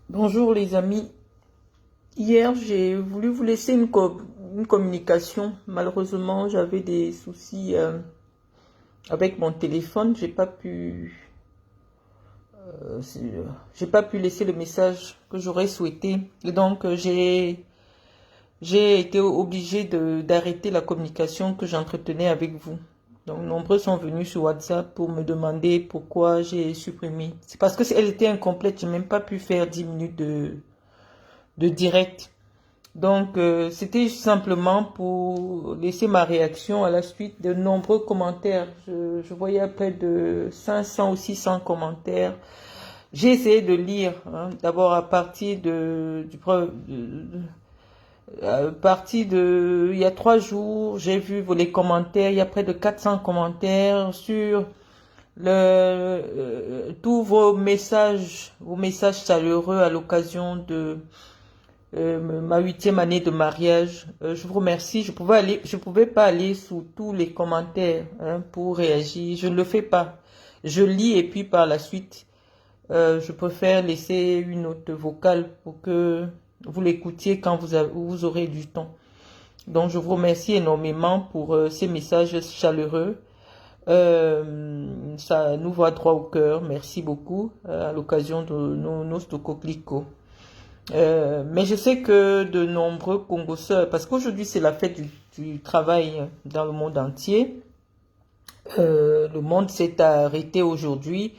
Bonjour les amis. Hier, j'ai voulu vous laisser une communication. Malheureusement, j'avais des soucis avec mon téléphone. J'ai pas pu laisser le message que j'aurais souhaité. Et donc, j'ai été obligée d'arrêter la communication que j'entretenais avec vous. Donc, nombreux sont venus sur WhatsApp pour me demander pourquoi j'ai supprimé. C'est parce que elle était incomplète. J'ai même pas pu faire 10 minutes de direct. Donc, c'était simplement pour laisser ma réaction à la suite de nombreux commentaires. Je voyais près de 500 ou 600 commentaires. J'ai essayé de lire, hein, d'abord à partir il y a 3 jours, j'ai vu les commentaires. Il y a près de 400 commentaires sur tous vos messages chaleureux à l'occasion de ma 8e année de mariage. Je vous remercie. Je pouvais pas aller sous tous les commentaires, hein, pour réagir. Je ne le fais pas. Je lis et puis par la suite, je préfère laisser une note vocale pour que vous l'écoutiez quand vous aurez du temps. Donc, je vous remercie énormément pour ces messages chaleureux. Ça nous va droit au cœur. Merci beaucoup à l'occasion de nos noces de coquelicot. Mais je sais que de nombreux Congoseurs, parce qu'aujourd'hui c'est la fête du travail dans le monde entier, le monde s'est arrêté aujourd'hui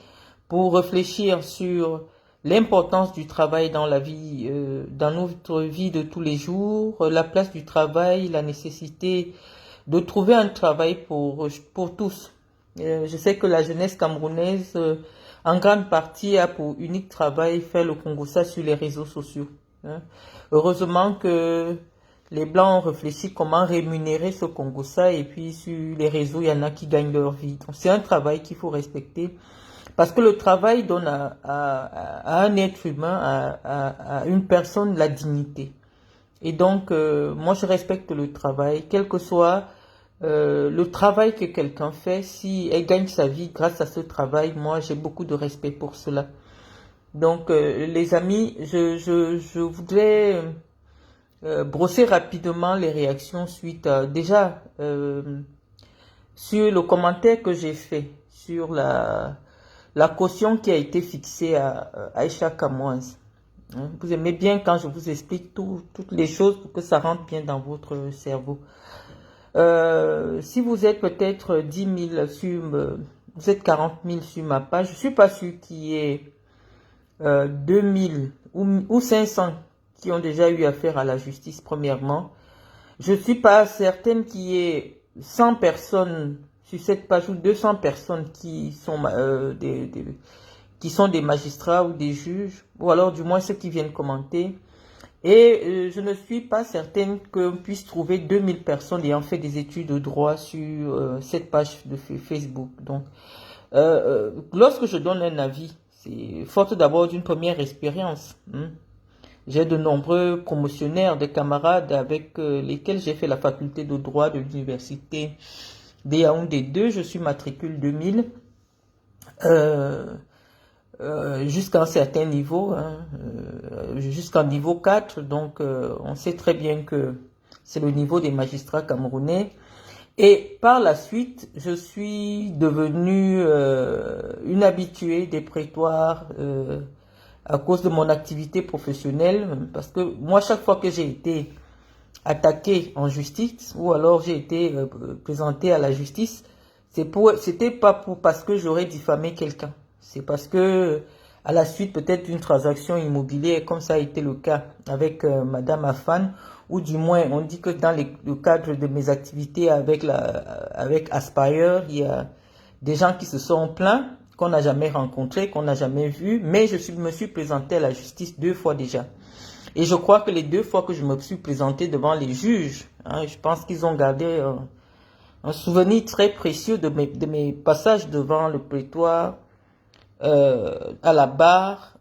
pour réfléchir sur l'importance du travail dans la vie, dans notre vie de tous les jours, la place du travail, la nécessité de trouver un travail pour tous. Je sais que la jeunesse camerounaise, en grande partie, a pour unique travail faire le Congossa sur les réseaux sociaux, hein. Heureusement que les Blancs ont réfléchi comment rémunérer ce Congossa, et puis sur les réseaux, il y en a qui gagnent leur vie. Donc c'est un travail qu'il faut respecter parce que le travail donne à un être humain, à une personne, la dignité. Et donc, moi, je respecte le travail, quel que soit le travail que quelqu'un fait. Si elle gagne sa vie grâce à ce travail, moi, j'ai beaucoup de respect pour cela. Donc, les amis, je voudrais brosser rapidement les réactions suite à, déjà, sur le commentaire que j'ai fait sur la caution qui a été fixée à Aïcha Kamoise. Vous aimez bien quand je vous explique toutes les choses pour que ça rentre bien dans votre cerveau. Si vous êtes peut-être 10 000 vous êtes 40 000 sur ma page, je suis pas sûr qu'il y ait 2000 ou 500 qui ont déjà eu affaire à la justice, premièrement. Je suis pas certaine qu'il y ait 100 personnes sur cette page ou 200 personnes qui sont des magistrats ou des juges, ou alors du moins ceux qui viennent commenter. Et je ne suis pas certaine qu'on puisse trouver 2000 personnes ayant fait des études de droit sur cette page de Facebook. Donc, lorsque je donne un avis, c'est forte d'abord d'une première expérience, hein. J'ai de nombreux promotionnaires, des camarades avec lesquels j'ai fait la faculté de droit de l'université de Yaoundé 2. Je suis matricule 2000. Jusqu'à un certain niveau, hein, jusqu'en niveau 4. Donc, on sait très bien que c'est le niveau des magistrats camerounais. Et par la suite, je suis devenue une habituée des prétoires à cause de mon activité professionnelle. Parce que moi, chaque fois que j'ai été attaqué en justice, ou alors j'ai été présenté à la justice, c'était pas parce que j'aurais diffamé quelqu'un. C'est parce que, à la suite peut-être d'une transaction immobilière, comme ça a été le cas avec Madame Afan, ou du moins on dit que dans le cadre de mes activités avec Aspire, il y a des gens qui se sont plaints, qu'on n'a jamais rencontrés, qu'on n'a jamais vus, mais me suis présenté à la justice 2 fois déjà. Et je crois que les 2 fois que je me suis présenté devant les juges, hein, je pense qu'ils ont gardé un souvenir très précieux de mes passages devant le prétoire, à la barre,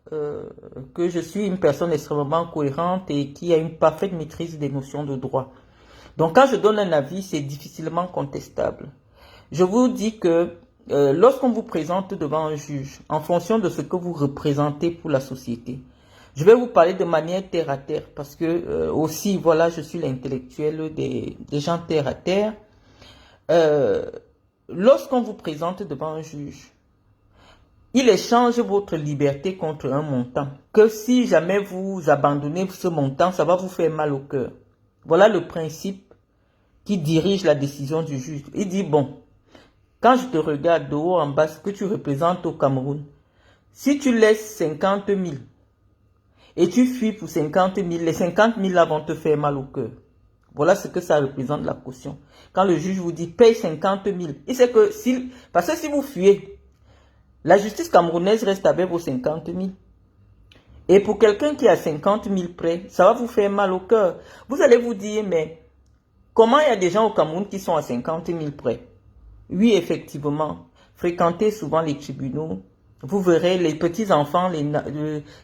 que je suis une personne extrêmement cohérente et qui a une parfaite maîtrise des notions de droit. Donc quand je donne un avis, c'est difficilement contestable. Je vous dis que lorsqu'on vous présente devant un juge, en fonction de ce que vous représentez pour la société, Je vais vous parler de manière terre à terre parce que aussi, voilà, je suis l'intellectuel des gens terre à terre. Lorsqu'on vous présente devant un juge, il échange votre liberté contre un montant. Que si jamais vous abandonnez ce montant, ça va vous faire mal au cœur. Voilà le principe qui dirige la décision du juge. Il dit, bon, quand je te regarde de haut en bas, ce que tu représentes au Cameroun, si tu laisses 50 000 et tu fuis pour 50 000, les 50 000 là vont te faire mal au cœur. Voilà ce que ça représente la caution. Quand le juge vous dit paye 50 000, il sait que parce que si vous fuyez, la justice camerounaise reste avec vos 50 000. Et pour quelqu'un qui a 50 000 prêts, ça va vous faire mal au cœur. Vous allez vous dire, mais comment il y a des gens au Cameroun qui sont à 50 000 prêts? Oui, effectivement, fréquentez souvent les tribunaux. Vous verrez les petits-enfants,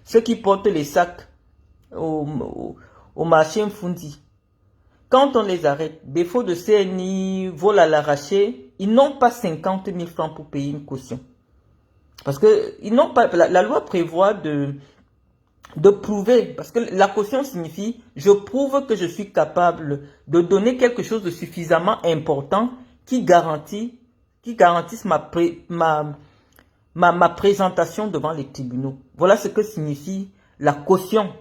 ceux qui portent les sacs au marché Mfundi. Quand on les arrête, défaut de CNI, vol à l'arraché, ils n'ont pas 50 000 francs pour payer une caution. Parce que ils n'ont pas, la loi prévoit de prouver, parce que la caution signifie, je prouve que je suis capable de donner quelque chose de suffisamment important qui garantisse ma présentation devant les tribunaux. Voilà ce que signifie la caution.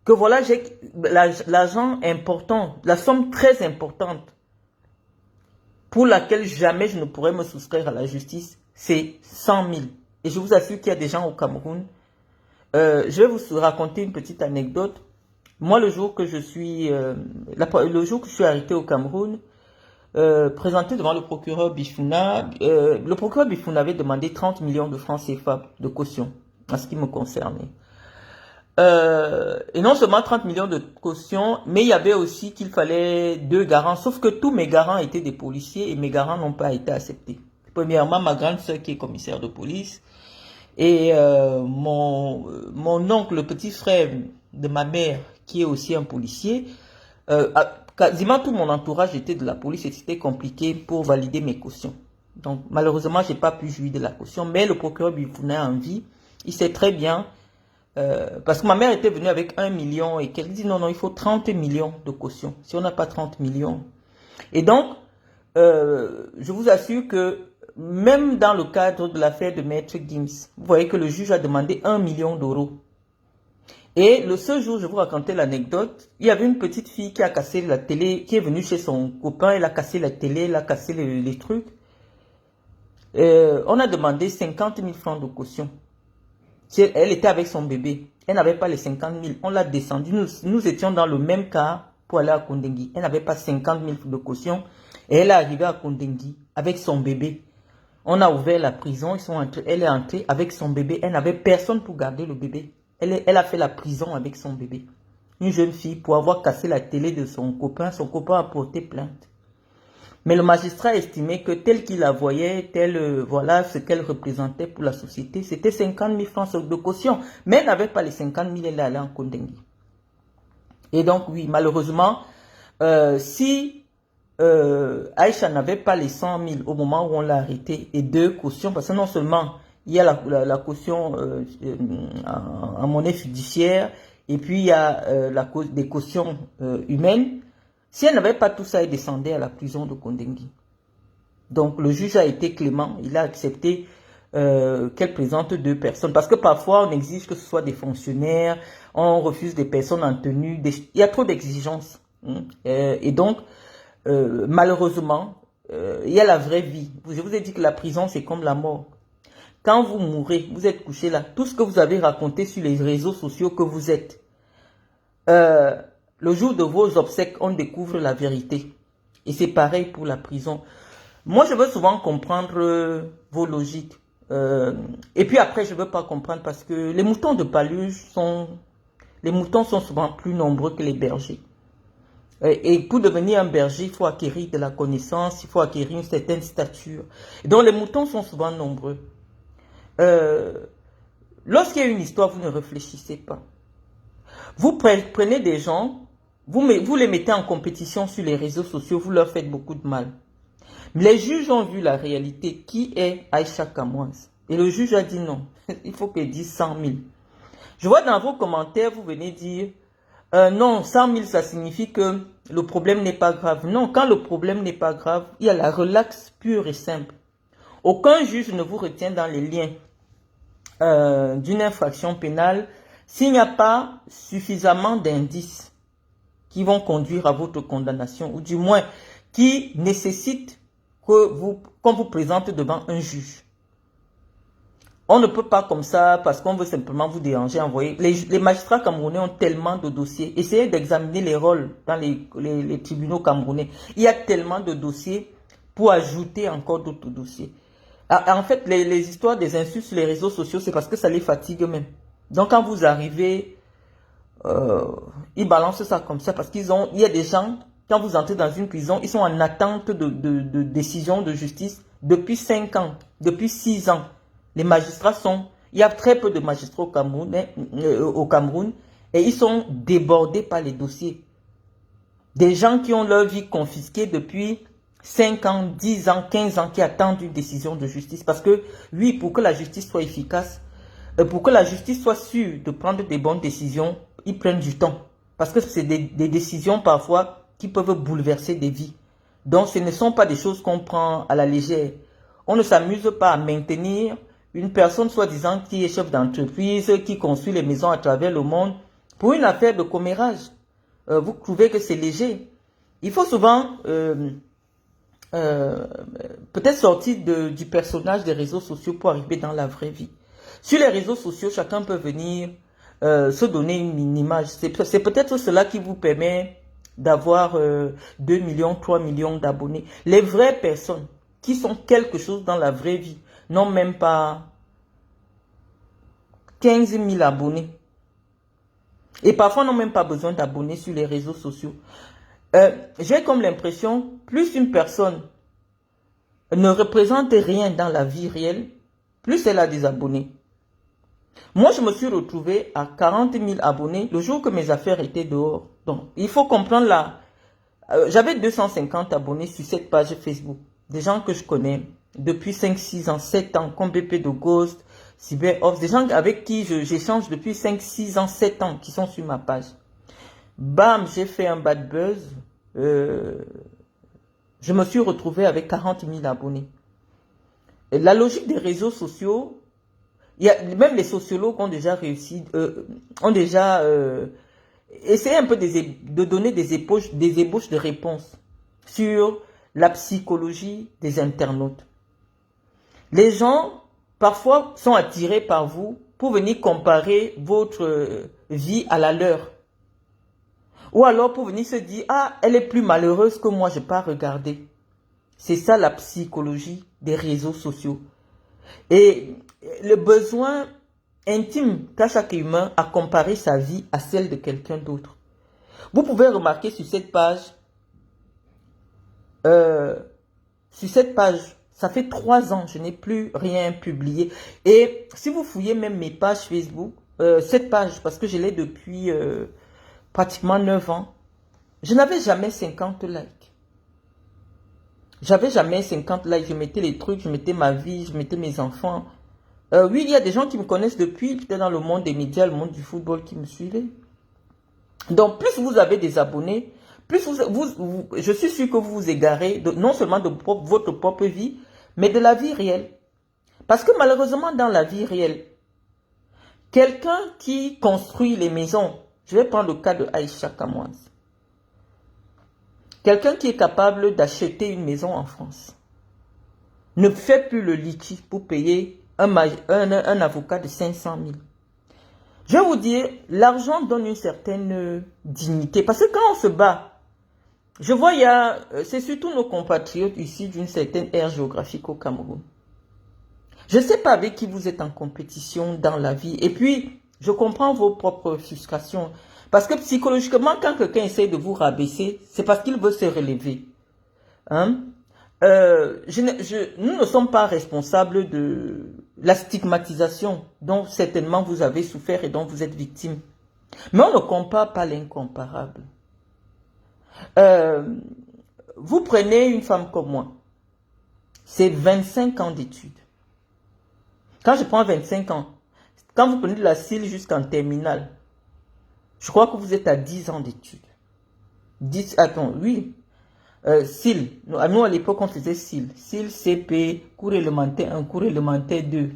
Que voilà, j'ai l'argent important, la somme très importante pour laquelle jamais je ne pourrais me soustraire à la justice, c'est 100 000. Et je vous assure qu'il y a des gens au Cameroun. Je vais vous raconter une petite anecdote. Moi, le jour que je suis arrêté au Cameroun, présenté devant le procureur Bifouna, le procureur Bifouna avait demandé 30 millions de francs CFA de caution, en ce qui me concernait. Et non seulement 30 millions de caution, mais il y avait aussi qu'il fallait 2 garants, sauf que tous mes garants étaient des policiers et mes garants n'ont pas été acceptés. Premièrement, ma grande sœur qui est commissaire de police et mon oncle, le petit frère de ma mère qui est aussi un policier. Quasiment tout mon entourage était de la police et c'était compliqué pour valider mes cautions. Donc malheureusement, j'ai pas pu jouir de la caution, mais le procureur Bifouna a envie. Il sait très bien. Parce que ma mère était venue avec 1 million et qu'elle dit non, il faut 30 millions de caution. Si on n'a pas 30 millions. Et donc, je vous assure que même dans le cadre de l'affaire de Maître Gims, vous voyez que le juge a demandé 1 million d'euros. Et ce jour, je vous racontais l'anecdote, il y avait une petite fille qui a cassé la télé, qui est venue chez son copain, elle a cassé la télé, elle a cassé les trucs. On a demandé 50 000 francs de caution. Elle était avec son bébé. Elle n'avait pas les 50 000. On l'a descendu. Nous étions dans le même cas pour aller à Kondengui. Elle n'avait pas 50 000 de caution. Et elle est arrivée à Kondengui avec son bébé. On a ouvert la prison. Elle est entrée avec son bébé. Elle n'avait personne pour garder le bébé. Elle a fait la prison avec son bébé. Une jeune fille pour avoir cassé la télé de son copain. Son copain a porté plainte. Mais le magistrat estimait que tel qu'il la voyait, voilà ce qu'elle représentait pour la société, c'était 50 000 francs de caution. Mais elle n'avait pas les 50 000, elle allait en Kondengui. Et donc oui, malheureusement, si Aïcha n'avait pas les 100 000 au moment où on l'a arrêté, et 2 cautions, parce que non seulement il y a la caution en monnaie fiduciaire, et puis il y a des cautions humaines. Si elle n'avait pas tout ça, elle descendait à la prison de Kondengui. Donc le juge a été clément, il a accepté qu'elle présente 2 personnes. Parce que parfois on exige que ce soit des fonctionnaires, on refuse des personnes en tenue, il y a trop d'exigences. Et donc, malheureusement, il y a la vraie vie. Je vous ai dit que la prison c'est comme la mort. Quand vous mourrez, vous êtes couché là, tout ce que vous avez raconté sur les réseaux sociaux que vous êtes, le jour de vos obsèques, on découvre la vérité. Et c'est pareil pour la prison. Moi, je veux souvent comprendre vos logiques. Et puis après, je ne veux pas comprendre parce que les moutons de paluche sont souvent plus nombreux que les bergers. Et pour devenir un berger, il faut acquérir de la connaissance, il faut acquérir une certaine stature. Et donc, les moutons sont souvent nombreux. Lorsqu'il y a une histoire, vous ne réfléchissez pas. Vous prenez des gens, vous les mettez en compétition sur les réseaux sociaux, vous leur faites beaucoup de mal. Les juges ont vu la réalité, qui est Aïcha Kamoise. Et le juge a dit non, il faut qu'elle dise 100 000. Je vois dans vos commentaires, vous venez dire, non, 100 000, ça signifie que le problème n'est pas grave. Non, quand le problème n'est pas grave, il y a la relaxe pure et simple. Aucun juge ne vous retient dans les liens d'une infraction pénale s'il n'y a pas suffisamment d'indices qui vont conduire à votre condamnation, ou du moins qui nécessitent qu'on vous présente devant un juge. On ne peut pas comme ça, parce qu'on veut simplement vous déranger, envoyer. Les magistrats camerounais ont tellement de dossiers. Essayez d'examiner les rôles dans les tribunaux camerounais. Il y a tellement de dossiers pour ajouter encore d'autres dossiers. En fait, les histoires des insultes sur les réseaux sociaux, c'est parce que ça les fatigue même. Donc, quand vous arrivez, ils balancent ça comme ça parce il y a des gens, quand vous entrez dans une prison, ils sont en attente de décision de justice depuis 5 ans, depuis 6 ans. Les magistrats il y a très peu de magistrats au Cameroun et ils sont débordés par les dossiers. Des gens qui ont leur vie confisquée depuis 5 ans, 10 ans, 15 ans, qui attendent une décision de justice. Parce que, oui, pour que la justice soit efficace, pour que la justice soit sûre de prendre des bonnes décisions, ils prennent du temps. Parce que c'est des décisions parfois qui peuvent bouleverser des vies. Donc, ce ne sont pas des choses qu'on prend à la légère. On ne s'amuse pas à maintenir une personne soi-disant qui est chef d'entreprise, qui construit les maisons à travers le monde, pour une affaire de commérage. Vous trouvez que c'est léger. Il faut souvent peut-être sortir du personnage des réseaux sociaux pour arriver dans la vraie vie. Sur les réseaux sociaux, chacun peut venir se donner une image. C'est peut-être cela qui vous permet d'avoir 2 millions, 3 millions d'abonnés. Les vraies personnes qui sont quelque chose dans la vraie vie n'ont même pas 15 000 abonnés. Et parfois n'ont même pas besoin d'abonnés sur les réseaux sociaux. J'ai comme l'impression, plus une personne ne représente rien dans la vie réelle, plus elle a des abonnés. Moi, je me suis retrouvé à 40 000 abonnés le jour que mes affaires étaient dehors. Donc, il faut comprendre là. J'avais 250 abonnés sur cette page Facebook. Des gens que je connais depuis 5, 6 ans, 7 ans, comme BP de Ghost, CyberOps, des gens avec qui j'échange depuis 5, 6 ans, 7 ans, qui sont sur ma page. Bam, j'ai fait un bad buzz. Je me suis retrouvé avec 40 000 abonnés. Et la logique des réseaux sociaux, même les sociologues ont déjà réussi, ont déjà essayé un peu de donner des ébauches de réponses sur la psychologie des internautes. Les gens, parfois, sont attirés par vous pour venir comparer votre vie à la leur. Ou alors pour venir se dire, ah, elle est plus malheureuse que moi, je n'ai pas regardé. C'est ça la psychologie des réseaux sociaux. Et le besoin intime qu'a chaque humain à comparer sa vie à celle de quelqu'un d'autre. Vous pouvez remarquer sur cette page, ça fait 3 ans, je n'ai plus rien publié. Et si vous fouillez même mes pages Facebook, cette page, parce que je l'ai depuis pratiquement 9 ans, je n'avais jamais 50 likes. J'avais jamais 50 likes, je mettais les trucs, je mettais ma vie, je mettais mes enfants. Oui, il y a des gens qui me connaissent depuis, peut-être dans le monde des médias, le monde du football, qui me suivaient. Donc, plus vous avez des abonnés, plus je suis sûr que vous vous égarez, non seulement de votre propre vie, mais de la vie réelle. Parce que malheureusement, dans la vie réelle, quelqu'un qui construit les maisons, je vais prendre le cas de Aïcha Kamoise. Quelqu'un qui est capable d'acheter une maison en France ne fait plus le litige pour payer un avocat de 500 000. Je vais vous dire, l'argent donne une certaine dignité. Parce que quand on se bat, je vois, c'est surtout nos compatriotes ici d'une certaine aire géographique au Cameroun. Je ne sais pas avec qui vous êtes en compétition dans la vie. Et puis, je comprends vos propres frustrations. Parce que psychologiquement, quand quelqu'un essaie de vous rabaisser, c'est parce qu'il veut se relever. Hein? Nous ne sommes pas responsables de la stigmatisation dont certainement vous avez souffert et dont vous êtes victime. Mais on ne compare pas l'incomparable. Vous prenez une femme comme moi. C'est 25 ans d'études. Quand je prends 25 ans, quand vous prenez de la CIL jusqu'en terminale, je crois que vous êtes à 10 ans d'études. 10, attends, oui. CIL. Nous, à l'époque, on faisait CIL. CIL, CP, cours élémentaire 1, cours élémentaire 2.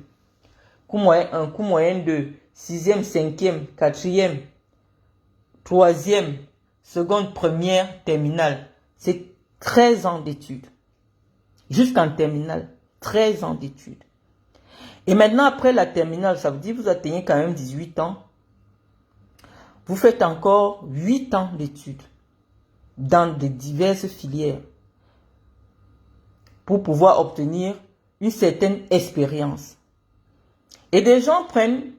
Cours moyen 1, cours moyen 2. 6e, 5e, 4e, 3e, seconde, première, terminale. C'est 13 ans d'études. Jusqu'en terminale, 13 ans d'études. Et maintenant, après la terminale, ça veut dire que vous atteignez quand même 18 ans. Vous faites encore 8 ans d'études dans de diverses filières pour pouvoir obtenir une certaine expérience. Et des gens prennent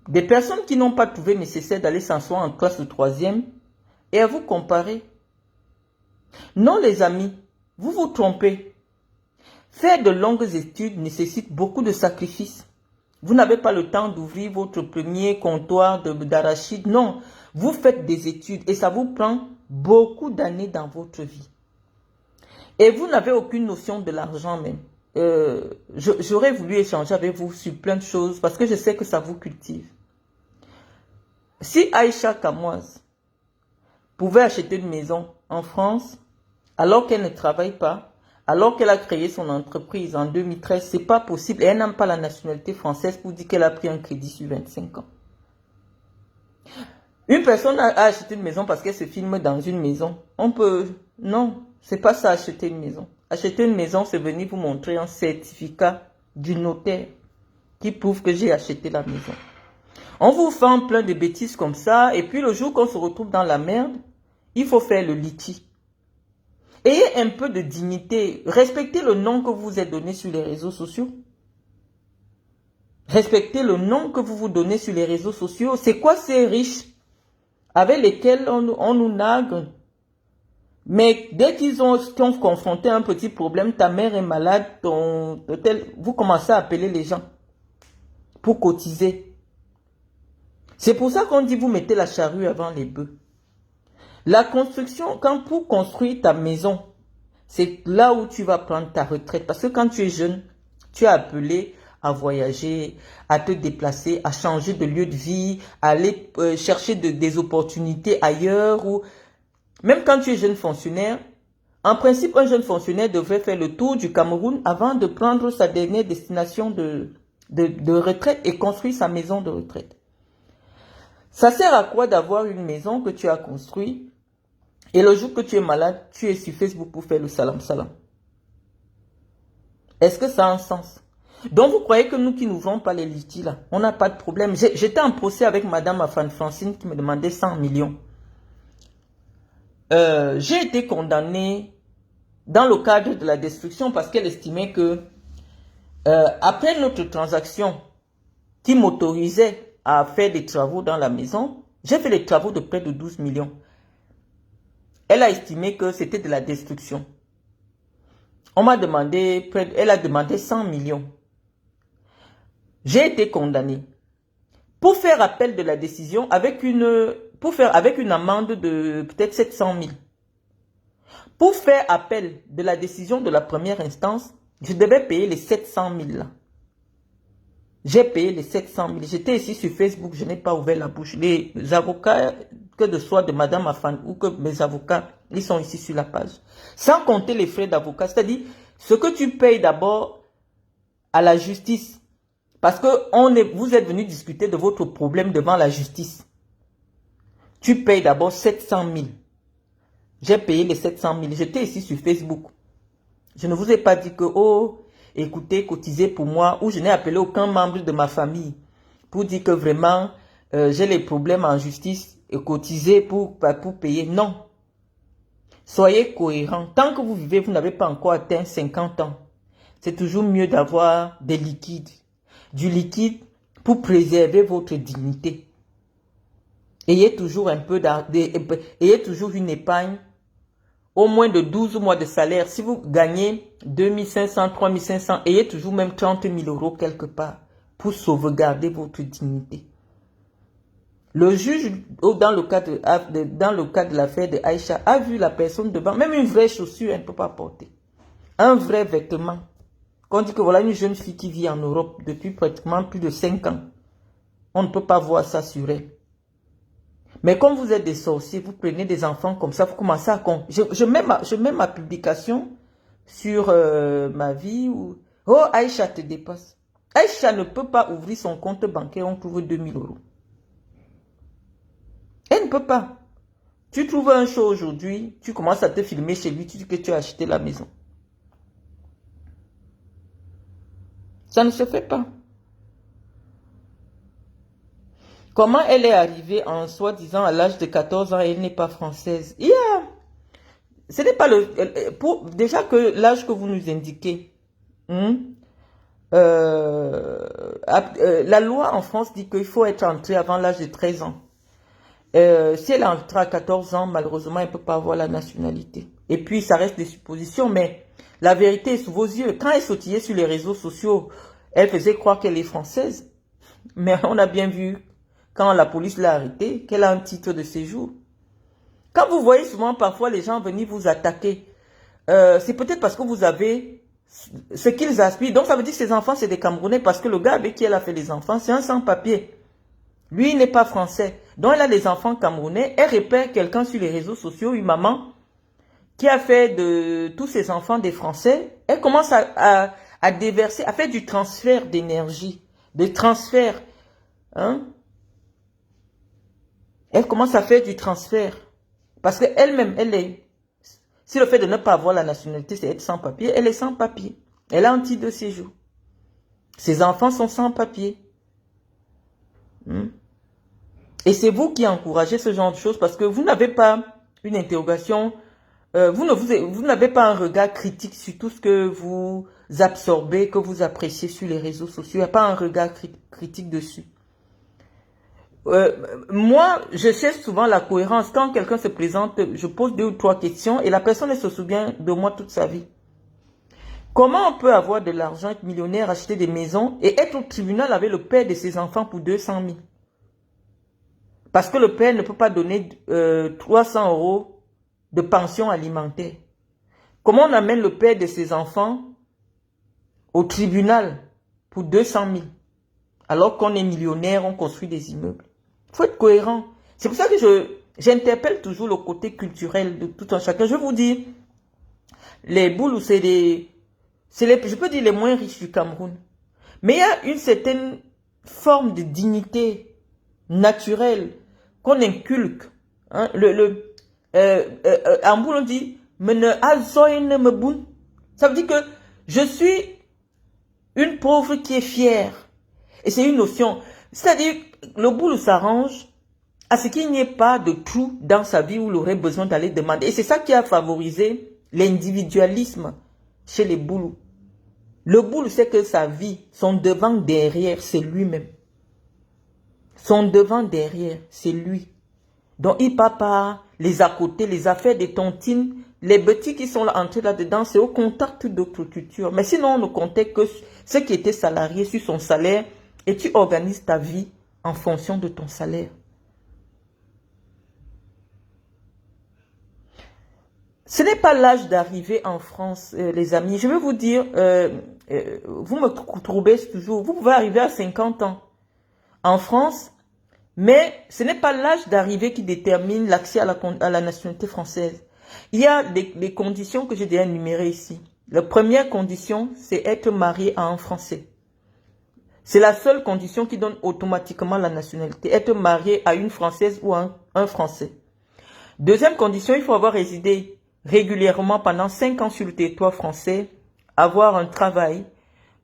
des personnes qui n'ont pas trouvé nécessaire d'aller s'asseoir en classe de 3e et à vous comparer. Non les amis, vous vous trompez. Faire de longues études nécessite beaucoup de sacrifices. Vous n'avez pas le temps d'ouvrir votre premier comptoir d'arachide. Non, vous faites des études et ça vous prend beaucoup d'années dans votre vie. Et vous n'avez aucune notion de l'argent même. J'aurais voulu échanger avec vous sur plein de choses parce que je sais que ça vous cultive. Si Aïcha Kamoise pouvait acheter une maison en France alors qu'elle ne travaille pas, alors qu'elle a créé son entreprise en 2013, c'est pas possible. Et elle n'a pas la nationalité française pour dire qu'elle a pris un crédit sur 25 ans. Une personne a acheté une maison parce qu'elle se filme dans une maison. On peut... Non, c'est pas ça acheter une maison. Acheter une maison, c'est venir vous montrer un certificat du notaire qui prouve que j'ai acheté la maison. On vous fait plein de bêtises comme ça et puis le jour qu'on se retrouve dans la merde, il faut faire le litige. Ayez un peu de dignité. Respectez le nom que vous êtes donné sur les réseaux sociaux. Respectez le nom que vous vous donnez sur les réseaux sociaux. C'est quoi ces riches avec lesquels on nous nargue? Mais dès qu'ils ont confronté un petit problème, ta mère est malade, ton hôtel, vous commencez à appeler les gens pour cotiser. C'est pour ça qu'on dit vous mettez la charrue avant les bœufs. La construction, quand pour construire ta maison, c'est là où tu vas prendre ta retraite. Parce que quand tu es jeune, tu es appelé à voyager, à te déplacer, à changer de lieu de vie, à aller chercher des opportunités ailleurs. Ou même quand tu es jeune fonctionnaire, en principe, un jeune fonctionnaire devrait faire le tour du Cameroun avant de prendre sa dernière destination de retraite et construire sa maison de retraite. Ça sert à quoi d'avoir une maison que tu as construite et le jour que tu es malade, tu es sur Facebook pour faire le salam salam? Est-ce que ça a un sens? Donc vous croyez que nous qui nous vendons pas les litiges là, on n'a pas de problème? J'étais en procès avec Madame Afan Francine qui me demandait 100 millions. J'ai été condamné dans le cadre de la destruction parce qu'elle estimait que après notre transaction qui m'autorisait à faire des travaux dans la maison, j'ai fait les travaux de près de 12 millions. Elle a estimé que c'était de la destruction. On m'a demandé, elle a demandé 100 millions. J'ai été condamné. Pour faire appel de la décision avec une amende de peut-être 700 000. Pour faire appel de la décision de la première instance, je devais payer les 700 000 là. J'ai payé les 700 000. J'étais ici sur Facebook, je n'ai pas ouvert la bouche. Les avocats, que de soit de Madame Afan ou que mes avocats, ils sont ici sur la page. Sans compter les frais d'avocat. C'est-à-dire, ce que tu payes d'abord à la justice. Parce que vous êtes venu discuter de votre problème devant la justice. Tu payes d'abord 700 000. J'ai payé les 700 000. J'étais ici sur Facebook. Je ne vous ai pas dit que, oh, écoutez, cotisez pour moi, ou je n'ai appelé aucun membre de ma famille pour dire que vraiment, j'ai les problèmes en justice et cotisez pour payer. Non. Soyez cohérents. Tant que vous vivez, vous n'avez pas encore atteint 50 ans. C'est toujours mieux d'avoir des liquides. Du liquide pour préserver votre dignité. Ayez toujours ayez toujours une épargne. Au moins de 12 mois de salaire. Si vous gagnez 2500, 3500, ayez toujours même 30 000 euros quelque part pour sauvegarder votre dignité. Le juge, dans le cas de l'affaire de Aïcha, a vu la personne devant, même une vraie chaussure, elle ne peut pas porter. Un vrai vêtement, Quand on dit que voilà une jeune fille qui vit en Europe depuis pratiquement plus de 5 ans, on ne peut pas voir ça sur elle. Mais comme vous êtes des sorciers, vous prenez des enfants comme ça, vous commencez à... Je mets ma publication sur ma vie où... Oh, Aïcha te dépasse. Aïcha ne peut pas ouvrir son compte bancaire, on trouve 2000 €. Elle ne peut pas. Tu trouves un show aujourd'hui, tu commences à te filmer chez lui, tu dis que tu as acheté la maison. Ça ne se fait pas. Comment elle est arrivée en soi-disant à l'âge de 14 ans et elle n'est pas française? Ce n'est pas le... déjà que l'âge que vous nous indiquez, la loi en France dit qu'il faut être entré avant l'âge de 13 ans. Si elle est entrée à 14 ans, malheureusement, elle ne peut pas avoir la nationalité. Et puis, ça reste des suppositions, mais la vérité est sous vos yeux. Quand elle sautillait sur les réseaux sociaux, elle faisait croire qu'elle est française. Mais on a bien vu, quand la police l'a arrêtée, qu'elle a un titre de séjour. Quand vous voyez souvent parfois les gens venir vous attaquer, c'est peut-être parce que vous avez ce qu'ils aspirent. Donc, ça veut dire que ces enfants, c'est des Camerounais, parce que le gars avec qui elle a fait les enfants, c'est un sans-papier. Lui, il n'est pas français. Donc, elle a des enfants camerounais. Elle repère quelqu'un sur les réseaux sociaux, une maman, qui a fait de tous ses enfants des Français. Elle commence à déverser, à faire du transfert d'énergie, de transfert. Hein? Elle commence à faire du transfert. Parce qu'elle-même, elle est... Si le fait de ne pas avoir la nationalité, c'est être sans papier, elle est sans papier. Elle a un titre de séjour. Ses enfants sont sans papier. Et c'est vous qui encouragez ce genre de choses parce que vous n'avez pas une interrogation, vous n'avez pas un regard critique sur tout ce que vous absorbez, que vous appréciez sur les réseaux sociaux. Il n'y a pas un regard critique dessus. Moi, je cherche souvent la cohérence. Quand quelqu'un se présente, je pose 2 ou 3 questions et la personne elle se souvient de moi toute sa vie. Comment on peut avoir de l'argent, être millionnaire, acheter des maisons et être au tribunal avec le père de ses enfants pour 200 000? Parce que le père ne peut pas donner 300 € de pension alimentaire. Comment on amène le père de ses enfants au tribunal pour 200 000 alors qu'on est millionnaire, on construit des immeubles? Il faut être cohérent. C'est pour ça que j'interpelle toujours le côté culturel de tout un chacun. Je vous dis, les Boulous, je peux dire les moins riches du Cameroun. Mais il y a une certaine forme de dignité naturelle qu'on inculque. Hein? En Boulou, on dit, ça veut dire que je suis une pauvre qui est fière. Et c'est une notion. C'est-à-dire, le Boulou s'arrange à ce qu'il n'y ait pas de trou dans sa vie où il aurait besoin d'aller demander. Et c'est ça qui a favorisé l'individualisme chez les Boulous. Le Boulou sait que sa vie, son devant derrière, c'est lui-même. Son devant derrière, c'est lui. Donc il part par les à côté, les affaires des tontines, les petits qui sont là, entrés là-dedans, c'est au contact d'autres cultures. Mais sinon, on ne comptait que ceux qui étaient salariés sur son salaire et tu organises ta vie en fonction de ton salaire. Ce n'est pas l'âge d'arriver en France, les amis. Je vais vous dire, vous me trouvez toujours, vous pouvez arriver à 50 ans en France, mais ce n'est pas l'âge d'arrivée qui détermine l'accès à la nationalité française. Il y a des conditions que j'ai déjà énumérées ici. La première condition, c'est être marié à un Français. C'est la seule condition qui donne automatiquement la nationalité. Être marié à une Française ou à un Français. Deuxième condition, il faut avoir résidé régulièrement pendant 5 ans sur le territoire français, avoir un travail,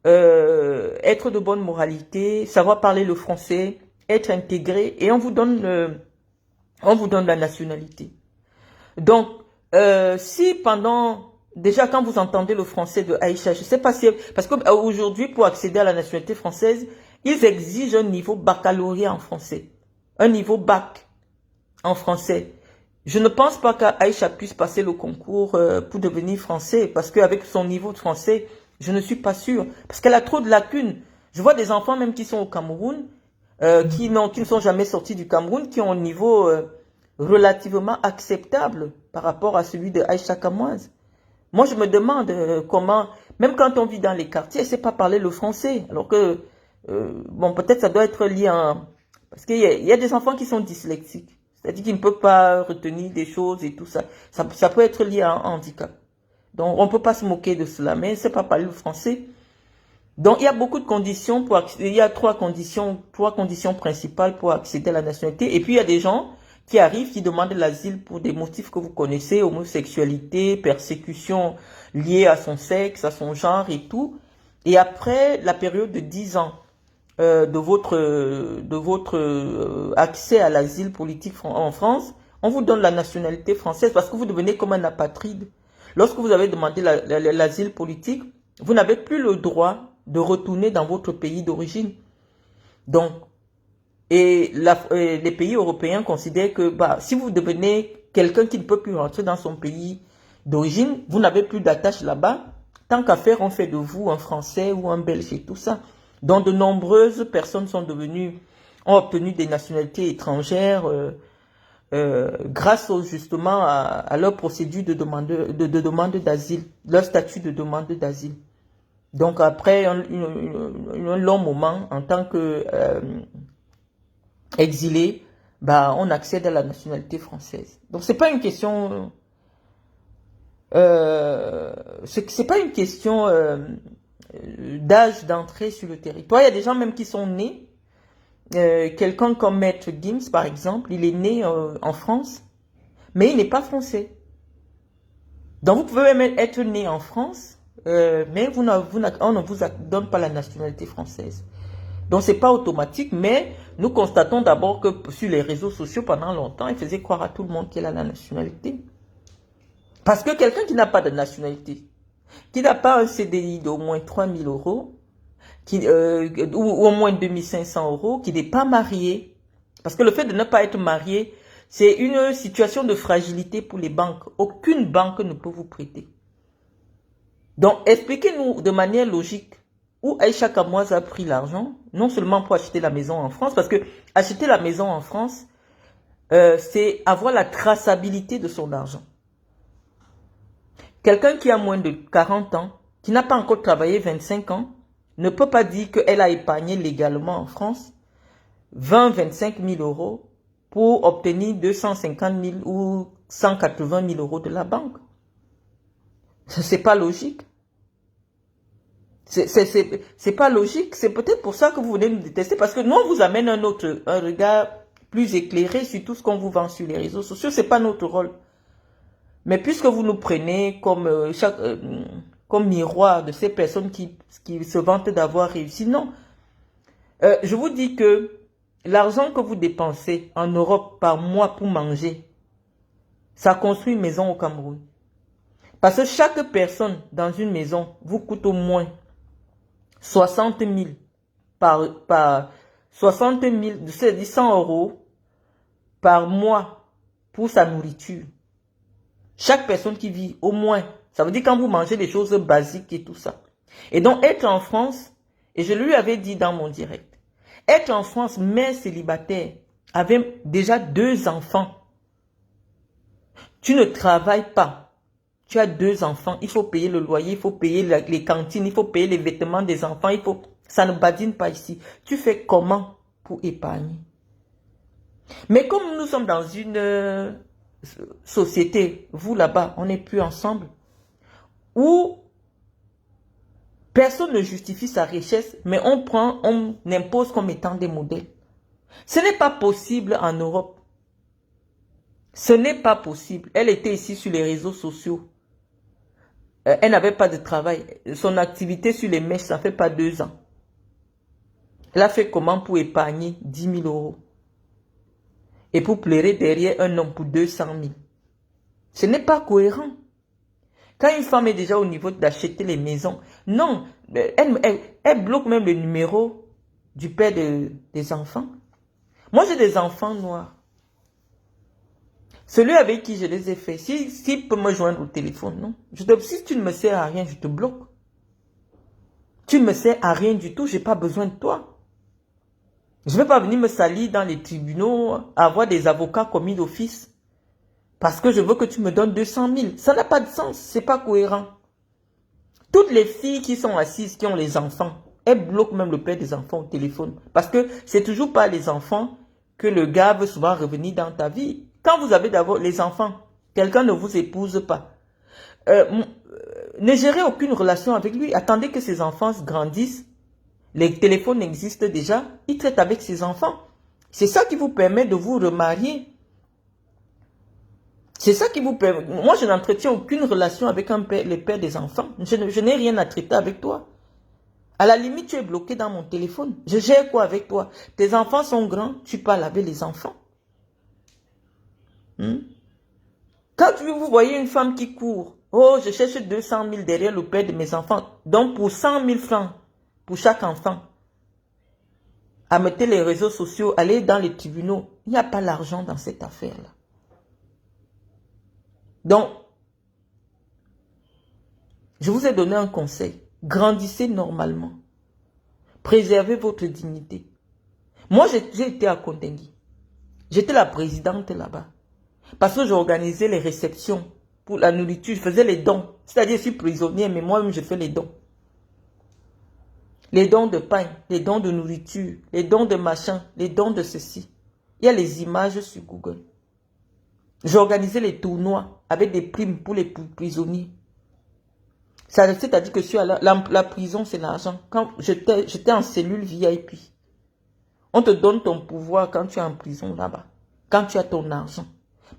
être de bonne moralité, savoir parler le français, être intégré et on vous donne la nationalité. Donc, si déjà quand vous entendez le français de Aïcha, je ne sais pas si... Parce qu'aujourd'hui, pour accéder à la nationalité française, ils exigent un niveau baccalauréat en français. Un niveau bac en français. Je ne pense pas qu'Aïcha puisse passer le concours pour devenir français. Parce qu'avec son niveau de français, je ne suis pas sûre. Parce qu'elle a trop de lacunes. Je vois des enfants même qui sont au Cameroun, qui ne sont jamais sortis du Cameroun, qui ont un niveau relativement acceptable par rapport à celui de Aïcha Kamoise. Moi, je me demande comment, même quand on vit dans les quartiers, elle ne sait pas parler le français. Alors que, bon, peut-être ça doit être lié à... Parce qu'il y a des enfants qui sont dyslexiques. C'est-à-dire qu'ils ne peuvent pas retenir des choses et tout ça. Ça peut être lié à un handicap. Donc, on ne peut pas se moquer de cela, mais elle ne sait pas parler le français. Donc, il y a beaucoup de conditions pour accéder. Il y a trois conditions principales pour accéder à la nationalité. Et puis, il y a des gens qui arrivent, qui demandent l'asile pour des motifs que vous connaissez, homosexualité, persécution liée à son sexe, à son genre et tout. Et après la période de 10 ans de votre accès à l'asile politique en France, on vous donne la nationalité française parce que vous devenez comme un apatride. Lorsque vous avez demandé l'asile politique, vous n'avez plus le droit de retourner dans votre pays d'origine. Donc, les pays européens considèrent que si vous devenez quelqu'un qui ne peut plus rentrer dans son pays d'origine, vous n'avez plus d'attache là-bas. Tant qu'à faire, on fait de vous un Français ou un Belge et tout ça. Donc de nombreuses personnes ont obtenu des nationalités étrangères grâce justement à leur procédure de demande d'asile, leur statut de demande d'asile. Donc après un long moment, en tant que exilé, on accède à la nationalité française. Donc c'est pas une question, c'est pas une question d'âge d'entrée sur le territoire. Il y a des gens même qui sont nés. Quelqu'un comme Maître Gims, par exemple, il est né en France, mais il n'est pas français. Donc vous pouvez même être né en France, mais on ne vous donne pas la nationalité française. Donc c'est pas automatique, mais nous constatons d'abord que sur les réseaux sociaux, pendant longtemps, ils faisaient croire à tout le monde qu'il a la nationalité. Parce que quelqu'un qui n'a pas de nationalité, qui n'a pas un CDI d'au moins 3 000 euros, ou au moins 2 500 euros, qui n'est pas marié, parce que le fait de ne pas être marié, c'est une situation de fragilité pour les banques. Aucune banque ne peut vous prêter. Donc, expliquez-nous de manière logique où Aïcha Kamoise a pris l'argent, non seulement pour acheter la maison en France, parce que acheter la maison en France, c'est avoir la traçabilité de son argent. Quelqu'un qui a moins de 40 ans, qui n'a pas encore travaillé 25 ans, ne peut pas dire qu'elle a épargné légalement en France 20-25 000 euros pour obtenir 250 000 ou 180 000 euros de la banque. C'est pas logique. C'est pas logique. C'est peut-être pour ça que vous venez nous détester, parce que nous, on vous amène un regard plus éclairé sur tout ce qu'on vous vend sur les réseaux sociaux. C'est pas notre rôle. Mais puisque vous nous prenez comme comme miroir de ces personnes qui se vantent d'avoir réussi, non. Je vous dis que l'argent que vous dépensez en Europe par mois pour manger, ça construit une maison au Cameroun. Parce que chaque personne dans une maison vous coûte au moins 60 000 par 60 000, c'est 100 euros par mois pour sa nourriture. Chaque personne qui vit au moins, ça veut dire quand vous mangez des choses basiques et tout ça. Et donc être en France, et je lui avais dit dans mon direct, être en France, mère célibataire, avec déjà 2 enfants, tu ne travailles pas, tu as 2 enfants, il faut payer le loyer, il faut payer les cantines, il faut payer les vêtements des enfants, ça ne badine pas ici. Tu fais comment pour épargner? Mais comme nous sommes dans une société, vous là-bas, on n'est plus ensemble, où personne ne justifie sa richesse, mais on impose comme étant des modèles. Ce n'est pas possible en Europe. Ce n'est pas possible. Elle était ici sur les réseaux sociaux. Elle n'avait pas de travail. Son activité sur les mèches, ça fait pas 2 ans. Elle a fait comment pour épargner 10 000 euros? Et pour pleurer derrière un homme pour 200 000. Ce n'est pas cohérent. Quand une femme est déjà au niveau d'acheter les maisons, non, elle bloque même le numéro du père des enfants. Moi, j'ai des enfants noirs. Celui avec qui je les ai faits, s'il peut me joindre au téléphone, non. Si tu ne me sers à rien, je te bloque. Tu ne me sers à rien du tout, je n'ai pas besoin de toi. Je ne vais pas venir me salir dans les tribunaux, avoir des avocats commis d'office. Parce que je veux que tu me donnes 200 000. Ça n'a pas de sens, c'est pas cohérent. Toutes les filles qui sont assises, qui ont les enfants, elles bloquent même le père des enfants au téléphone. Parce que c'est toujours pas les enfants que le gars veut souvent revenir dans ta vie. Quand vous avez d'abord les enfants, quelqu'un ne vous épouse pas. Ne gérez aucune relation avec lui. Attendez que ses enfants grandissent. Les téléphones existent déjà. Il traite avec ses enfants. C'est ça qui vous permet de vous remarier. C'est ça qui vous permet. Moi, je n'entretiens aucune relation avec le père des enfants. Je n'ai rien à traiter avec toi. À la limite, tu es bloqué dans mon téléphone. Je gère quoi avec toi? Tes enfants sont grands, tu parles avec les enfants. Quand vous voyez une femme qui court, oh, je cherche 200 000 derrière le père de mes enfants. Donc, pour 100 000 francs, pour chaque enfant, à mettre les réseaux sociaux, aller dans les tribunaux, il n'y a pas l'argent dans cette affaire-là. Donc, je vous ai donné un conseil. Grandissez normalement. Préservez votre dignité. Moi, j'ai été à Kondengi. J'étais la présidente là-bas. Parce que j'organisais les réceptions pour la nourriture. Je faisais les dons. C'est-à-dire, je suis prisonnière, mais moi-même, je fais les dons. Les dons de pain, les dons de nourriture, les dons de machin, les dons de ceci. Il y a les images sur Google. J'organisais les tournois avec des primes pour les prisonniers. C'est-à-dire que sur la prison, c'est l'argent. Quand j'étais en cellule VIP, on te donne ton pouvoir quand tu es en prison là-bas. Quand tu as ton argent.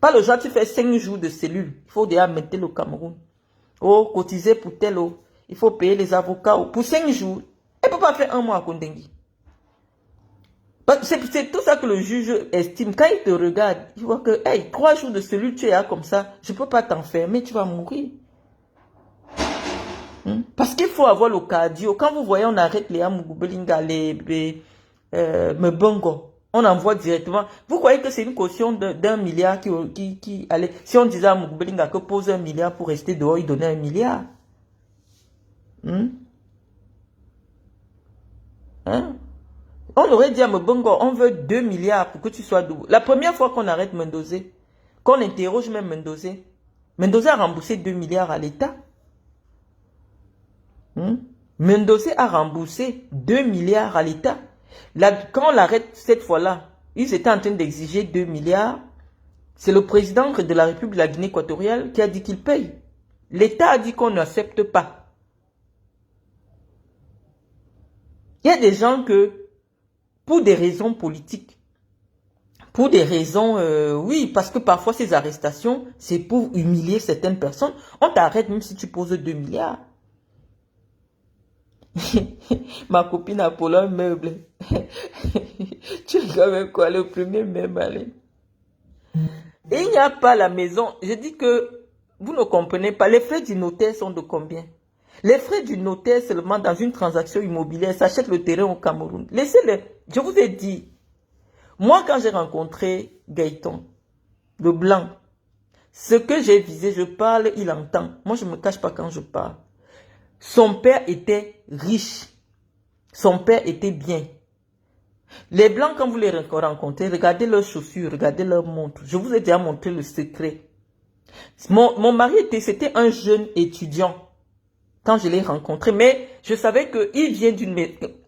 Pas le genre, tu fais 5 jours de cellule. Il faut déjà mettre le Cameroun. Oh, cotiser pour tel eau. Il faut payer les avocats. Pour 5 jours. Elle ne peut pas faire un mois à Kondengi. C'est tout ça que le juge estime. Quand il te regarde, il voit que, hey, 3 jours de cellule, tu es là comme ça. Je ne peux pas t'enfermer, tu vas mourir. Parce qu'il faut avoir le cardio. Quand vous voyez, on arrête les Amugubelinga, les Mbongo. On envoie directement. Vous croyez que c'est une caution d'1 milliard qui allait. Si on disait à Amugubelinga que pose 1 milliard pour rester dehors, il donnait 1 milliard. On aurait dit à Mbongo, on veut 2 milliards pour que tu sois debout. La première fois qu'on arrête Mendozé, qu'on interroge même Mendozé, Mendozé a remboursé 2 milliards à l'État. Mendozé a remboursé 2 milliards à l'État. Quand on l'arrête cette fois-là, ils étaient en train d'exiger 2 milliards. C'est le président de la République de la Guinée équatoriale qui a dit qu'il paye. L'État a dit qu'on n'accepte pas. Il y a des gens que, pour des raisons politiques, pour des raisons, oui, parce que parfois ces arrestations, c'est pour humilier certaines personnes. On t'arrête même si tu poses 2 milliards. Ma copine a pour un meuble. Tu es quand même quoi, le premier même, allez. Et il n'y a pas la maison. Je dis que vous ne comprenez pas. Les frais du notaire sont de combien? Les frais du notaire seulement dans une transaction immobilière s'achète le terrain au Cameroun. Laissez-le. Je vous ai dit. Moi, quand j'ai rencontré Gaëtan, le blanc, ce que j'ai visé, je parle, il entend. Moi, je ne me cache pas quand je parle. Son père était riche. Son père était bien. Les blancs, quand vous les rencontrez, regardez leurs chaussures, regardez leurs montres. Je vous ai déjà montré le secret. Mon mari c'était un jeune étudiant quand je l'ai rencontré. Mais je savais qu'il vient d'une...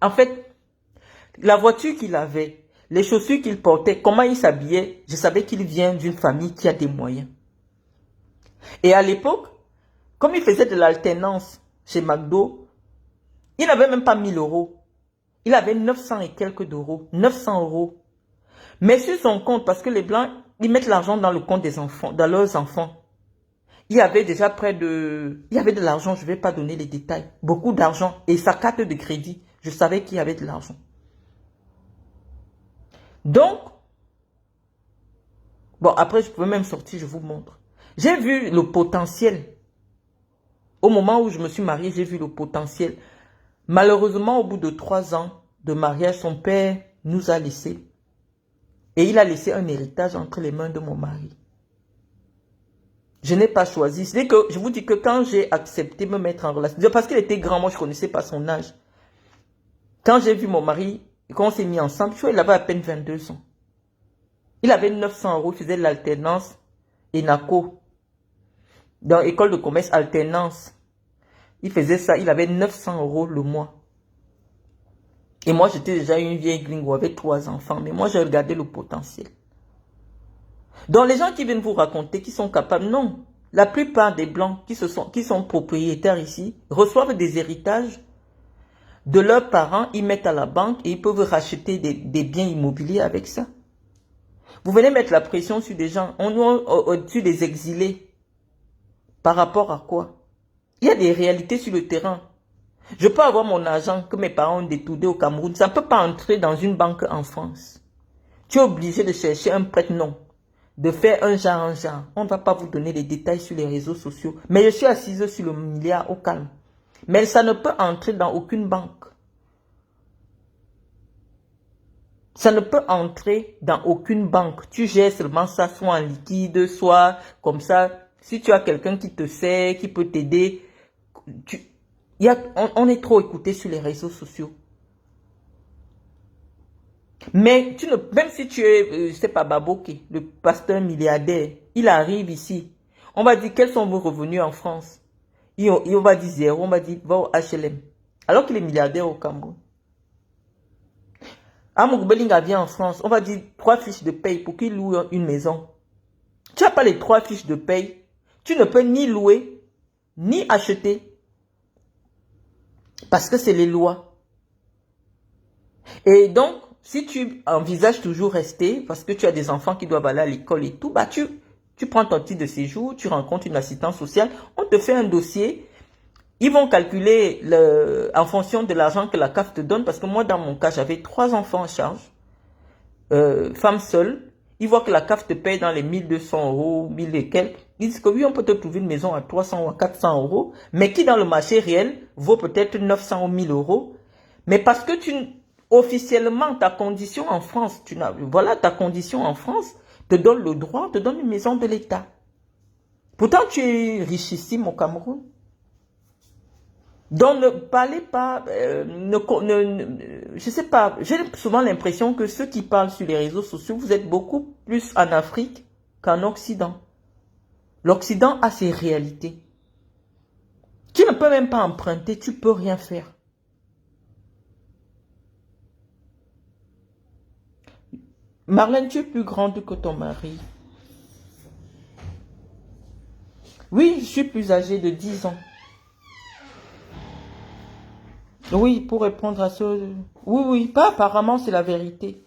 En fait, la voiture qu'il avait, les chaussures qu'il portait, comment il s'habillait, je savais qu'il vient d'une famille qui a des moyens. Et à l'époque, comme il faisait de l'alternance chez McDo, il n'avait même pas 1000 euros. Il avait 900 et quelques d'euros. 900 euros. Mais sur son compte, parce que les Blancs, ils mettent l'argent dans le compte des enfants, dans leurs enfants. Il y avait déjà il y avait de l'argent, je ne vais pas donner les détails. Beaucoup d'argent. Et sa carte de crédit, je savais qu'il y avait de l'argent. Donc, bon, après, je pouvais même sortir, je vous montre. J'ai vu le potentiel. Au moment où je me suis mariée, j'ai vu le potentiel. Malheureusement, au bout de 3 ans de mariage, son père nous a laissés. Et il a laissé un héritage entre les mains de mon mari. Je n'ai pas choisi. C'est que je vous dis que quand j'ai accepté de me mettre en relation, parce qu'il était grand, moi je ne connaissais pas son âge. Quand j'ai vu mon mari, quand on s'est mis ensemble, il avait à peine 22 ans. Il avait 900 euros, il faisait de l'alternance. ENACO, dans école de commerce alternance. Il faisait ça, il avait 900 € le mois. Et moi, j'étais déjà une vieille gringo avec 3 enfants, mais moi, j'ai regardé le potentiel. Donc, les gens qui viennent vous raconter, qui sont capables, non. La plupart des Blancs qui sont propriétaires ici, reçoivent des héritages de leurs parents, ils mettent à la banque et ils peuvent racheter des biens immobiliers avec ça. Vous venez mettre la pression sur des gens, sur des exilés. Par rapport à quoi? Il y a des réalités sur le terrain. Je peux avoir mon argent que mes parents ont détourné au Cameroun. Ça ne peut pas entrer dans une banque en France. Tu es obligé de chercher un prête-nom. De faire un genre. On ne va pas vous donner les détails sur les réseaux sociaux. Mais je suis assise sur le milliard au calme. Mais ça ne peut entrer dans aucune banque. Ça ne peut entrer dans aucune banque. Tu gères seulement ça, soit en liquide, soit comme ça. Si tu as quelqu'un qui te sait, qui peut t'aider, on est trop écouté sur les réseaux sociaux. Mais même si tu es, je sais pas, Baboké, le pasteur milliardaire, il arrive ici. On va dire, quels sont vos revenus en France? On va dire 0, on va dire, va au HLM. Alors qu'il est milliardaire au Cameroun. Amour Belinga vient en France, on va dire 3 fiches de paye pour qu'il loue une maison. Tu n'as pas les 3 fiches de paye. Tu ne peux ni louer, ni acheter. Parce que c'est les lois. Et donc, si tu envisages toujours rester, parce que tu as des enfants qui doivent aller à l'école et tout, bah tu prends ton titre de séjour, tu rencontres une assistance sociale, on te fait un dossier. Ils vont calculer en fonction de l'argent que la CAF te donne, parce que moi, dans mon cas, j'avais 3 enfants en charge, femme seule. Ils voient que la CAF te paye dans les 1200 €, 1000 et quelques. Ils disent que oui, on peut te trouver une maison à 300 ou à 400 €, mais qui dans le marché réel vaut peut-être 900 ou 1000 €. Mais parce que officiellement, ta condition en France, voilà, ta condition en France te donne le droit, te donne une maison de l'État. Pourtant, tu es richissime au Cameroun. Donc, ne parlez pas, je sais pas, j'ai souvent l'impression que ceux qui parlent sur les réseaux sociaux, vous êtes beaucoup plus en Afrique qu'en Occident. L'Occident a ses réalités. Tu ne peux même pas emprunter, tu peux rien faire. Marlène, tu es plus grande que ton mari. Oui, je suis plus âgée de 10 ans. Oui, pour répondre à ce... Oui, pas apparemment, c'est la vérité.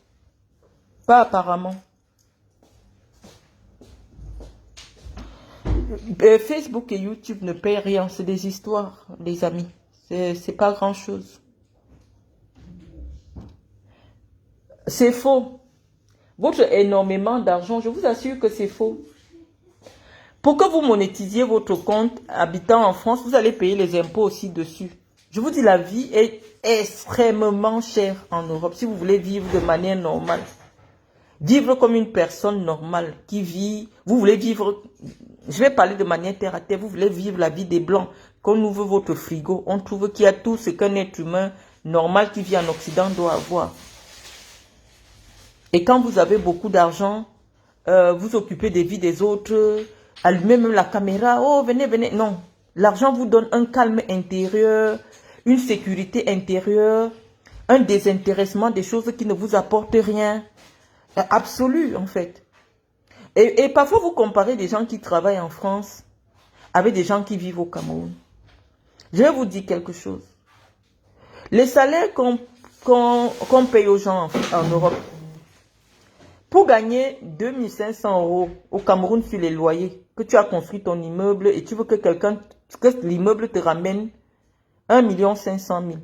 Pas apparemment. Facebook et YouTube ne payent rien, c'est des histoires, les amis. C'est pas grand-chose. C'est faux. Votre énormément d'argent, je vous assure que c'est faux. Pour que vous monétisiez votre compte habitant en France, vous allez payer les impôts aussi dessus. Je vous dis, la vie est extrêmement chère en Europe. Si vous voulez vivre de manière normale, vivre comme une personne normale qui vit, vous voulez vivre, je vais parler de manière terre à terre, vous voulez vivre la vie des Blancs. Quand on ouvre votre frigo, on trouve qu'il y a tout ce qu'un être humain normal qui vit en Occident doit avoir. Et quand vous avez beaucoup d'argent, vous occupez des vies des autres, allumez même la caméra, oh venez, venez. Non, l'argent vous donne un calme intérieur, une sécurité intérieure, un désintéressement des choses qui ne vous apportent rien. Absolu en fait. Et parfois vous comparez des gens qui travaillent en France avec des gens qui vivent au Cameroun. Je vais vous dire quelque chose. Les salaires qu'on paye aux gens en Europe, pour gagner 2500 € au Cameroun sur les loyers, que tu as construit ton immeuble et tu veux que l'immeuble te ramène 1 500 000.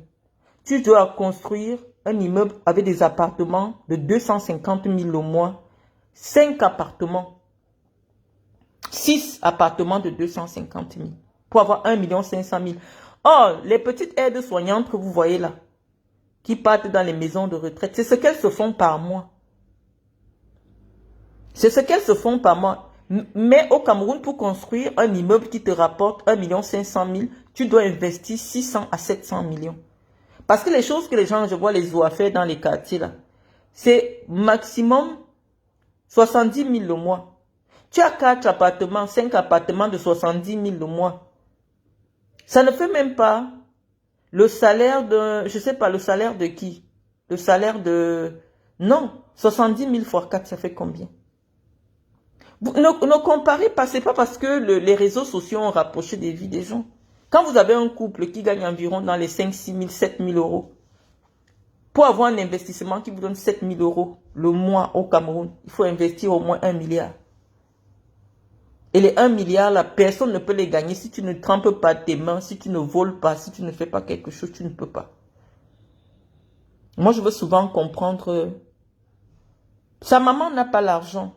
Tu dois construire un immeuble avec des appartements de 250 000 au mois, 5 appartements, 6 appartements de 250 000 pour avoir 1 500 000. Or, les petites aides soignantes que vous voyez là, qui partent dans les maisons de retraite, c'est ce qu'elles se font par mois. C'est ce qu'elles se font par mois. Mais au Cameroun, pour construire un immeuble qui te rapporte 1 500 000, tu dois investir 600 à 700 millions. Parce que les choses que les gens, je vois les OAFR dans les quartiers là, c'est maximum 70 000 le mois. Tu as 4 appartements, 5 appartements de 70 000 le mois. Ça ne fait même pas le salaire de, je sais pas, le salaire de qui? Le salaire de, non, 70 000 fois 4, ça fait combien? Ne comparez pas, c'est pas parce que les réseaux sociaux ont rapproché des vies des gens. Quand vous avez un couple qui gagne environ dans les 5, 6 000, 7 000 euros, pour avoir un investissement qui vous donne 7 000 euros le mois au Cameroun, il faut investir au moins 1 milliard. Et les 1 milliard, là, personne ne peut les gagner si tu ne trempes pas tes mains, si tu ne voles pas, si tu ne fais pas quelque chose, tu ne peux pas. Moi, je veux souvent comprendre, sa maman n'a pas l'argent.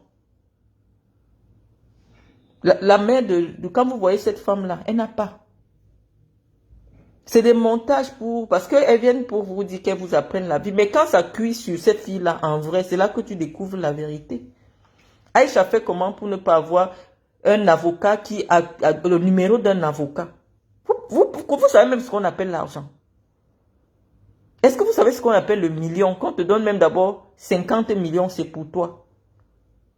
La mère quand vous voyez cette femme-là, elle n'a pas. C'est des montages parce qu'elles viennent pour vous dire qu'elles vous apprennent la vie. Mais quand ça cuit sur cette fille-là, en vrai, c'est là que tu découvres la vérité. Aïcha fait comment pour ne pas avoir un avocat qui a le numéro d'un avocat? Vous savez même ce qu'on appelle l'argent. Est-ce que vous savez ce qu'on appelle le million? Qu'on te donne même d'abord 50 millions, c'est pour toi.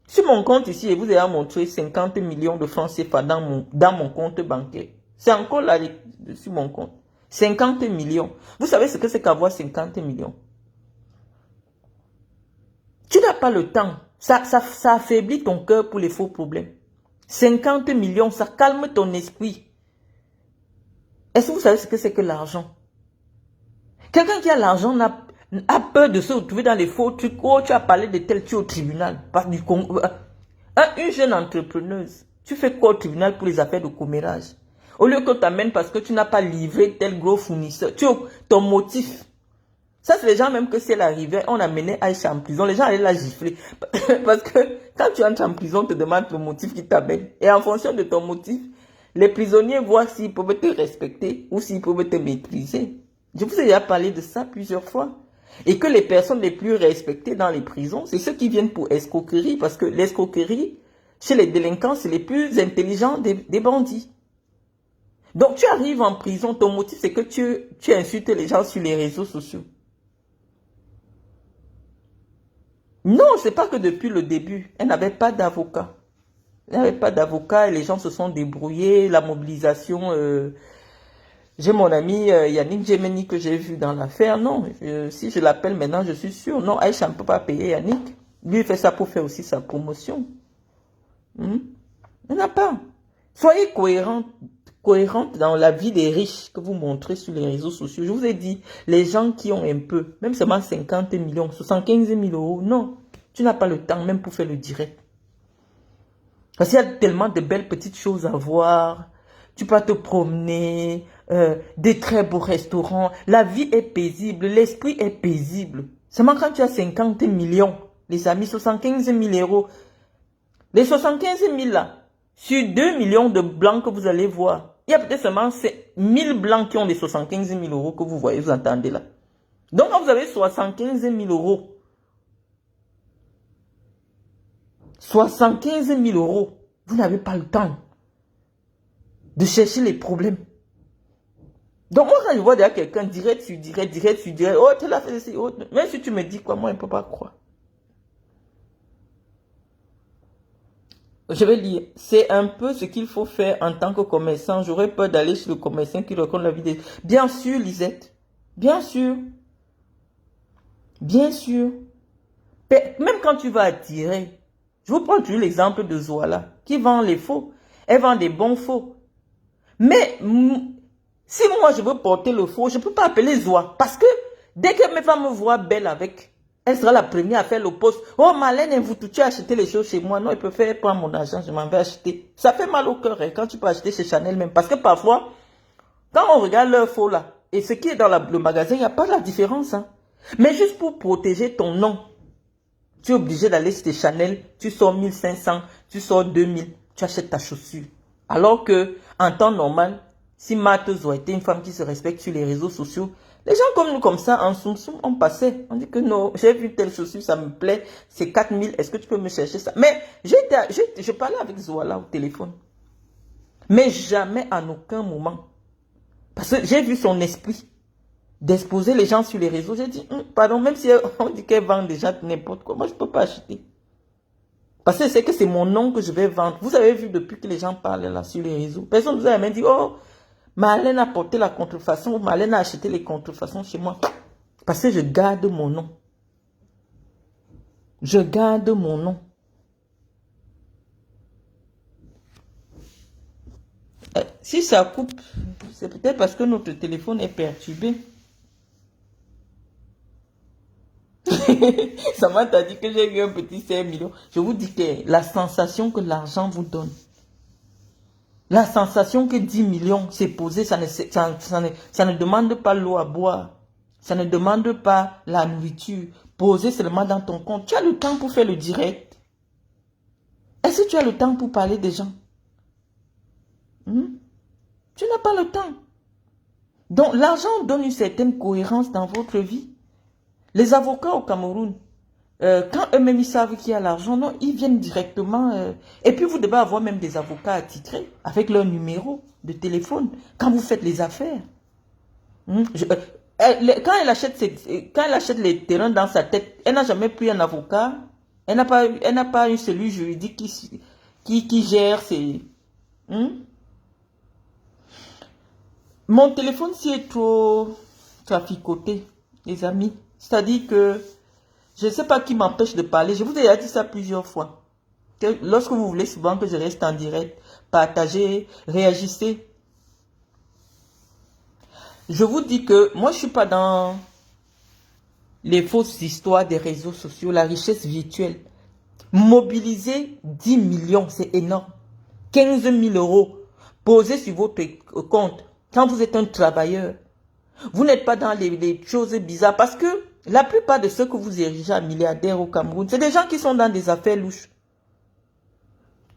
Sur mon compte ici, je vous ai montré 50 millions de francs CFA dans mon compte bancaire. C'est encore là sur mon compte. 50 millions. Vous savez ce que c'est qu'avoir 50 millions? Tu n'as pas le temps. Ça affaiblit ton cœur pour les faux problèmes. 50 millions, ça calme ton esprit. Est-ce que vous savez ce que c'est que l'argent? Quelqu'un qui a l'argent a peur de se retrouver dans les faux trucs. Oh, tu as parlé de tel, tu es au tribunal. Une jeune entrepreneuse, tu fais quoi au tribunal pour les affaires de commérage? Au lieu qu'on t'amène parce que tu n'as pas livré tel gros fournisseur. Ton motif. Ça, c'est les gens même que si elle arrivait, on amenait Aïcha en prison. Les gens allaient la gifler. Parce que quand tu entres en prison, on te demande le motif qui t'amène. Et en fonction de ton motif, les prisonniers voient s'ils peuvent te respecter ou s'ils peuvent te maîtriser. Je vous ai déjà parlé de ça plusieurs fois. Et que les personnes les plus respectées dans les prisons, c'est ceux qui viennent pour escroquerie. Parce que l'escroquerie, chez les délinquants, c'est les plus intelligents des bandits. Donc tu arrives en prison, ton motif c'est que tu insultes les gens sur les réseaux sociaux. Non, c'est pas que depuis le début, elle n'avait pas d'avocat. Elle n'avait pas d'avocat et les gens se sont débrouillés. La mobilisation, j'ai mon ami Yannick Djemeni que j'ai vu dans l'affaire. Non, si je l'appelle maintenant, je suis sûr. Non, Aïcha ne peut pas payer Yannick. Lui, il fait ça pour faire aussi sa promotion. Il n'a pas. Soyez cohérente dans la vie des riches que vous montrez sur les réseaux sociaux. Je vous ai dit, les gens qui ont un peu, même seulement 50 millions, 75 000 euros, non, tu n'as pas le temps même pour faire le direct. Parce qu'il y a tellement de belles petites choses à voir. Tu peux te promener, des très beaux restaurants. La vie est paisible, l'esprit est paisible. Seulement quand tu as 50 millions, les amis, 75 000 euros. Les 75 000 là, sur 2 millions de blancs que vous allez voir, il y a peut-être seulement 1000 blancs qui ont les 75 000 euros que vous voyez, vous entendez là. Donc quand vous avez 75 000 euros, 75 000 euros, vous n'avez pas le temps de chercher les problèmes. Donc moi quand je vois derrière quelqu'un direct sur direct, oh tu l'as fait ici, oh, même si tu me dis quoi, moi je ne peux pas croire. Je vais lire. C'est un peu ce qu'il faut faire en tant que commerçant. J'aurais peur d'aller chez le commerçant qui raconte la vie des... Bien sûr, Lisette. Bien sûr. Bien sûr. Même quand tu vas attirer. Je vous prends toujours l'exemple de Zoala, qui vend les faux. Elle vend des bons faux. Mais si moi je veux porter le faux, je ne peux pas appeler Zoa. Parce que dès que mes femmes me voient belle avec... Elle sera la première à faire le poste. Oh, Malène, tu as acheté les choses chez moi. Non, il peut faire prendre mon argent, je m'en vais acheter. Ça fait mal au cœur hein, quand tu peux acheter chez Chanel même. Parce que parfois, quand on regarde leur faux là, et ce qui est dans le magasin, il n'y a pas la différence. Hein. Mais juste pour protéger ton nom, tu es obligé d'aller chez Chanel. Tu sors 1500, tu sors 2000, tu achètes ta chaussure. Alors que, en temps normal, si Matheus était une femme qui se respecte sur les réseaux sociaux, les gens comme nous, comme ça, en soum, on passait. On dit que non, j'ai vu telle chaussure, ça me plaît, c'est 4000, est-ce que tu peux me chercher ça? Mais je parlais avec Zoala au téléphone. Mais jamais, en aucun moment. Parce que j'ai vu son esprit d'exposer les gens sur les réseaux. J'ai dit, pardon, même si on dit qu'elle vend déjà n'importe quoi, moi je ne peux pas acheter. Parce que c'est que c'est mon nom que je vais vendre. Vous avez vu depuis que les gens parlent là sur les réseaux. Personne ne vous a même dit, oh, Marlène a porté la contrefaçon, Marlène a acheté les contrefaçons chez moi. Parce que je garde mon nom. Je garde mon nom. Si ça coupe, c'est peut-être parce que notre téléphone est perturbé. Ça m'a dit que j'ai eu un petit 5 millions. Je vous dis que la sensation que l'argent vous donne, la sensation que 10 millions c'est posé, ça ne demande pas l'eau à boire. Ça ne demande pas la nourriture. Posé seulement dans ton compte. Tu as le temps pour faire le direct. Est-ce que tu as le temps pour parler des gens? Tu n'as pas le temps. Donc l'argent donne une certaine cohérence dans votre vie. Les avocats au Cameroun, quand eux-mêmes ils savent qu'il y a l'argent, non, ils viennent directement. Et puis vous devez avoir même des avocats attitrés avec leur numéro de téléphone quand vous faites les affaires. Quand elle achète les terrains dans sa tête, elle n'a jamais pris un avocat. Elle n'a pas une cellule juridique qui gère ses... Mon téléphone s'y est trop traficoté, les amis. C'est-à-dire que je ne sais pas qui m'empêche de parler. Je vous ai déjà dit ça plusieurs fois. Que lorsque vous voulez souvent que je reste en direct, partagez, réagissez. Je vous dis que moi, je ne suis pas dans les fausses histoires des réseaux sociaux, la richesse virtuelle. Mobiliser 10 millions, c'est énorme. 15 000 euros posés sur votre compte quand vous êtes un travailleur. Vous n'êtes pas dans les choses bizarres parce que la plupart de ceux que vous érigez en milliardaires au Cameroun, c'est des gens qui sont dans des affaires louches.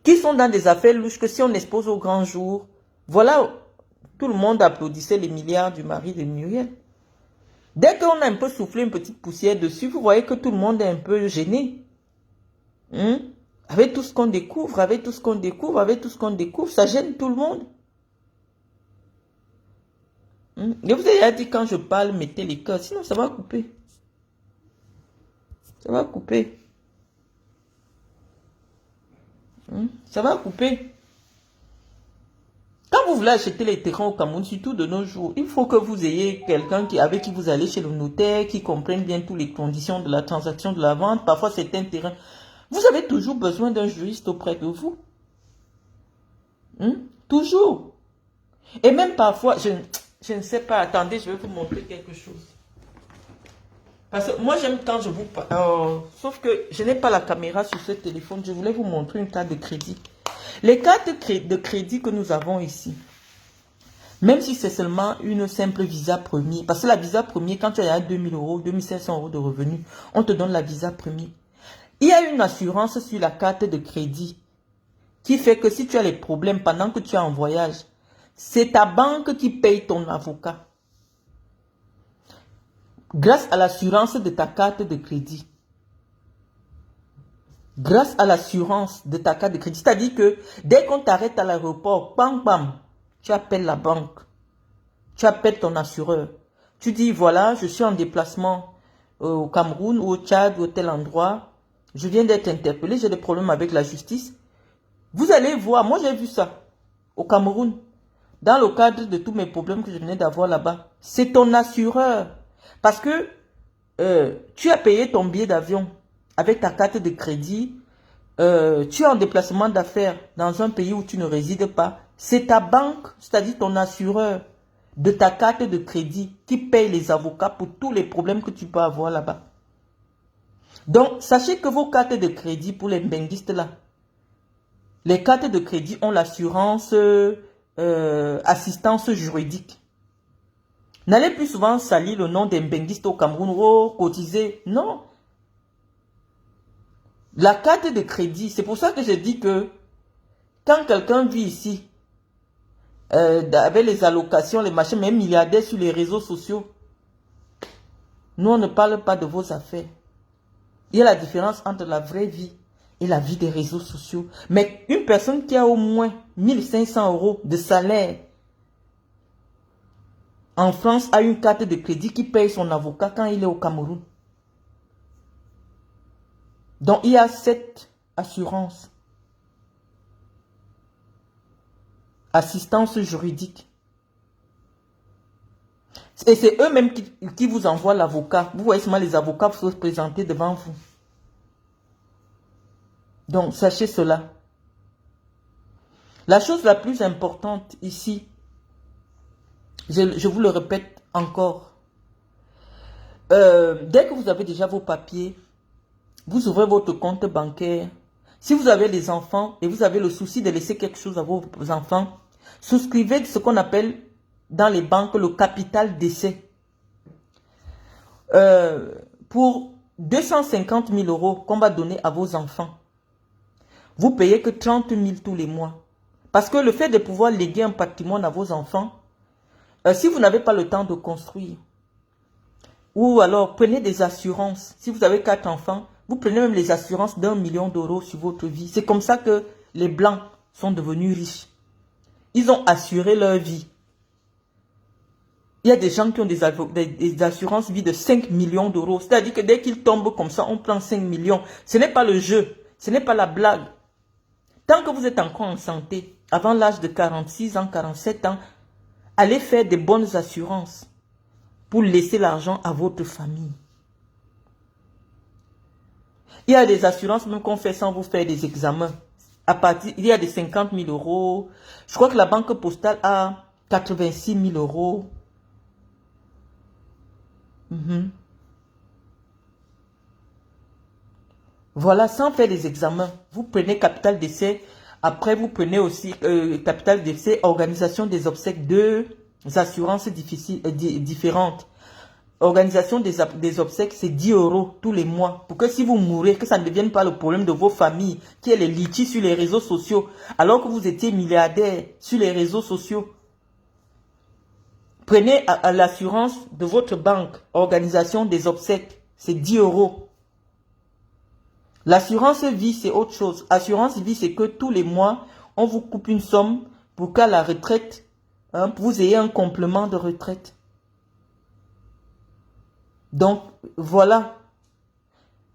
Qui sont dans des affaires louches que si on expose au grand jour, voilà, tout le monde applaudissait les milliards du mari de Muriel. Dès qu'on a un peu soufflé une petite poussière dessus, vous voyez que tout le monde est un peu gêné. Avec tout ce qu'on découvre, ça gêne tout le monde. Je vous ai déjà dit quand je parle, mettez les cœurs, sinon ça va couper. Ça va couper. Ça va couper. Quand vous voulez acheter les terrains au Cameroun, surtout de nos jours, il faut que vous ayez quelqu'un avec qui vous allez chez le notaire, qui comprenne bien toutes les conditions de la transaction de la vente. Parfois, c'est un terrain. Vous avez toujours besoin d'un juriste auprès de vous. Toujours. Et même parfois, je ne sais pas, attendez, je vais vous montrer quelque chose. Parce que moi, j'aime quand je vous parle. Sauf que je n'ai pas la caméra sur ce téléphone. Je voulais vous montrer une carte de crédit. Les cartes de crédit que nous avons ici, même si c'est seulement une simple visa premier, parce que la visa premier, quand tu as 2000 euros, 2500 euros de revenus, on te donne la visa premier. Il y a une assurance sur la carte de crédit qui fait que si tu as les problèmes pendant que tu es en voyage, c'est ta banque qui paye ton avocat. Grâce à l'assurance de ta carte de crédit. Grâce à l'assurance de ta carte de crédit. C'est-à-dire que dès qu'on t'arrête à l'aéroport, bam, bam, tu appelles la banque. Tu appelles ton assureur. Tu dis, voilà, je suis en déplacement au Cameroun ou au Tchad ou au tel endroit. Je viens d'être interpellé, j'ai des problèmes avec la justice. Vous allez voir, moi j'ai vu ça au Cameroun. Dans le cadre de tous mes problèmes que je venais d'avoir là-bas. C'est ton assureur. Parce que tu as payé ton billet d'avion avec ta carte de crédit. Tu es en déplacement d'affaires dans un pays où tu ne résides pas. C'est ta banque, c'est-à-dire ton assureur de ta carte de crédit qui paye les avocats pour tous les problèmes que tu peux avoir là-bas. Donc, sachez que vos cartes de crédit pour les benguistes là, les cartes de crédit ont l'assurance assistance juridique. N'allez plus souvent salir le nom des benguistes au Cameroun, oh, cotiser. Non. La carte de crédit, c'est pour ça que je dis que quand quelqu'un vit ici, avec les allocations, les machins, même milliardaires sur les réseaux sociaux, nous on ne parle pas de vos affaires. Il y a la différence entre la vraie vie et la vie des réseaux sociaux. Mais une personne qui a au moins 1500 euros de salaire en France a une carte de crédit qui paye son avocat quand il est au Cameroun. Donc il y a cette assurance, assistance juridique. Et c'est eux-mêmes qui vous envoient l'avocat. Vous voyez seulement les avocats se présenter devant vous. Donc, sachez cela. La chose la plus importante ici, je vous le répète encore, dès que vous avez déjà vos papiers, vous ouvrez votre compte bancaire. Si vous avez des enfants et vous avez le souci de laisser quelque chose à vos enfants, souscrivez ce qu'on appelle dans les banques le capital d'essai. Pour 250 000 euros qu'on va donner à vos enfants, vous payez que 30 000 tous les mois. Parce que le fait de pouvoir léguer un patrimoine à vos enfants, si vous n'avez pas le temps de construire, ou alors prenez des assurances. Si vous avez 4 enfants, vous prenez même les assurances d'1 million d'euros sur votre vie. C'est comme ça que les Blancs sont devenus riches. Ils ont assuré leur vie. Il y a des gens qui ont des assurances vie de 5 millions d'euros. C'est-à-dire que dès qu'ils tombent comme ça, on prend 5 millions. Ce n'est pas le jeu. Ce n'est pas la blague. Tant que vous êtes encore en santé, avant l'âge de 46 ans, 47 ans, allez faire des bonnes assurances pour laisser l'argent à votre famille. Il y a des assurances même qu'on fait sans vous faire des examens. Il y a des 50 000 euros. Je crois que la banque postale a 86 000 euros. Voilà, sans faire des examens. Vous prenez capital d'essai. Après, vous prenez aussi capital d'essai, organisation des obsèques, deux assurances différentes. Organisation des obsèques, c'est 10 euros tous les mois. Pour que si vous mourrez, que ça ne devienne pas le problème de vos familles, qui est les litiges sur les réseaux sociaux, alors que vous étiez milliardaire sur les réseaux sociaux. Prenez l'assurance de votre banque, organisation des obsèques, c'est 10 euros. L'assurance vie, c'est autre chose. Assurance vie, c'est que tous les mois, on vous coupe une somme pour qu'à la retraite, vous ayez un complément de retraite. Donc, voilà.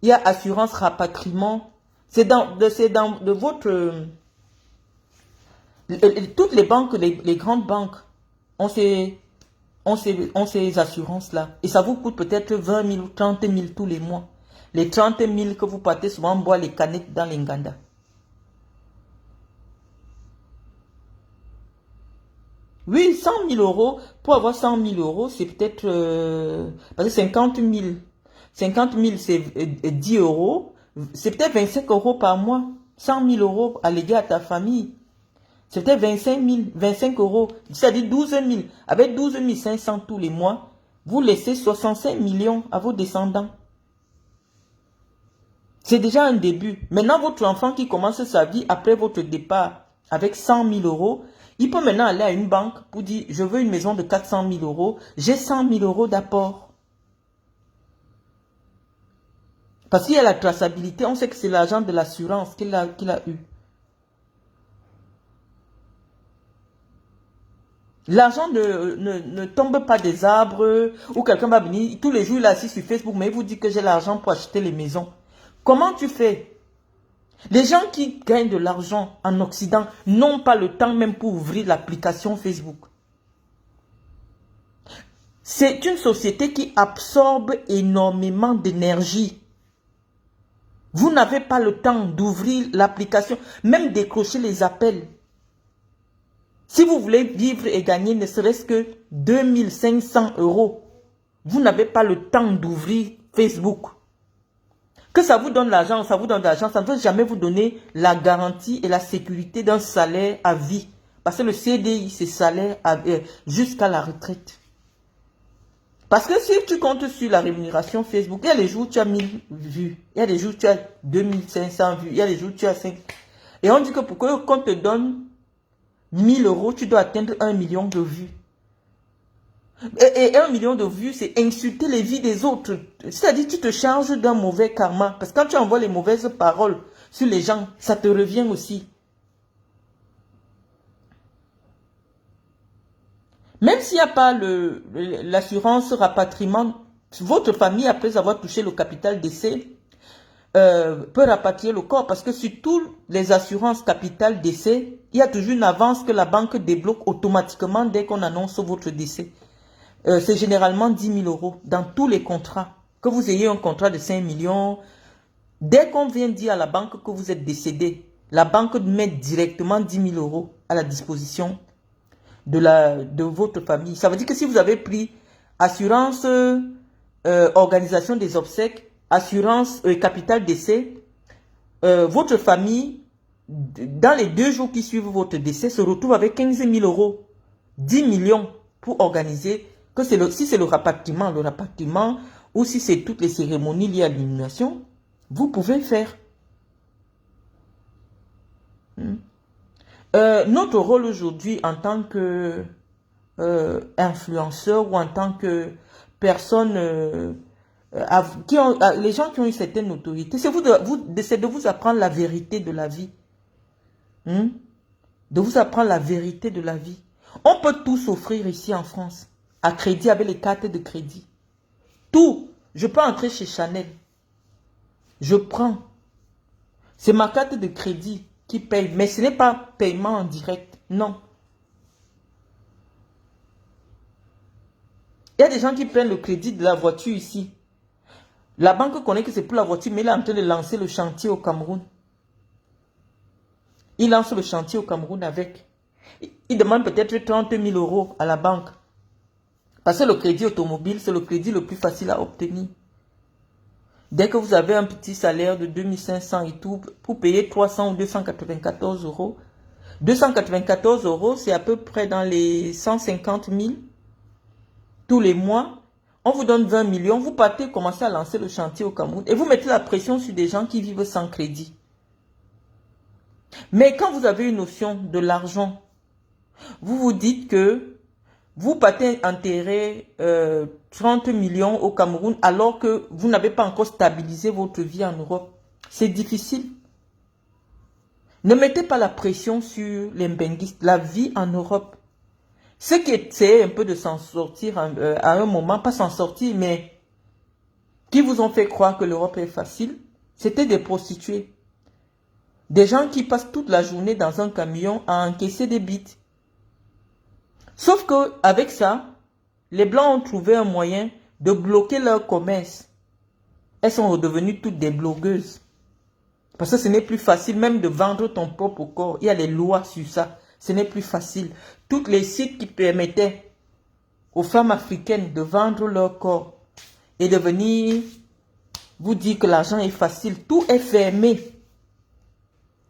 Il y a assurance rapatriement. C'est dans de votre... toutes les banques, les grandes banques, ont ces assurances-là. Et ça vous coûte peut-être 20 000 ou 30 000 tous les mois. Les 30 000 que vous partez souvent boire les canettes dans les Nganda. Oui, 100 000 euros, pour avoir 100 000 euros, c'est peut-être... parce que 50 000, c'est 10 euros. C'est peut-être 25 euros par mois. 100 000 euros à léguer à ta famille. C'est peut-être 25 euros. C'est-à-dire 12 000. Avec 12 500 tous les mois, vous laissez 65 millions à vos descendants. C'est déjà un début. Maintenant, votre enfant qui commence sa vie après votre départ avec 100 000 euros, il peut maintenant aller à une banque pour dire, je veux une maison de 400 000 euros, j'ai 100 000 euros d'apport. Parce qu'il y a la traçabilité, on sait que c'est l'argent de l'assurance qu'il a eu. L'argent ne tombe pas des arbres, ou quelqu'un va venir, tous les jours il est assis sur Facebook, mais il vous dit que j'ai l'argent pour acheter les maisons. Comment tu fais? Les gens qui gagnent de l'argent en Occident n'ont pas le temps même pour ouvrir l'application Facebook. C'est une société qui absorbe énormément d'énergie. Vous n'avez pas le temps d'ouvrir l'application, même décrocher les appels. Si vous voulez vivre et gagner ne serait-ce que 2 500 euros, vous n'avez pas le temps d'ouvrir Facebook. Que ça vous donne l'argent, ça vous donne de l'argent, ça ne veut jamais vous donner la garantie et la sécurité d'un salaire à vie. Parce que le CDI, c'est salaire jusqu'à la retraite. Parce que si tu comptes sur la rémunération Facebook, il y a les jours où tu as 1000 vues, il y a des jours où tu as 2500 vues, il y a des jours où tu as 5. Et on dit que pour qu'on te donne 1000 euros, tu dois atteindre 1 million de vues. Et 1 million de vues, c'est insulter les vies des autres. C'est-à-dire que tu te charges d'un mauvais karma. Parce que quand tu envoies les mauvaises paroles sur les gens, ça te revient aussi. Même s'il n'y a pas l'assurance rapatriement, votre famille, après avoir touché le capital d'essai, peut rapatrier le corps parce que sur toutes les assurances capital décès, il y a toujours une avance que la banque débloque automatiquement dès qu'on annonce votre décès. C'est généralement 10 000 € dans tous les contrats. Que vous ayez un contrat de 5 millions, dès qu'on vient dire à la banque que vous êtes décédé, la banque met directement 10 000 € à la disposition de votre famille. Ça veut dire que si vous avez pris assurance, organisation des obsèques, assurance capital décès, votre famille, dans les 2 jours qui suivent votre décès, se retrouve avec 15 000 €, 10 millions pour organiser, que si c'est le rapatriement, ou si c'est toutes les cérémonies liées à l'inhumation, vous pouvez faire. Notre rôle aujourd'hui en tant que influenceur ou en tant que personne, les gens qui ont une certaine autorité, c'est de vous apprendre la vérité de la vie. De vous apprendre la vérité de la vie. On peut tout s'offrir ici en France, à crédit avec les cartes de crédit. Tout. Je peux entrer chez Chanel. Je prends. C'est ma carte de crédit qui paye. Mais ce n'est pas paiement en direct. Non. Il y a des gens qui prennent le crédit de la voiture ici. La banque connaît que c'est pour la voiture, mais il est en train de lancer le chantier au Cameroun. Il lance le chantier au Cameroun avec. Il demande peut-être 30 000 € à la banque. Parce que le crédit automobile, c'est le crédit le plus facile à obtenir. Dès que vous avez un petit salaire de 2500 et tout, pour payer 300 ou 294 €, 294 €, c'est à peu près dans les 150 000 tous les mois. On vous donne 20 millions, vous partez commencer à lancer le chantier au Cameroun et vous mettez la pression sur des gens qui vivent sans crédit. Mais quand vous avez une notion de l'argent, vous vous dites que vous partez enterrer 30 millions au Cameroun alors que vous n'avez pas encore stabilisé votre vie en Europe. C'est difficile. Ne mettez pas la pression sur les mbenguistes. La vie en Europe. Ceux qui essaient un peu de s'en sortir à un moment, pas s'en sortir, mais qui vous ont fait croire que l'Europe est facile, c'était des prostituées. Des gens qui passent toute la journée dans un camion à encaisser des bites. Sauf que avec ça, les Blancs ont trouvé un moyen de bloquer leur commerce. Elles sont redevenues toutes des blogueuses. Parce que ce n'est plus facile même de vendre ton propre corps. Il y a les lois sur ça. Ce n'est plus facile. Tous les sites qui permettaient aux femmes africaines de vendre leur corps et de venir vous dire que l'argent est facile, tout est fermé.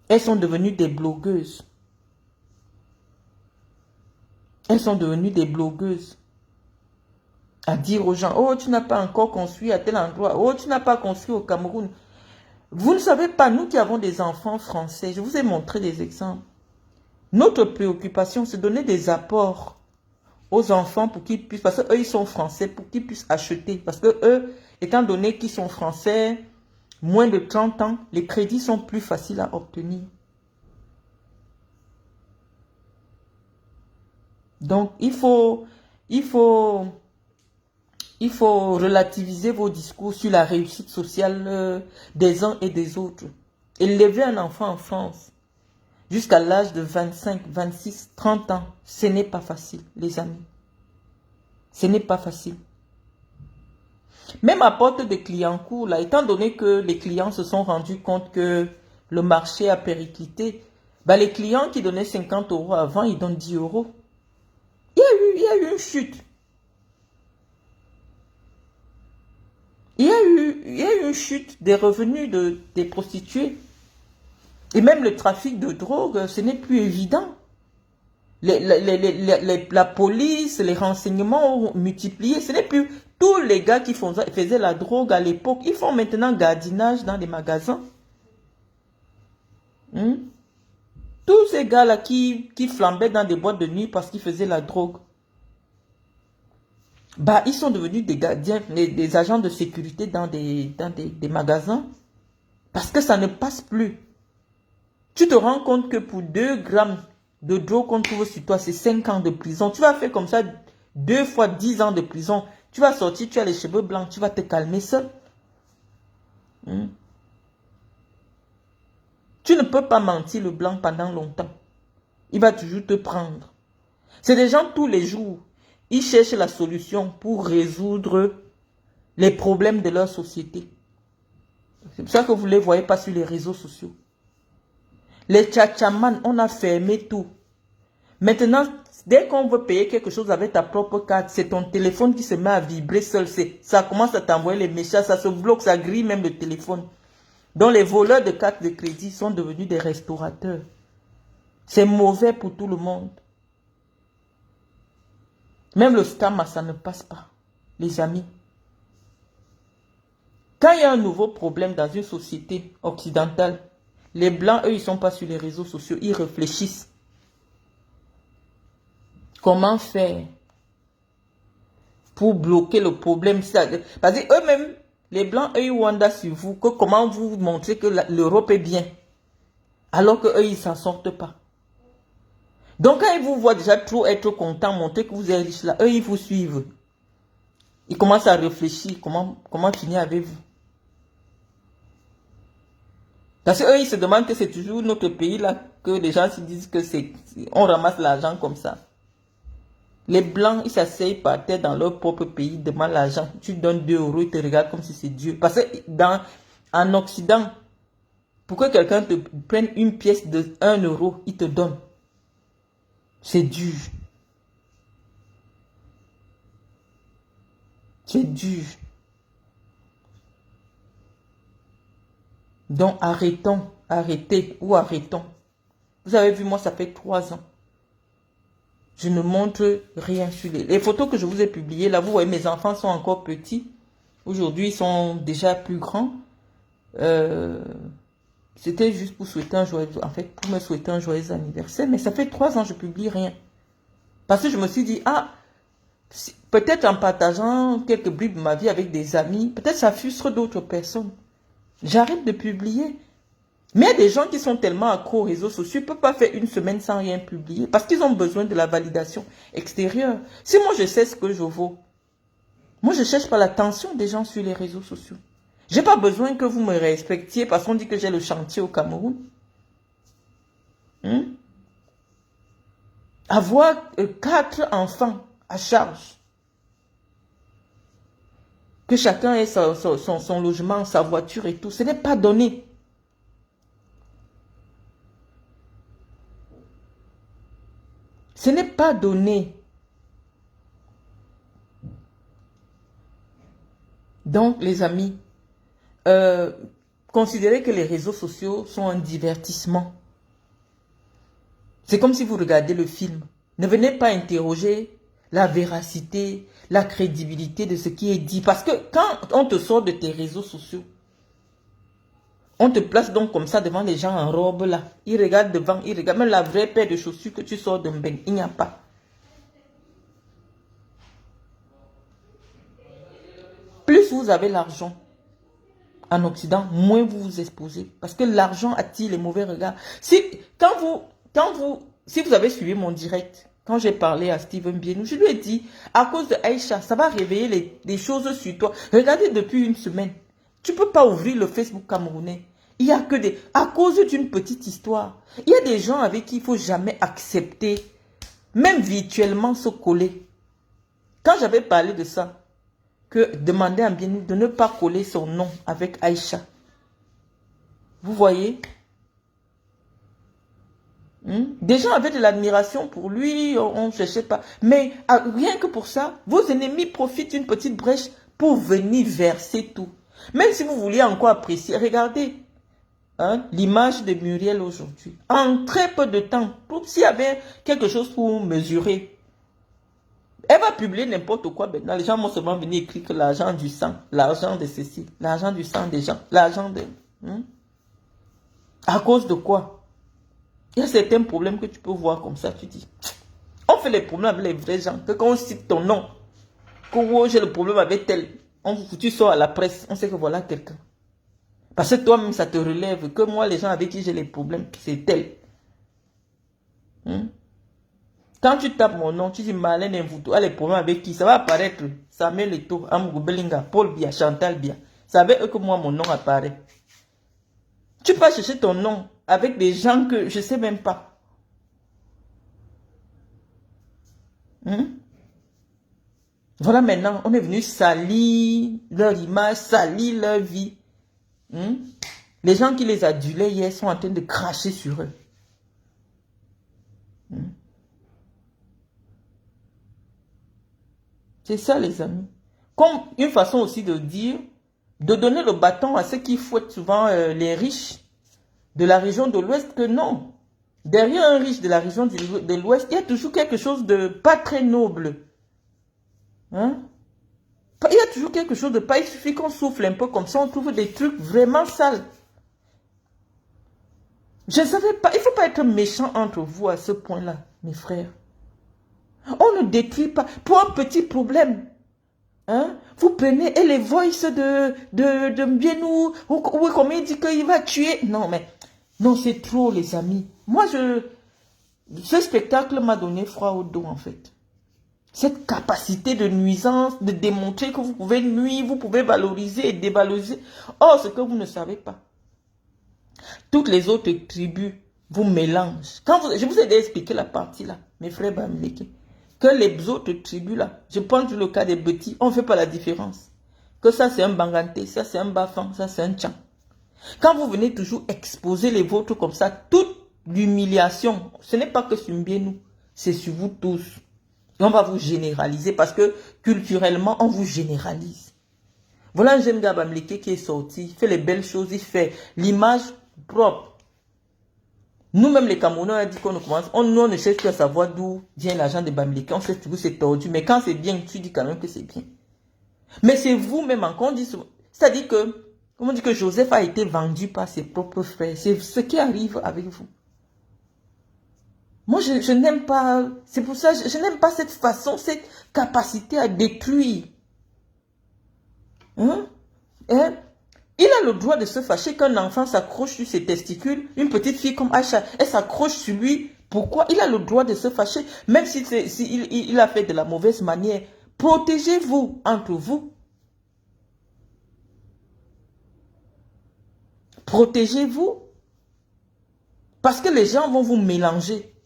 Elles sont devenues des blogueuses. Elles sont devenues des blogueuses. À dire aux gens, oh, tu n'as pas encore construit à tel endroit. Oh, tu n'as pas construit au Cameroun. Vous ne savez pas, nous qui avons des enfants français, je vous ai montré des exemples. Notre préoccupation, c'est de donner des apports aux enfants pour qu'ils puissent, parce qu'eux, ils sont français, pour qu'ils puissent acheter. Parce que eux, étant donné qu'ils sont français, moins de 30 ans, les crédits sont plus faciles à obtenir. Donc, il faut relativiser vos discours sur la réussite sociale des uns et des autres. Élever un enfant en France jusqu'à l'âge de 25, 26, 30 ans, ce n'est pas facile, les amis. Ce n'est pas facile. Même à porte de Clignancourt, là, étant donné que les clients se sont rendus compte que le marché a périclité, bah, les clients qui donnaient 50 € avant, ils donnent 10 €. Il y a eu une chute. Il y a eu une chute des revenus des prostituées. Et même le trafic de drogue, ce n'est plus évident. La police, les renseignements ont multiplié. Ce n'est plus tous les gars qui faisaient la drogue à l'époque. Ils font maintenant gardinage dans les magasins. Tous ces gars-là qui flambaient dans des boîtes de nuit parce qu'ils faisaient la drogue. Bah, ils sont devenus des gardiens, des agents de sécurité dans des magasins. Parce que ça ne passe plus. Tu te rends compte que pour 2 grammes de drogue qu'on trouve sur toi, c'est 5 ans de prison. Tu vas faire comme ça 2 fois 10 ans de prison. Tu vas sortir, tu as les cheveux blancs, tu vas te calmer seul. Tu ne peux pas mentir le blanc pendant longtemps. Il va toujours te prendre. C'est des gens tous les jours. Ils cherchent la solution pour résoudre les problèmes de leur société. C'est pour ça que vous ne les voyez pas sur les réseaux sociaux. Les tchatchamans, on a fermé tout. Maintenant, dès qu'on veut payer quelque chose avec ta propre carte, c'est ton téléphone qui se met à vibrer seul. Ça commence à t'envoyer les messages, ça se bloque, ça grille même le téléphone. Donc les voleurs de cartes de crédit sont devenus des restaurateurs. C'est mauvais pour tout le monde. Même le scam, ça ne passe pas, les amis. Quand il y a un nouveau problème dans une société occidentale, les Blancs, eux, ils ne sont pas sur les réseaux sociaux, ils réfléchissent. Comment faire pour bloquer le problème? Parce que eux-mêmes, les Blancs, eux, ils wondent sur vous, que comment vous montrez que l'Europe est bien, alors qu'eux, ils ne s'en sortent pas. Donc, quand ils vous voient déjà trop être contents, montrer que vous êtes riche là, eux, ils vous suivent. Ils commencent à réfléchir, comment finir avec vous. Parce qu'eux, ils se demandent que c'est toujours notre pays là, que les gens se disent que on ramasse l'argent comme ça. Les Blancs, ils s'asseyent par terre dans leur propre pays, ils demandent l'argent. Tu donnes 2 euros, ils te regardent comme si c'est Dieu. Parce que en Occident, pour que quelqu'un te prenne une pièce de 1 euro, il te donne. C'est dur. C'est dur. Donc arrêtez ou arrêtons. Vous avez vu, moi, ça fait 3 ans. Je ne montre rien sur les photos que je vous ai publiées. Là, vous voyez, mes enfants sont encore petits. Aujourd'hui, ils sont déjà plus grands. C'était juste pour souhaiter pour me souhaiter un joyeux anniversaire. Mais ça fait 3 ans que je publie rien. Parce que je me suis dit, peut-être en partageant quelques bribes de ma vie avec des amis, peut-être ça frustre d'autres personnes. J'arrête de publier. Mais il y a des gens qui sont tellement accros aux réseaux sociaux, ils ne peuvent pas faire une semaine sans rien publier. Parce qu'ils ont besoin de la validation extérieure. Si moi je sais ce que je vaux, moi je ne cherche pas l'attention des gens sur les réseaux sociaux. Je n'ai pas besoin que vous me respectiez parce qu'on dit que j'ai le chantier au Cameroun. Avoir 4 enfants à charge. Que chacun ait son logement, sa voiture et tout. Ce n'est pas donné. Ce n'est pas donné. Donc, les amis, considérez que les réseaux sociaux sont un divertissement. C'est comme si vous regardez le film. Ne venez pas interroger la véracité, la crédibilité de ce qui est dit. Parce que quand on te sort de tes réseaux sociaux, on te place donc comme ça devant les gens en robe là. Ils regardent devant, ils regardent même la vraie paire de chaussures que tu sors d'un bain. Il n'y a pas. Plus vous avez l'argent en Occident, moins vous vous exposez. Parce que l'argent attire les mauvais regards. Si vous avez suivi mon direct, quand j'ai parlé à Steven Bienou, je lui ai dit, à cause de Aïcha, ça va réveiller des choses sur toi. Regardez depuis une semaine. Tu ne peux pas ouvrir le Facebook camerounais. Il n'y a que à cause d'une petite histoire. Il y a des gens avec qui il ne faut jamais accepter, même virtuellement se coller. Quand j'avais parlé de ça, que demander à Bienou de ne pas coller son nom avec Aïcha. Vous voyez? Des gens avaient de l'admiration pour lui, on ne cherchait pas. Mais rien que pour ça, vos ennemis profitent d'une petite brèche pour venir verser tout. Même si vous vouliez encore apprécier, regardez l'image de Muriel aujourd'hui. En très peu de temps, s'il y avait quelque chose pour mesurer, elle va publier n'importe quoi maintenant. Les gens vont seulement venir écrire que l'argent du sang, l'argent de ceci, l'argent du sang des gens, l'argent de... À cause de quoi? Il y a certains problèmes que tu peux voir comme ça, tu dis. On fait les problèmes avec les vrais gens. Que quand on cite ton nom, que j'ai le problème avec tel, tu sors à la presse, on sait que voilà quelqu'un. Parce que toi-même, ça te relève. Que moi, les gens avec qui j'ai les problèmes, c'est tel. Quand tu tapes mon nom, tu dis Marlène Mvuto, a les problèmes avec qui? Ça va apparaître. Samuel Eto'o, Amgou Belinga, Paul Bia, Chantal Bia. C'est avec eux que moi, mon nom apparaît. Tu peux chercher ton nom avec des gens que je ne sais même pas. Hein? Voilà, maintenant, on est venu salir leur image, salir leur vie. Hein? Les gens qui les adulaient hier sont en train de cracher sur eux. Hein? C'est ça, les amis. Comme une façon aussi de dire, de donner le bâton à ceux qui fouettent souvent les riches de la région de l'Ouest, que non. Derrière un riche de la région de l'Ouest, il y a toujours quelque chose de pas très noble. Hein? Il y a toujours quelque chose de pas, il suffit qu'on souffle un peu comme ça, on trouve des trucs vraiment sales. Je ne savais pas, il ne faut pas être méchant entre vous à ce point-là, mes frères. On ne détruit pas, pour un petit problème. Hein? Vous prenez et les voices de Mbienou, ou comme il dit qu'il va tuer. Non, mais, non, c'est trop, les amis. Moi, ce spectacle m'a donné froid au dos, en fait. Cette capacité de nuisance, de démontrer que vous pouvez nuire, vous pouvez valoriser et dévaloriser. Or, ce que vous ne savez pas. Toutes les autres tribus vous mélangent. Je vous ai expliqué la partie là, mes frères Bamileke. Que les autres tribus là, je prends le cas des petits, on ne fait pas la différence. Que ça c'est un Banganté, ça c'est un Bafang, ça c'est un Tchang. Quand vous venez toujours exposer les vôtres comme ça, toute l'humiliation, ce n'est pas que sur nous, c'est sur vous tous. Et on va vous généraliser parce que culturellement, on vous généralise. Voilà un jeune gars Bamileke qui est sorti, il fait les belles choses, il fait l'image propre. Nous-mêmes, les Camerounais, on a dit qu'on ne commence, on ne cherche plus à savoir d'où vient l'argent de Bamileke, on sait toujours c'est tordu, mais quand c'est bien, tu dis quand même que c'est bien. Mais c'est vous-même encore, c'est-à-dire que, on dit que Joseph a été vendu par ses propres frères, c'est ce qui arrive avec vous. Moi, je n'aime pas, c'est pour ça, je n'aime pas cette façon, cette capacité à détruire. Hein? Hein? Il a le droit de se fâcher qu'un enfant s'accroche sur ses testicules. Une petite fille comme Aïcha, elle s'accroche sur lui. Pourquoi? Il a le droit de se fâcher, même si, il a fait de la mauvaise manière. Protégez-vous entre vous. Protégez-vous. Parce que les gens vont vous mélanger.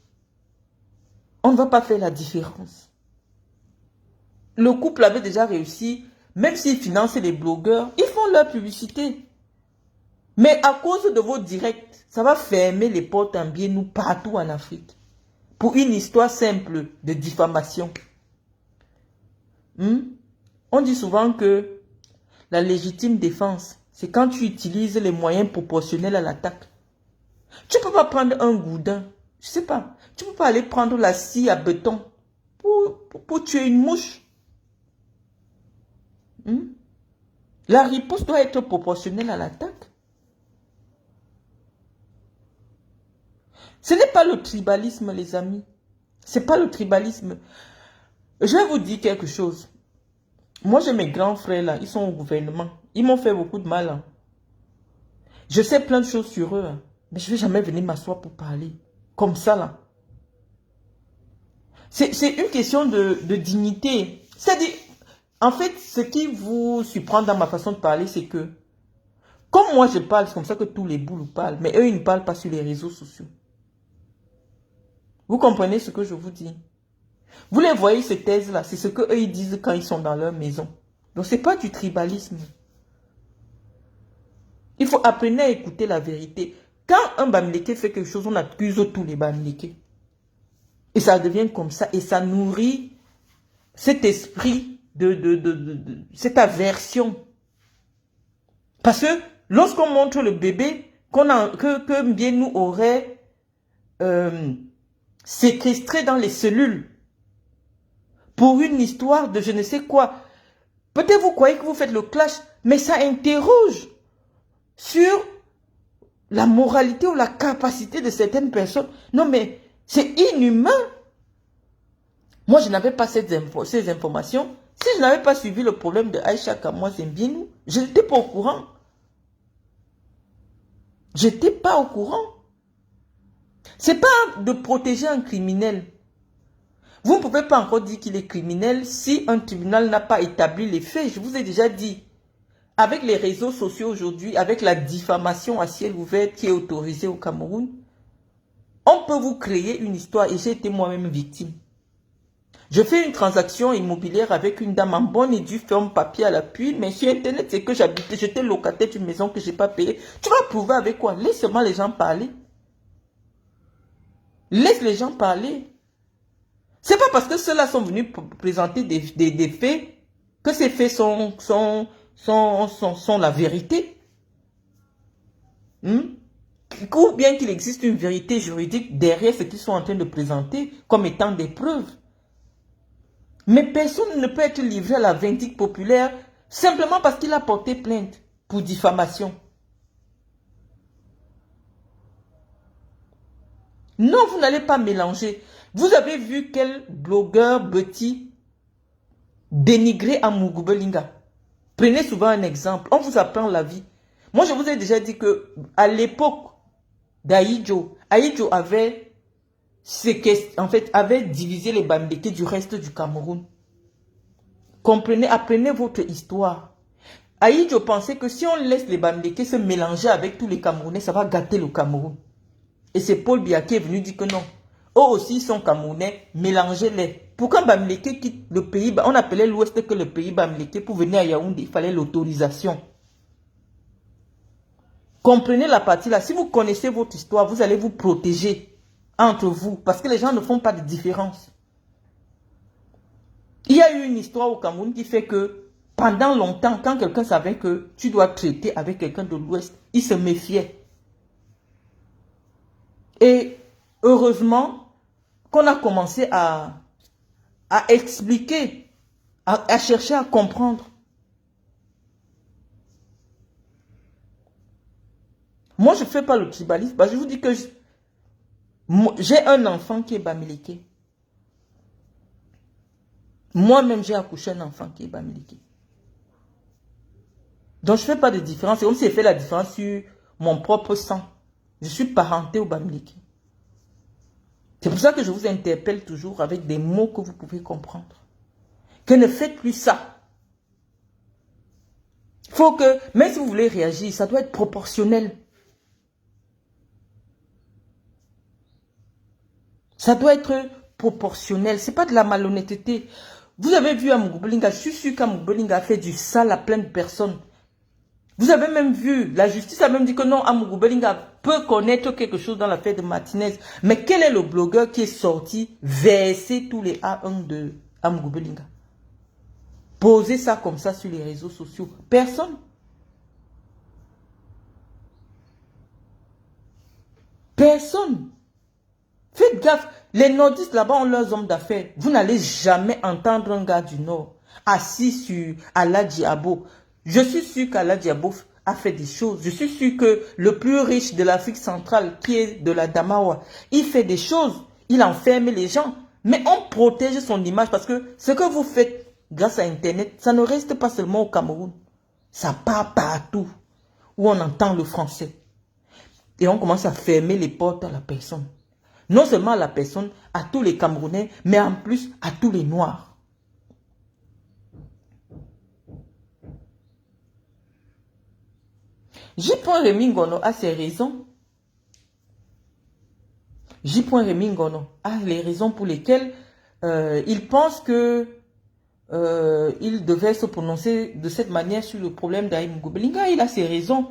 On ne va pas faire la différence. Le couple avait déjà réussi. Même s'ils financent les blogueurs, ils font leur publicité. Mais à cause de vos directs, ça va fermer les portes en Mbienou partout en Afrique. Pour une histoire simple de diffamation. On dit souvent que la légitime défense, c'est quand tu utilises les moyens proportionnels à l'attaque. Tu ne peux pas prendre un gourdin, je ne sais pas. Tu ne peux pas aller prendre la scie à béton pour tuer une mouche. La riposte doit être proportionnelle à l'attaque. Ce n'est pas le tribalisme, les amis. Ce n'est pas le tribalisme. Je vais vous dire quelque chose. Moi, j'ai mes grands frères là, ils sont au gouvernement. Ils m'ont fait beaucoup de mal. Hein. Je sais plein de choses sur eux. Hein. Mais je ne vais jamais venir m'asseoir pour parler. Comme ça là. C'est une question de dignité. C'est-à-dire, en fait, ce qui vous surprend dans ma façon de parler, c'est que, comme moi je parle, c'est comme ça que tous les boules parlent, mais eux, ils ne parlent pas sur les réseaux sociaux. Vous comprenez ce que je vous dis? Vous les voyez, ces thèses-là, c'est ce qu'eux, ils disent quand ils sont dans leur maison. Donc, ce n'est pas du tribalisme. Il faut apprendre à écouter la vérité. Quand un Bamileke fait quelque chose, on accuse tous les Bamileke. Et ça devient comme ça, et ça nourrit cet esprit cette aversion. Parce que lorsqu'on montre le bébé, que Mbienou aurait séquestré dans les cellules pour une histoire de je ne sais quoi, peut-être vous croyez que vous faites le clash, mais ça interroge sur la moralité ou la capacité de certaines personnes. Non mais c'est inhumain. Moi je n'avais pas ces informations. Si je n'avais pas suivi le problème de Aïcha Kamwa Mbienou, je n'étais pas au courant. Je n'étais pas au courant. Ce n'est pas de protéger un criminel. Vous ne pouvez pas encore dire qu'il est criminel si un tribunal n'a pas établi les faits. Je vous ai déjà dit. avec les réseaux sociaux aujourd'hui, avec la diffamation à ciel ouvert qui est autorisée au Cameroun, on peut vous créer une histoire et j'ai été moi-même victime. Je fais une transaction immobilière avec une dame en bonne et due forme, papier à l'appui, mais sur Internet, c'est que j'habitais, j'étais locataire d'une maison que je n'ai pas payée. Tu vas prouver avec quoi? Laisse seulement les gens parler. Laisse les gens parler. C'est pas parce que ceux-là sont venus présenter des faits que ces faits sont la vérité. Ou bien qu'il existe une vérité juridique derrière ce qu'ils sont en train de présenter comme étant des preuves. Mais personne ne peut être livré à la vindicte populaire simplement parce qu'il a porté plainte pour diffamation. Non, vous n'allez pas mélanger. Vous avez vu quel blogueur Betty dénigrer Amougou Belinga. Prenez souvent un exemple. On vous apprend la vie. Moi, je vous ai déjà dit que à l'époque d'Ahidjo, Ahidjo avait divisé les Bamileke du reste du Cameroun. Comprenez, apprenez votre histoire. Ahidjo pensait que si on laisse les Bamileke se mélanger avec tous les Camerounais, ça va gâter le Cameroun. Et c'est Paul Biya qui est venu dire que non. Eux aussi sont Camerounais, mélangez-les. Pourquoi Bamileke quitte le pays? On appelait l'Ouest que le pays Bamileke. Pour venir à Yaoundé, il fallait l'autorisation. Comprenez la partie là. Si vous connaissez votre histoire, vous allez vous protéger entre vous. Parce que les gens ne font pas de différence. Il y a eu une histoire au Cameroun qui fait que pendant longtemps, quand quelqu'un savait que tu dois traiter avec quelqu'un de l'Ouest, il se méfiait. Et heureusement qu'on a commencé à expliquer, à chercher à comprendre. Moi, je ne fais pas le tribalisme. Je vous dis que j'ai un enfant qui est Bamileke. Moi-même, j'ai accouché un enfant qui est Bamileke. Donc, je ne fais pas de différence. C'est comme si j'ai fait la différence sur mon propre sang. Je suis parenté au Bamileke. C'est pour ça que je vous interpelle toujours avec des mots que vous pouvez comprendre. Que ne faites plus ça. Il faut que, même si vous voulez réagir, ça doit être proportionnel. Ça doit être proportionnel. Ce n'est pas de la malhonnêteté. Vous avez vu Amougou Belinga, je suis sûr qu'Amougou Belinga a fait du sale à plein de personnes. Vous avez même vu, la justice a même dit que non, Amougou Belinga peut connaître quelque chose dans l'affaire de Martinez. Mais quel est le blogueur qui est sorti verser tous les A1 de Amougou Belinga? Poser ça comme ça sur les réseaux sociaux. Personne. Personne. Faites gaffe. Les nordistes là-bas ont leurs hommes d'affaires. Vous n'allez jamais entendre un gars du Nord assis sur Ala Diabo. Je suis sûr qu'Ala Diabo a fait des choses. Je suis sûr que le plus riche de l'Afrique centrale, qui est de la Damawa, il fait des choses. Il enferme les gens. Mais on protège son image parce que ce que vous faites grâce à Internet, ça ne reste pas seulement au Cameroun. Ça part partout où on entend le français. Et on commence à fermer les portes à la personne. Non seulement à la personne, à tous les Camerounais, mais en plus à tous les Noirs. J. Rémy Ngono a ses raisons. J. Rémy Ngono a les raisons pour lesquelles il pense que il devait se prononcer de cette manière sur le problème d'Amougou Belinga. Il a ses raisons.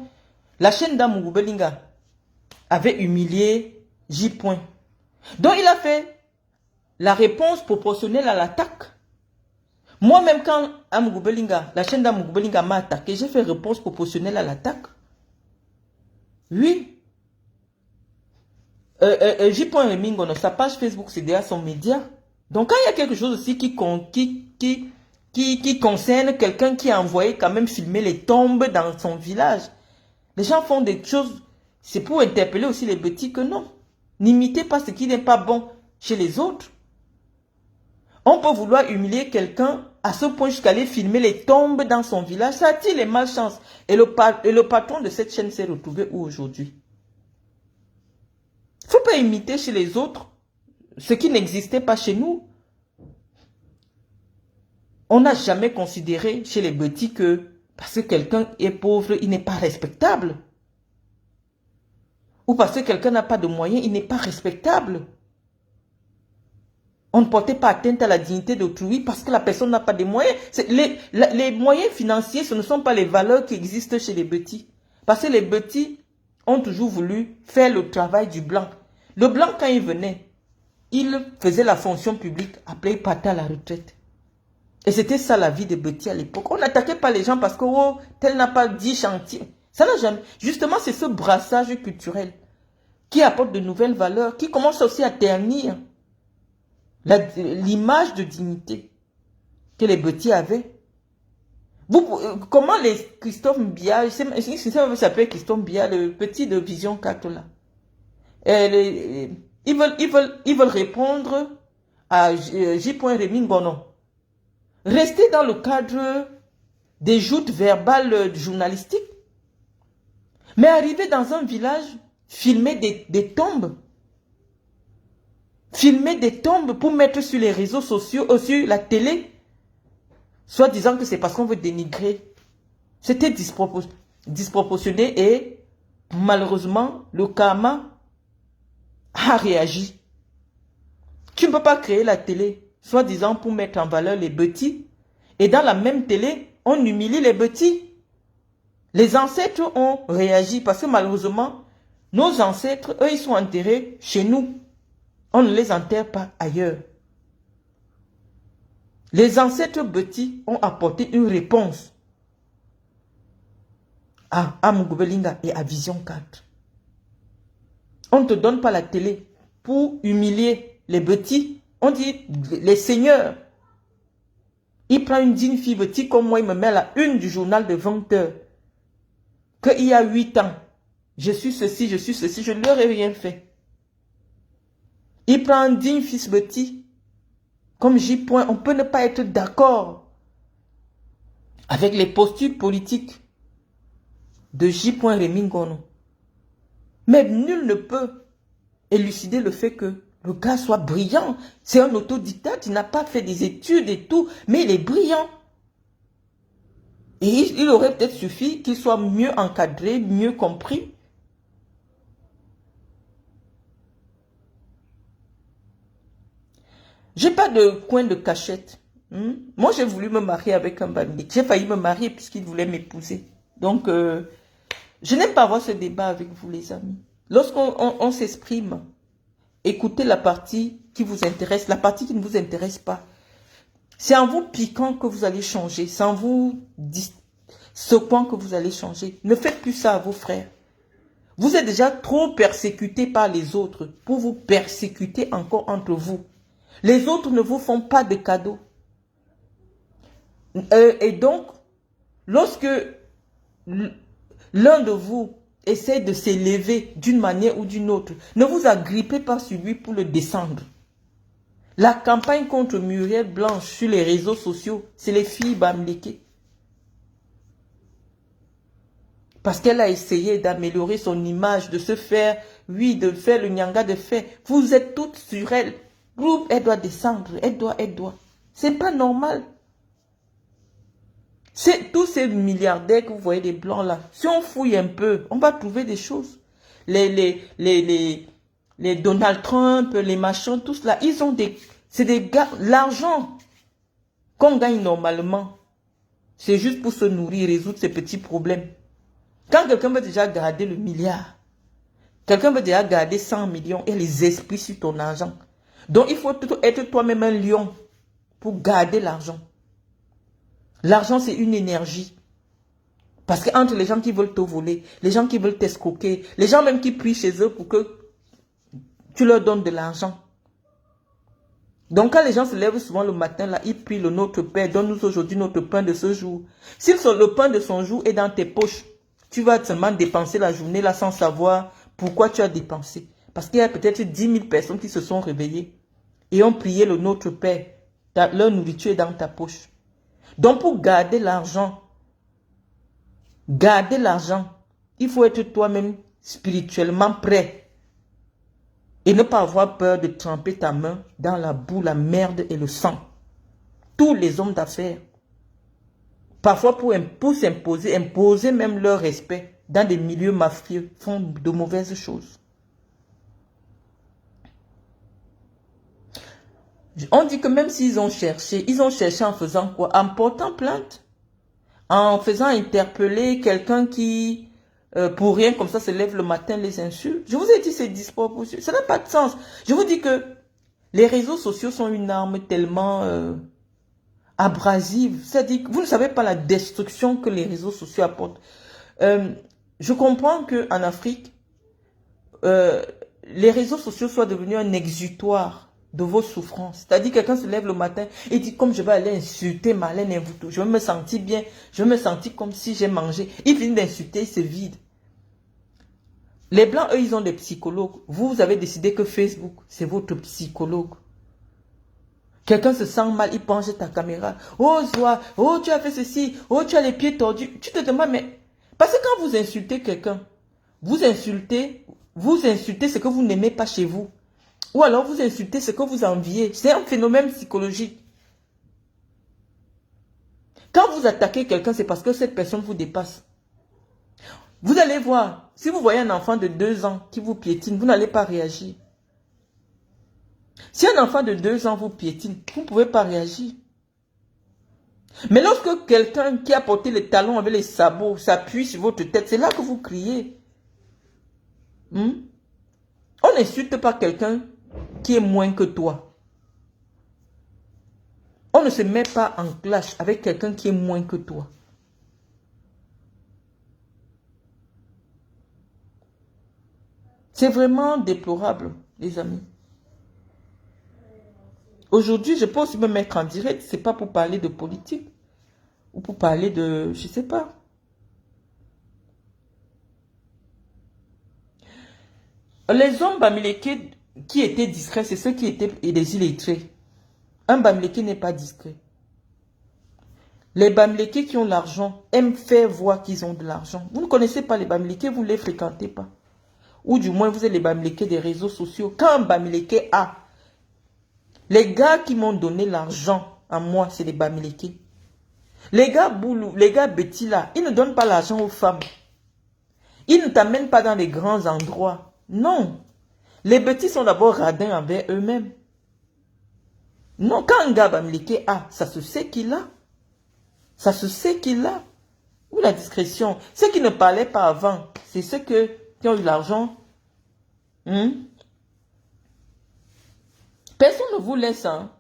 La chaîne d'Amougou Belinga avait humilié J. Donc il a fait la réponse proportionnelle à l'attaque. Moi-même, quand Amougou Belinga, la chaîne d'Amougou Belinga m'a attaqué, j'ai fait réponse proportionnelle à l'attaque. Oui. J. Rémy Ngono, sa page Facebook, c'est déjà son média. Donc quand il y a quelque chose aussi qui concerne quelqu'un qui a envoyé quand même filmer les tombes dans son village, les gens font des choses, c'est pour interpeller aussi les petits que non. N'imitez pas ce qui n'est pas bon chez les autres. On peut vouloir humilier quelqu'un à ce point jusqu'à aller filmer les tombes dans son village. Ça attire les malchances. Et le patron de cette chaîne s'est retrouvé où aujourd'hui? Il ne faut pas imiter chez les autres ce qui n'existait pas chez nous. On n'a jamais considéré chez les petits que Parce que quelqu'un est pauvre, il n'est pas respectable. Ou parce que quelqu'un n'a pas de moyens, il n'est pas respectable. On ne portait pas atteinte à la dignité d'autrui parce que la personne n'a pas de moyens. Les moyens financiers, ce ne sont pas les valeurs qui existent chez les petits. Parce que les petits ont toujours voulu faire le travail du blanc. Le blanc, quand il venait, il faisait la fonction publique, après il partait à la retraite. Et c'était ça la vie des petits à l'époque. On n'attaquait pas les gens parce que oh, tel n'a pas 10 chantiers. Ça n'a jamais. Justement, c'est ce brassage culturel qui apporte de nouvelles valeurs, qui commence aussi à ternir l'image de dignité que les petits avaient. Comment les Christophe Mbia, ça s'appelle Christophe Mbia, le petit de Vision 4 là. Ils veulent répondre à J. Rémy Bonon. Rester dans le cadre des joutes verbales journalistiques. Mais arriver dans un village, filmer des tombes. Filmer des tombes pour mettre sur les réseaux sociaux, sur la télé, soit disant que c'est parce qu'on veut dénigrer. C'était disproportionné et malheureusement, le karma a réagi. Tu ne peux pas créer la télé, soit disant pour mettre en valeur les petits, et dans la même télé, on humilie les petits. Les ancêtres ont réagi parce que malheureusement, nos ancêtres, eux, ils sont enterrés chez nous. On ne les enterre pas ailleurs. Les ancêtres petits ont apporté une réponse à Mugubelinga et à Vision 4. On ne te donne pas la télé pour humilier les petits. On dit les seigneurs. Il prend une digne fille petite comme moi, il me met à la une du journal de 20 heures. Qu'il y a 8 ans, je suis ceci, je ne leur ai rien fait. Il prend un digne fils petit, comme J. On peut ne pas être d'accord avec les postures politiques de J. Rémy Ngono. Mais nul ne peut élucider le fait que le gars soit brillant. C'est un autodidacte, il n'a pas fait des études et tout, mais il est brillant. Et il aurait peut-être suffi qu'il soit mieux encadré, mieux compris. J'ai pas de coin de cachette. Moi, j'ai voulu me marier avec un bandit. J'ai failli me marier puisqu'il voulait m'épouser. Donc, je n'aime pas avoir ce débat avec vous, les amis. Lorsqu'on s'exprime, écoutez la partie qui vous intéresse, la partie qui ne vous intéresse pas. C'est en vous piquant que vous allez changer. C'est en vous secouant que vous allez changer. Ne faites plus ça à vos frères. Vous êtes déjà trop persécutés par les autres pour vous persécuter encore entre vous. Les autres ne vous font pas de cadeaux. Et donc, lorsque l'un de vous essaie de s'élever d'une manière ou d'une autre, ne vous agrippez pas sur lui pour le descendre. La campagne contre Muriel Blanche sur les réseaux sociaux, c'est les filles Bamleke. Parce qu'elle a essayé d'améliorer son image, de se faire, oui, de faire le nyanga de faire. Vous êtes toutes sur elle. Groupe, elle doit descendre, elle doit. C'est pas normal. C'est tous ces milliardaires que vous voyez des blancs là. Si on fouille un peu, on va trouver des choses. Les Donald Trump, les machins, tous là, ils ont c'est des gars, l'argent qu'on gagne normalement, c'est juste pour se nourrir, résoudre ces petits problèmes. Quand quelqu'un veut déjà garder le milliard, quelqu'un veut déjà garder 100 millions et les esprits sur ton argent. Donc, il faut être toi-même un lion pour garder l'argent. L'argent, c'est une énergie. Parce qu'entre les gens qui veulent te voler, les gens qui veulent t'escroquer, les gens même qui prient chez eux pour que tu leur donnes de l'argent. Donc, quand les gens se lèvent souvent le matin, là, ils prient le Notre Père, donne-nous aujourd'hui notre pain de ce jour. Si le pain de son jour est dans tes poches, tu vas seulement dépenser la journée là sans savoir pourquoi tu as dépensé. Parce qu'il y a peut-être 10 000 personnes qui se sont réveillées et ont prié le Notre Père. Leur nourriture est dans ta poche. Donc pour garder l'argent, il faut être toi-même spirituellement prêt. Et ne pas avoir peur de tremper ta main dans la boue, la merde et le sang. Tous les hommes d'affaires, parfois pour s'imposer, imposer même leur respect dans des milieux mafieux, font de mauvaises choses. On dit que même s'ils ont cherché en faisant quoi? En portant plainte, en faisant interpeller quelqu'un qui, pour rien comme ça, se lève le matin, les insulte. Je vous ai dit, c'est disproportionné. Ça n'a pas de sens. Je vous dis que les réseaux sociaux sont une arme tellement abrasive. C'est-à-dire que vous ne savez pas la destruction que les réseaux sociaux apportent. Je comprends qu'en Afrique, les réseaux sociaux soient devenus un exutoire de vos souffrances. C'est-à-dire quelqu'un se lève le matin et dit comme je vais aller insulter Marlène Mvuto, je vais me sentir bien, je vais me sentir comme si j'ai mangé. Il finit d'insulter, il se vide. Les Blancs, eux, ils ont des psychologues. Vous avez décidé que Facebook, c'est votre psychologue. Quelqu'un se sent mal, il penche ta caméra. Oh, Zoa, oh, tu as fait ceci, oh, tu as les pieds tordus. Tu te demandes, mais... Parce que quand vous insultez quelqu'un, vous insultez ce que vous n'aimez pas chez vous. Ou alors vous insultez ce que vous enviez. C'est un phénomène psychologique. Quand vous attaquez quelqu'un, c'est parce que cette personne vous dépasse. Vous allez voir, si vous voyez un enfant de 2 ans qui vous piétine, vous n'allez pas réagir. Si un enfant de 2 ans vous piétine, vous ne pouvez pas réagir. Mais lorsque quelqu'un qui a porté les talons avec les sabots s'appuie sur votre tête, c'est là que vous criez. On n'insulte pas quelqu'un qui est moins que toi. On ne se met pas en clash avec quelqu'un qui est moins que toi. C'est vraiment déplorable, les amis. Aujourd'hui, je peux aussi me mettre en direct. C'est pas pour parler de politique. Ou pour parler de... Je sais pas. Les hommes bamileke qui étaient discrets, c'est ceux qui étaient des illettrés. Un bamileke n'est pas discret. Les bamileke qui ont l'argent aiment faire voir qu'ils ont de l'argent. Vous ne connaissez pas les bamileke, vous ne les fréquentez pas. Ou du moins, vous êtes les bamileke des réseaux sociaux. Quand un bamileke a... Les gars qui m'ont donné l'argent à moi, c'est les bamileke. Les gars boulou, les gars bêtis là, ils ne donnent pas l'argent aux femmes. Ils ne t'amènent pas dans les grands endroits. Non. Les bêtis sont d'abord radins envers eux-mêmes. Non, quand un gars bamileke a, ça se sait qu'il a. Ça se sait qu'il a. Où la discrétion? Ceux qui ne parlaient pas avant, c'est ceux qui ont eu l'argent. Personne ne vous laisse, hein.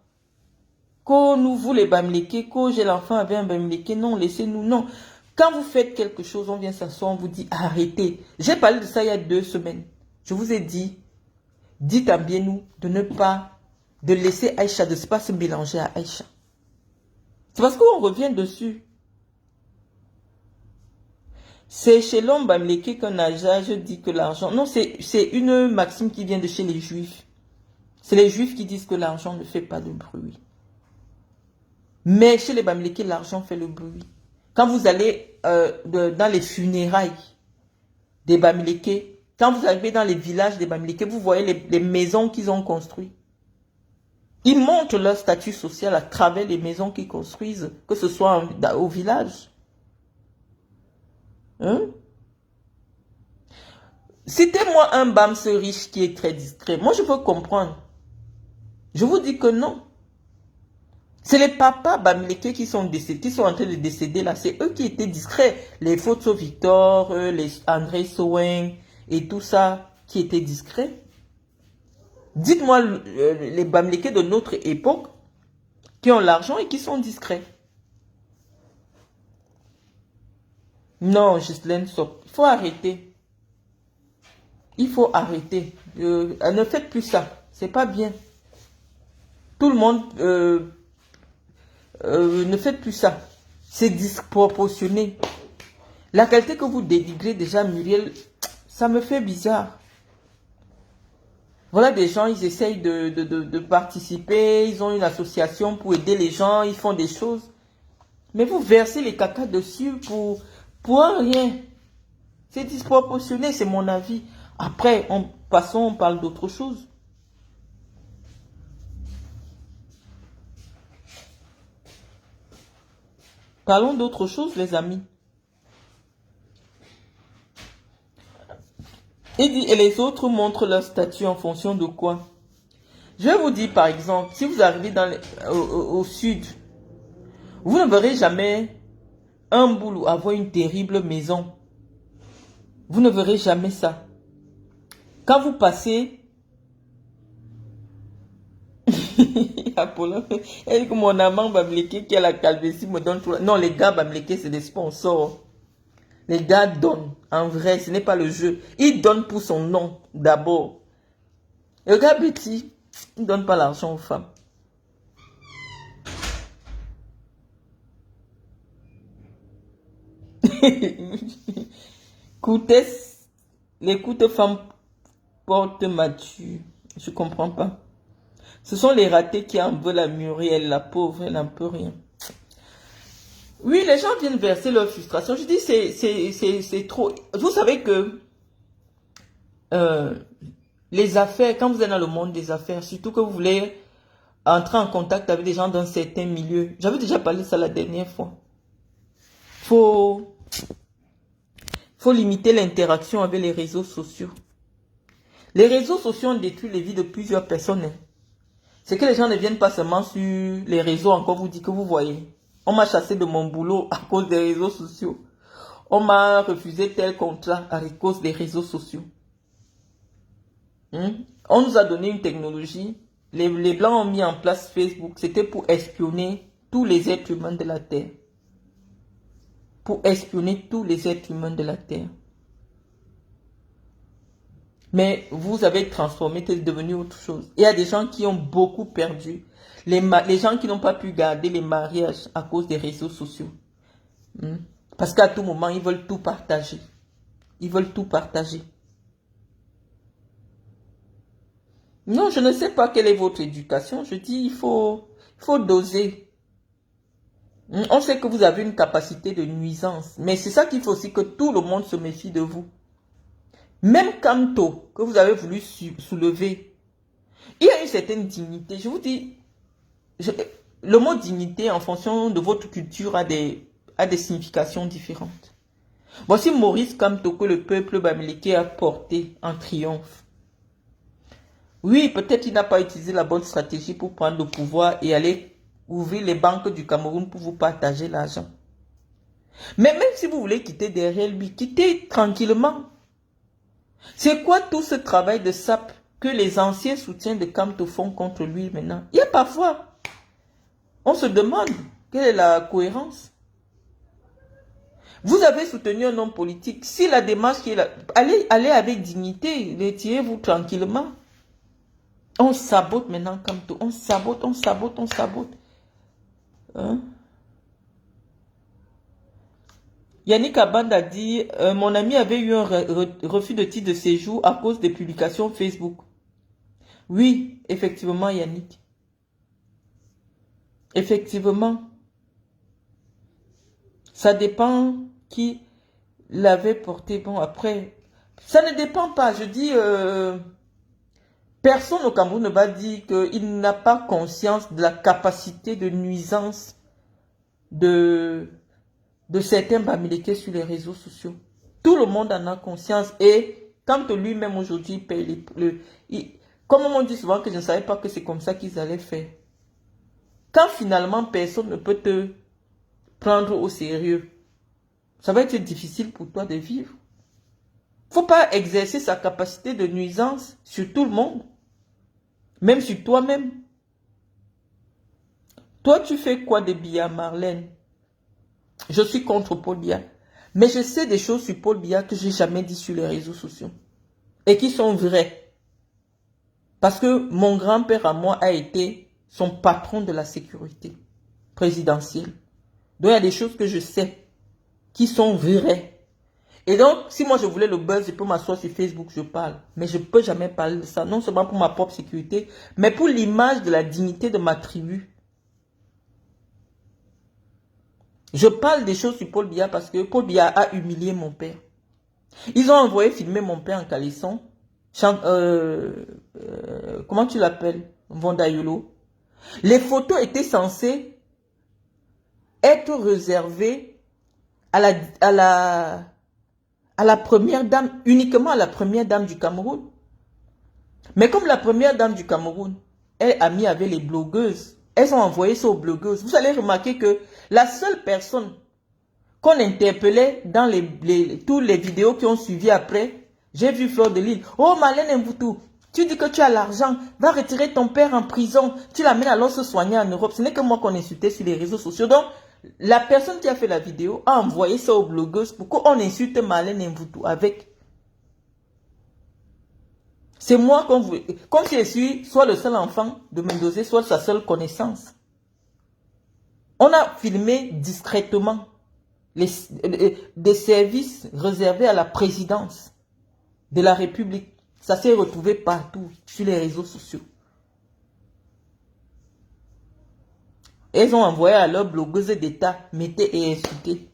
Quand nous, vous les bamileke, quand j'ai l'enfant avec un bamileke, non, laissez-nous, non. Quand vous faites quelque chose, on vient s'asseoir, on vous dit arrêtez. J'ai parlé de ça il y a 2 semaines. Je vous ai dit, dites à bien nous de ne pas, de laisser Aïcha, de ne pas se mélanger à Aïcha. C'est parce qu'on revient dessus. C'est chez l'homme bamileke qu'un âge dit que l'argent... Non, c'est une maxime qui vient de chez les Juifs. C'est les Juifs qui disent que l'argent ne fait pas de bruit. Mais chez les bamileke, l'argent fait le bruit. Quand vous allez dans les funérailles des bamileke, quand vous arrivez dans les villages des bamileke, vous voyez les maisons qu'ils ont construites. Ils montrent leur statut social à travers les maisons qu'ils construisent, que ce soit au village. Citez-moi un bams riche qui est très discret. Moi, je peux comprendre. Je vous dis que non. C'est les papas bamileke qui sont décédés, qui sont en train de décéder là. C'est eux qui étaient discrets. Les Photo Victor, les André Sowen et tout ça qui étaient discrets. Dites-moi les bamileke de notre époque qui ont l'argent et qui sont discrets. Non, Ghislaine Sop, il faut arrêter. Il faut arrêter. Ne faites plus ça. C'est pas bien. Tout le monde... ne faites plus ça. C'est disproportionné. La qualité que vous dénigrez déjà, Muriel, ça me fait bizarre. Voilà des gens, ils essayent de participer, ils ont une association pour aider les gens, ils font des choses. Mais vous versez les cacas dessus pour un rien. C'est disproportionné, c'est mon avis. Après, on parle d'autre chose. Parlons d'autre chose, les amis. Il dit, et les autres montrent leur statut en fonction de quoi? Je vais vous dire, par exemple, si vous arrivez au sud, vous ne verrez jamais un boulot avoir une terrible maison. Vous ne verrez jamais ça. Quand vous passez... Apollo, elle dit que mon amant Bamléké qui a la calvitie me donne tout. Non, les gars Bamléké, c'est des sponsors. Les gars donnent. En vrai, ce n'est pas le jeu. Ils donnent pour son nom, d'abord. Le gars Betty, il ne donne pas l'argent aux femmes. Les coups de femmes portent mature. Je comprends pas. Ce sont les ratés qui en veulent la Muriel, la pauvre, elle n'en peut rien. Oui, les gens viennent verser leur frustration. Je dis, c'est trop. Vous savez que les affaires, quand vous êtes dans le monde des affaires, surtout que vous voulez entrer en contact avec des gens d'un certain milieu. J'avais déjà parlé de ça la dernière fois. Faut limiter l'interaction avec les réseaux sociaux. Les réseaux sociaux ont détruit les vies de plusieurs personnes. Hein. C'est que les gens ne viennent pas seulement sur les réseaux, encore vous dit que vous voyez. On m'a chassé de mon boulot à cause des réseaux sociaux. On m'a refusé tel contrat à cause des réseaux sociaux. On nous a donné une technologie. Les Blancs ont mis en place Facebook. C'était pour espionner tous les êtres humains de la Terre. Pour espionner tous les êtres humains de la Terre. Mais vous avez transformé, c'est devenu autre chose. Il y a des gens qui ont beaucoup perdu. Les gens qui n'ont pas pu garder les mariages à cause des réseaux sociaux. Parce qu'à tout moment, ils veulent tout partager. Ils veulent tout partager. Non, je ne sais pas quelle est votre éducation. Je dis, il faut doser. On sait que vous avez une capacité de nuisance. Mais c'est ça qu'il faut aussi que tout le monde se méfie de vous. Même Kanto, que vous avez voulu soulever, il y a une certaine dignité. Je vous dis, le mot dignité en fonction de votre culture a des significations différentes. Voici Maurice Kamto que le peuple bamileke a porté en triomphe. Oui, peut-être il n'a pas utilisé la bonne stratégie pour prendre le pouvoir et aller ouvrir les banques du Cameroun pour vous partager l'argent. Mais même si vous voulez quitter derrière lui, quittez tranquillement. C'est quoi tout ce travail de sape que les anciens soutiens de Kamto font contre lui maintenant? Il y a parfois, on se demande quelle est la cohérence. Vous avez soutenu un homme politique. Si la démarche qui est là, allez avec dignité, retirez-vous tranquillement. On sabote maintenant Kamto. On sabote. Hein? Yannick Aband a dit, mon ami avait eu un refus de titre de séjour à cause des publications Facebook. Oui, effectivement Yannick. Effectivement. Ça dépend qui l'avait porté. Bon, après, ça ne dépend pas. Je dis, personne au Cameroun ne va dire qu'il n'a pas conscience de la capacité de nuisance de certains Bamileke sur les réseaux sociaux. Tout le monde en a conscience. Et quand lui-même aujourd'hui paye comme on dit souvent que je ne savais pas que c'est comme ça qu'ils allaient faire. Quand finalement personne ne peut te prendre au sérieux, ça va être difficile pour toi de vivre. Faut pas exercer sa capacité de nuisance sur tout le monde. Même sur toi-même. Toi, tu fais quoi de Biya, Marlène? Je suis contre Paul Biya. Mais je sais des choses sur Paul Biya que je n'ai jamais dit sur les réseaux sociaux. Et qui sont vraies. Parce que mon grand-père à moi a été son patron de la sécurité présidentielle. Donc il y a des choses que je sais qui sont vraies. Et donc, si moi je voulais le buzz, je peux m'asseoir sur Facebook, je parle. Mais je ne peux jamais parler de ça. Non seulement pour ma propre sécurité, mais pour l'image de la dignité de ma tribu. Je parle des choses sur Paul Biya parce que Paul Biya a humilié mon père. Ils ont envoyé filmer mon père en caleçon. Comment tu l'appelles? Vondayolo. Les photos étaient censées être réservé à la première dame, uniquement à la première dame du Cameroun. Mais comme la première dame du Cameroun est amie avec les blogueuses, elles ont envoyé ça aux blogueuses. Vous allez remarquer que la seule personne qu'on interpellait dans toutes les vidéos qui ont suivi après, j'ai vu Fleur de Lys. Oh Marlène Mvoutou, tu dis que tu as l'argent, va retirer ton père en prison, tu l'amènes alors se soigner en Europe. Ce n'est que moi qu'on insultait sur les réseaux sociaux. Donc, la personne qui a fait la vidéo a envoyé ça aux blogueuses pour qu'on insulte Marlène Mvoutou avec. C'est moi comme si je suis soit le seul enfant de Mendoza, soit sa seule connaissance. On a filmé discrètement des services réservés à la présidence de la République. Ça s'est retrouvé partout sur les réseaux sociaux. Elles ont envoyé à leurs blogueuses d'État, mettez et insultez.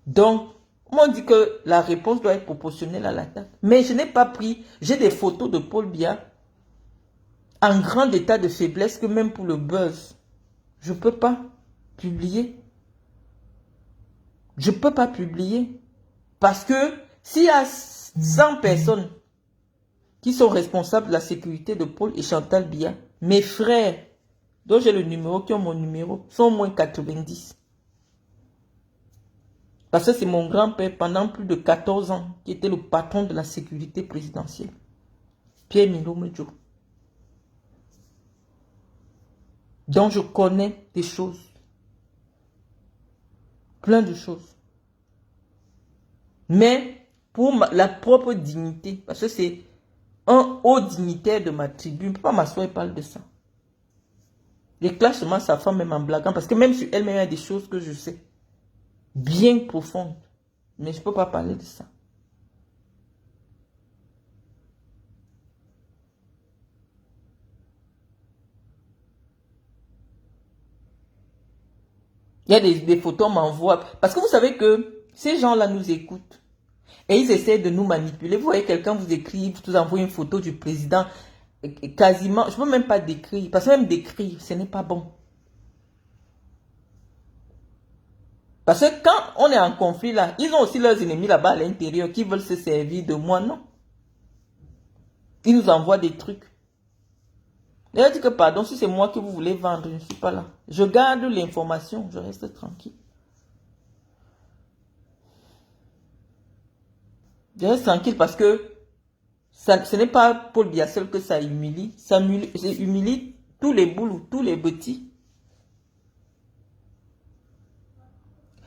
Donc, on dit que la réponse doit être proportionnelle à l'attaque. Mais je n'ai pas pris, j'ai des photos de Paul Biya en grand état de faiblesse que même pour le buzz, je ne peux pas publier. Je ne peux pas publier. Parce que s'il y a 100 personnes qui sont responsables de la sécurité de Paul et Chantal Biya, mes frères, dont j'ai le numéro, qui ont mon numéro, sont au moins 90. Parce que c'est mon grand-père pendant plus de 14 ans qui était le patron de la sécurité présidentielle. Pierre Milo Medjo. Donc je connais des choses. Plein de choses. Mais pour la propre dignité, parce que c'est un haut dignitaire de ma tribu, je ne peux pas m'asseoir et parler de ça. Je clash seulement sa femme même en blaguant, parce que même sur elle-même, il y a des choses que je sais. Bien profondes. Mais je ne peux pas parler de ça. Il y a des photos, on m'envoie. Parce que vous savez que ces gens-là nous écoutent. Et ils essaient de nous manipuler. Vous voyez, quelqu'un vous écrit, vous envoie une photo du président. Quasiment, je ne peux même pas décrire. Parce que même décrire, ce n'est pas bon. Parce que quand on est en conflit là, ils ont aussi leurs ennemis là-bas à l'intérieur qui veulent se servir de moi, non. Ils nous envoient des trucs. Et elle dit que pardon, si c'est moi que vous voulez vendre, je ne suis pas là. Je garde l'information, je reste tranquille. Je reste tranquille parce que ce n'est pas Paul Biya seul que ça humilie. Ça humilie tous les boulous, tous les petits.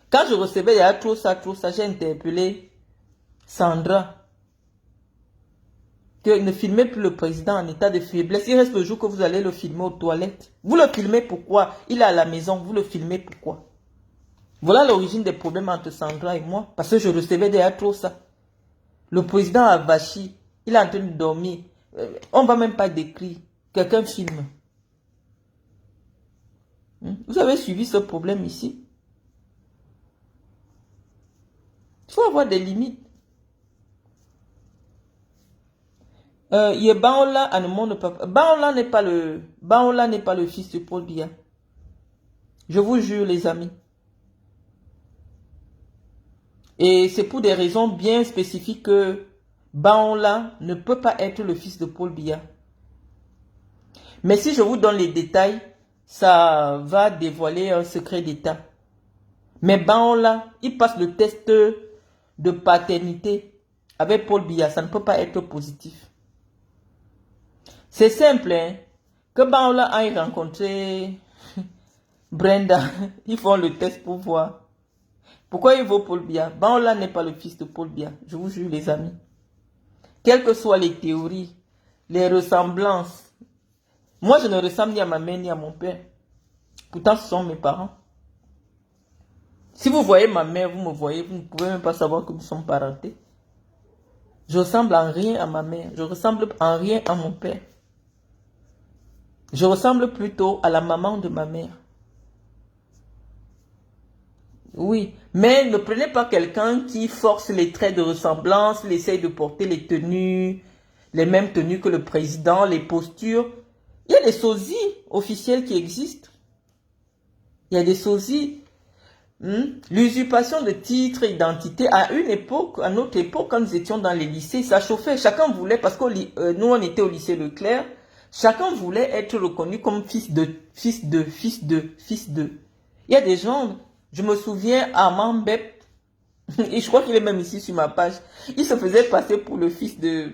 Quand je recevais, il y a trop ça, j'ai interpellé Sandra. Que ne filmez plus le président en état de faiblesse. Il reste le jour que vous allez le filmer aux toilettes. Vous le filmez pourquoi? Il est à la maison, vous le filmez pourquoi? Voilà l'origine des problèmes entre Sandra et moi. Parce que je recevais déjà trop ça. Le président a vachi. Il est en train de dormir. On ne va même pas décrire. Quelqu'un filme. Vous avez suivi ce problème ici? Il faut avoir des limites. Baola n'est pas le fils de Paul Biya. Je vous jure les amis. Et c'est pour des raisons bien spécifiques que Baola ne peut pas être le fils de Paul Biya. Mais si je vous donne les détails, ça va dévoiler un secret d'État. Mais Baola, il passe le test de paternité avec Paul Biya. Ça ne peut pas être positif. C'est simple, hein, que Baola aille rencontrer Brenda. Ils font le test pour voir. Pourquoi il vaut Paul Biya? Baola n'est pas le fils de Paul Biya. Je vous jure les amis. Quelles que soient les théories, les ressemblances. Moi je ne ressemble ni à ma mère ni à mon père. Pourtant ce sont mes parents. Si vous voyez ma mère, vous me voyez, vous ne pouvez même pas savoir que nous sommes parentés. Je ressemble en rien à ma mère. Je ressemble en rien à mon père. Je ressemble plutôt à la maman de ma mère. Oui, mais ne prenez pas quelqu'un qui force les traits de ressemblance, il essaye de porter les tenues, les mêmes tenues que le président, les postures. Il y a des sosies officielles qui existent. Il y a des sosies. L'usurpation de titres et d'identité, à une époque, à notre époque, quand nous étions dans les lycées, ça chauffait. Chacun voulait, parce que nous, on était au lycée Leclerc, chacun voulait être reconnu comme fils de. Il y a des gens, je me souviens, Armand Bep, et je crois qu'il est même ici sur ma page, il se faisait passer pour le fils de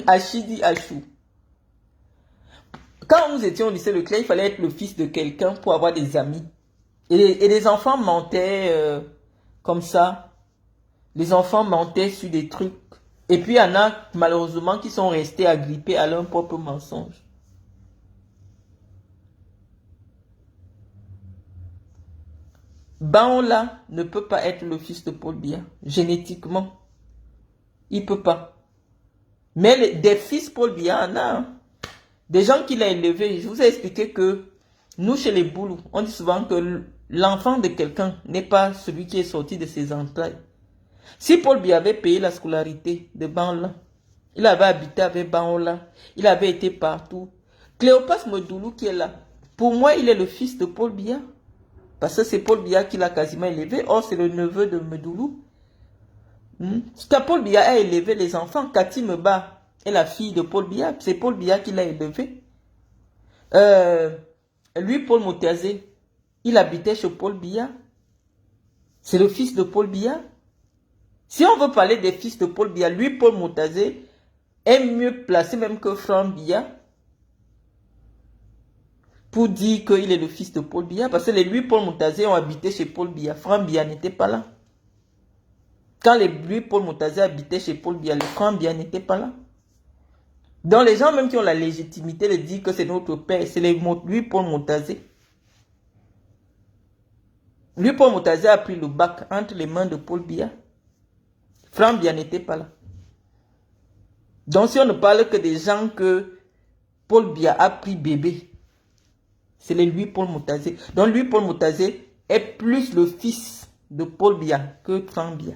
Achidi Achou. Quand nous étions au lycée Leclerc, il fallait être le fils de quelqu'un pour avoir des amis. Et les enfants mentaient comme ça. Les enfants mentaient sur des trucs. Et puis il y en a malheureusement qui sont restés agrippés à leur propre mensonge. Baola ne peut pas être le fils de Paul Biya, génétiquement. Il ne peut pas. Mais des fils Paul Biya en a. Hein. Des gens qu'il a élevés. Je vous ai expliqué que nous, chez les Boulous, on dit souvent que l'enfant de quelqu'un n'est pas celui qui est sorti de ses entrailles. Si Paul Biya avait payé la scolarité de Baola, il avait habité avec Baola, il avait été partout. Cléopas Medoulou qui est là, pour moi, il est le fils de Paul Biya. Parce que c'est Paul Biya qui l'a quasiment élevé. Or, c'est le neveu de Medoulou. Quand Paul Biya a élevé les enfants, Cathy Meba est la fille de Paul Biya. C'est Paul Biya qui l'a élevé. Lui, Paul Moutazé, il habitait chez Paul Biya. C'est le fils de Paul Biya. Si on veut parler des fils de Paul Biya, lui, Paul Moutazé, est mieux placé même que Franck Biya pour dire qu'il est le fils de Paul Biya. Parce que les lui, Paul Moutazé, ont habité chez Paul Biya. Franck Biya n'était pas là. Quand les lui, Paul Moutazé habitaient chez Paul Biya, le Franck Biya n'était pas là. Donc les gens même qui ont la légitimité de dire que c'est notre père, c'est lui, Paul Moutazé. Lui, Paul Moutazé a pris le bac entre les mains de Paul Biya. Franck Biya n'était pas là. Donc si on ne parle que des gens que Paul Biya a pris bébé, c'est lui, Paul Moutazé. Donc lui, Paul Moutazé, est plus le fils de Paul Biya que Franck Biya.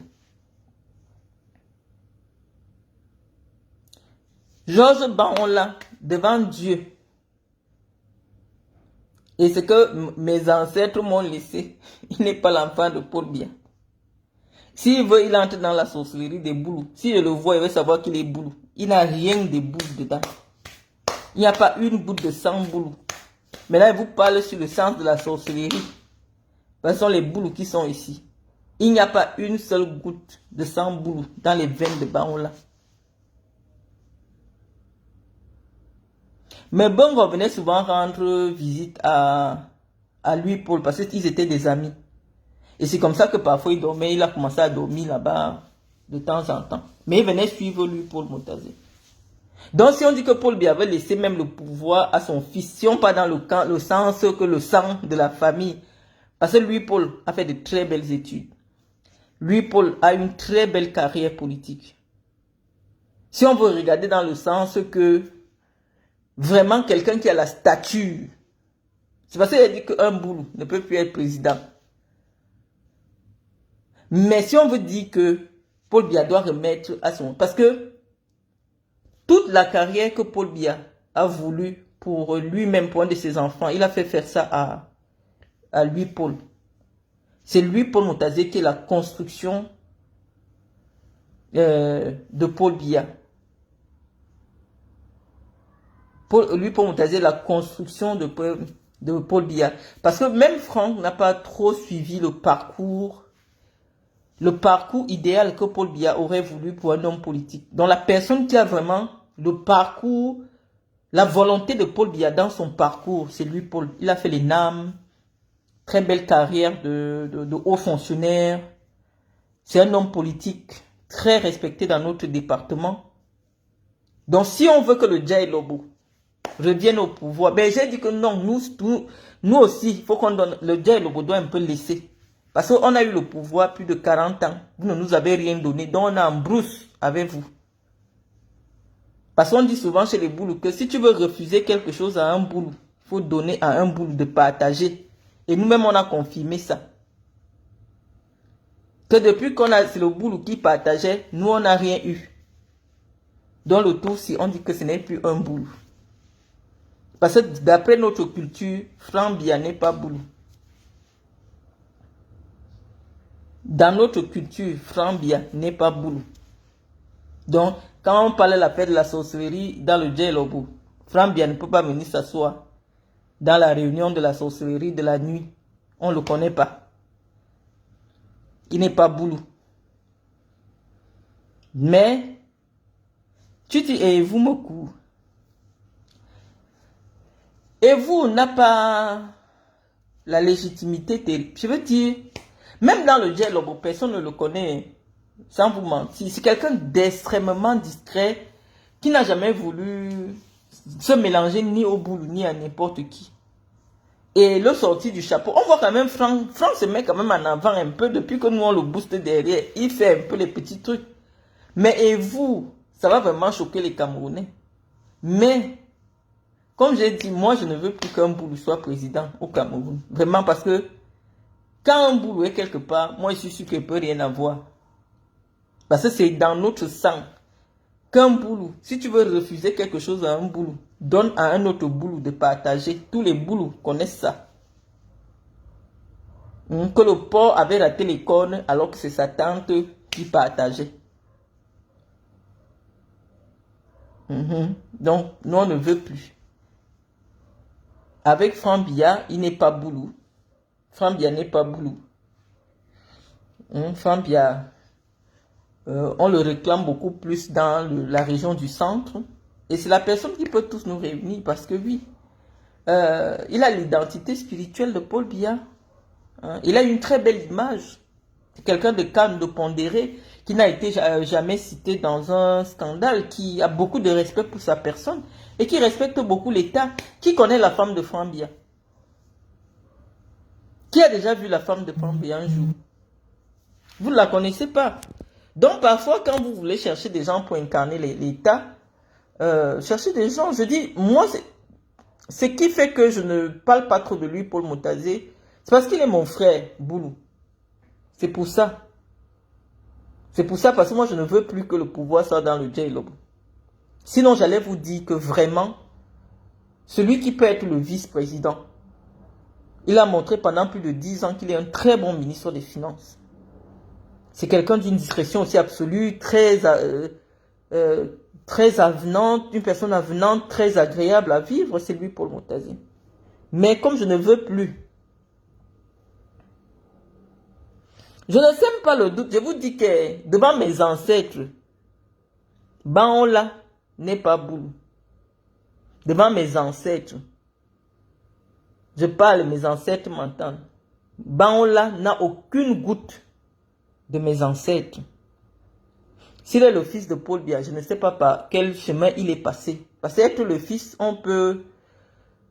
Georges Baola, devant Dieu, et ce que mes ancêtres m'ont laissé, il n'est pas l'enfant de Paul Biya. S'il veut, il entre dans la sorcellerie des boulous. S'il le voit, il veut savoir qu'il est boulou. Il n'a rien de boulou dedans. Il n'y a pas une goutte de sang boulou. Mais là, il vous parle sur le sens de la sorcellerie. Ce sont les boulous qui sont ici. Il n'y a pas une seule goutte de sang boulou dans les veines de Baola. Mais bon, on venait souvent rendre visite à lui, Paul, parce qu'ils étaient des amis. Et c'est comme ça que parfois il dormait, il a commencé à dormir là-bas de temps en temps. Mais il venait suivre lui, Paul Moutazé. Donc si on dit que Paul Biya avait laissé même le pouvoir à son fils, si on part dans le sens que le sang de la famille, parce que lui, Paul, a fait de très belles études. Lui, Paul, a une très belle carrière politique. Si on veut regarder dans le sens que vraiment quelqu'un qui a la stature, c'est parce qu'il a dit qu'un boulou ne peut plus être président. Mais si on veut dire que Paul Biya doit remettre à son... Parce que toute la carrière que Paul Biya a voulu pour lui-même, pour un de ses enfants, il a fait faire ça à lui, Paul. C'est lui, Paul Moutazé, qui est la construction de Paul Biya. Lui, Paul Moutazé, la construction de Paul Biya. Parce que même Franck n'a pas trop suivi le parcours idéal que Paul Biya aurait voulu pour un homme politique. Donc la personne qui a vraiment le parcours, la volonté de Paul Biya dans son parcours, c'est lui, Paul. Il a fait les NAM, très belle carrière de haut fonctionnaire. C'est un homme politique très respecté dans notre département. Donc si on veut que le Djaï Lobo revienne au pouvoir, ben j'ai dit que non, nous aussi, il faut qu'on donne, le Djaï Lobo doit un peu laisser. Parce qu'on a eu le pouvoir plus de 40 ans. Vous ne nous avez rien donné. Donc on est en brousse avec vous. Parce qu'on dit souvent chez les boulous que si tu veux refuser quelque chose à un boulou, il faut donner à un boulou de partager. Et nous-mêmes, on a confirmé ça. Que depuis qu'on a, c'est le boulou qui partageait, nous, on n'a rien eu. Dans le tout, si on dit que ce n'est plus un boulou. Parce que d'après notre culture, Franck Biya n'est pas boulou. Dans notre culture, Franck Biya n'est pas Boulou. Donc, quand on parle de la fête de la sorcellerie dans le Djelobo, Franck Biya ne peut pas venir s'asseoir dans la réunion de la sorcellerie de la nuit. On ne le connaît pas. Il n'est pas Boulou. Mais, tu dis, et vous me courez. Et vous n'a pas la légitimité terrible. Je veux dire, même dans le Djelobo, personne ne le connaît, sans vous mentir. C'est quelqu'un d'extrêmement discret, qui n'a jamais voulu se mélanger ni au Boulou, ni à n'importe qui. Et le sorti du chapeau, on voit quand même Franck se met quand même en avant un peu, depuis que nous on le booste derrière, il fait un peu les petits trucs. Mais et vous, ça va vraiment choquer les Camerounais. Mais, comme j'ai dit, moi je ne veux plus qu'un Boulou soit président au Cameroun. Vraiment parce que, quand un Boulou est quelque part, moi je suis sûr qu'il ne peut rien avoir. Parce que c'est dans notre sang. Qu'un Boulou, si tu veux refuser quelque chose à un Boulou, donne à un autre Boulou de partager. Tous les Boulous connaissent ça. Que le porc avait raté les cornes alors que c'est sa tante qui partageait. Donc, nous on ne veut plus. Avec Franck Biya, il n'est pas Boulou. Franck Biya n'est pas Boulou. Franck Biya, on le réclame beaucoup plus dans la région du centre. Et c'est la personne qui peut tous nous réunir parce que oui, il a l'identité spirituelle de Paul Biya. Il a une très belle image. C'est quelqu'un de calme, de pondéré, qui n'a été jamais cité dans un scandale, qui a beaucoup de respect pour sa personne et qui respecte beaucoup l'État. Qui connaît la femme de Franck Biya? Qui a déjà vu la femme de Franck Biya un jour? Vous ne la connaissez pas. Donc parfois, quand vous voulez chercher des gens pour incarner l'État, cherchez des gens. Je dis, moi, ce qui fait que je ne parle pas trop de lui, Paul Moutazé, c'est parce qu'il est mon frère, Boulou. C'est pour ça. C'est pour ça, parce que moi, je ne veux plus que le pouvoir soit dans le Djelobo. Sinon, j'allais vous dire que vraiment, celui qui peut être le vice-président, il a montré pendant plus de 10 ans qu'il est un très bon ministre des Finances. C'est quelqu'un d'une discrétion aussi absolue, très avenante, une personne avenante, très agréable à vivre, c'est lui, Paul Moutazé. Mais comme je ne veux plus, je ne sème pas le doute, je vous dis que devant mes ancêtres, Baola n'est pas Boulou. Devant mes ancêtres, je parle, mes ancêtres m'entendent. Baola n'a aucune goutte de mes ancêtres. S'il est le fils de Paul Biya, je ne sais pas par quel chemin il est passé. Parce qu'être le fils, on peut...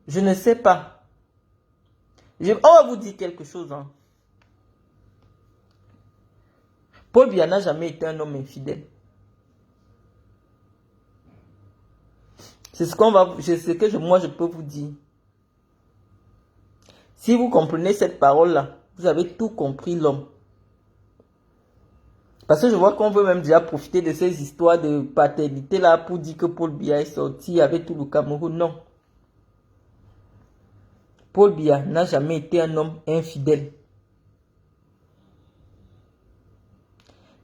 Je ne sais pas. On va vous dire quelque chose. Paul Biya n'a jamais été un homme infidèle. C'est ce que moi je peux vous dire. Si vous comprenez cette parole-là, vous avez tout compris l'homme. Parce que je vois qu'on veut même déjà profiter de ces histoires de paternité-là pour dire que Paul Biya est sorti avec tout le Cameroun. Non. Paul Biya n'a jamais été un homme infidèle.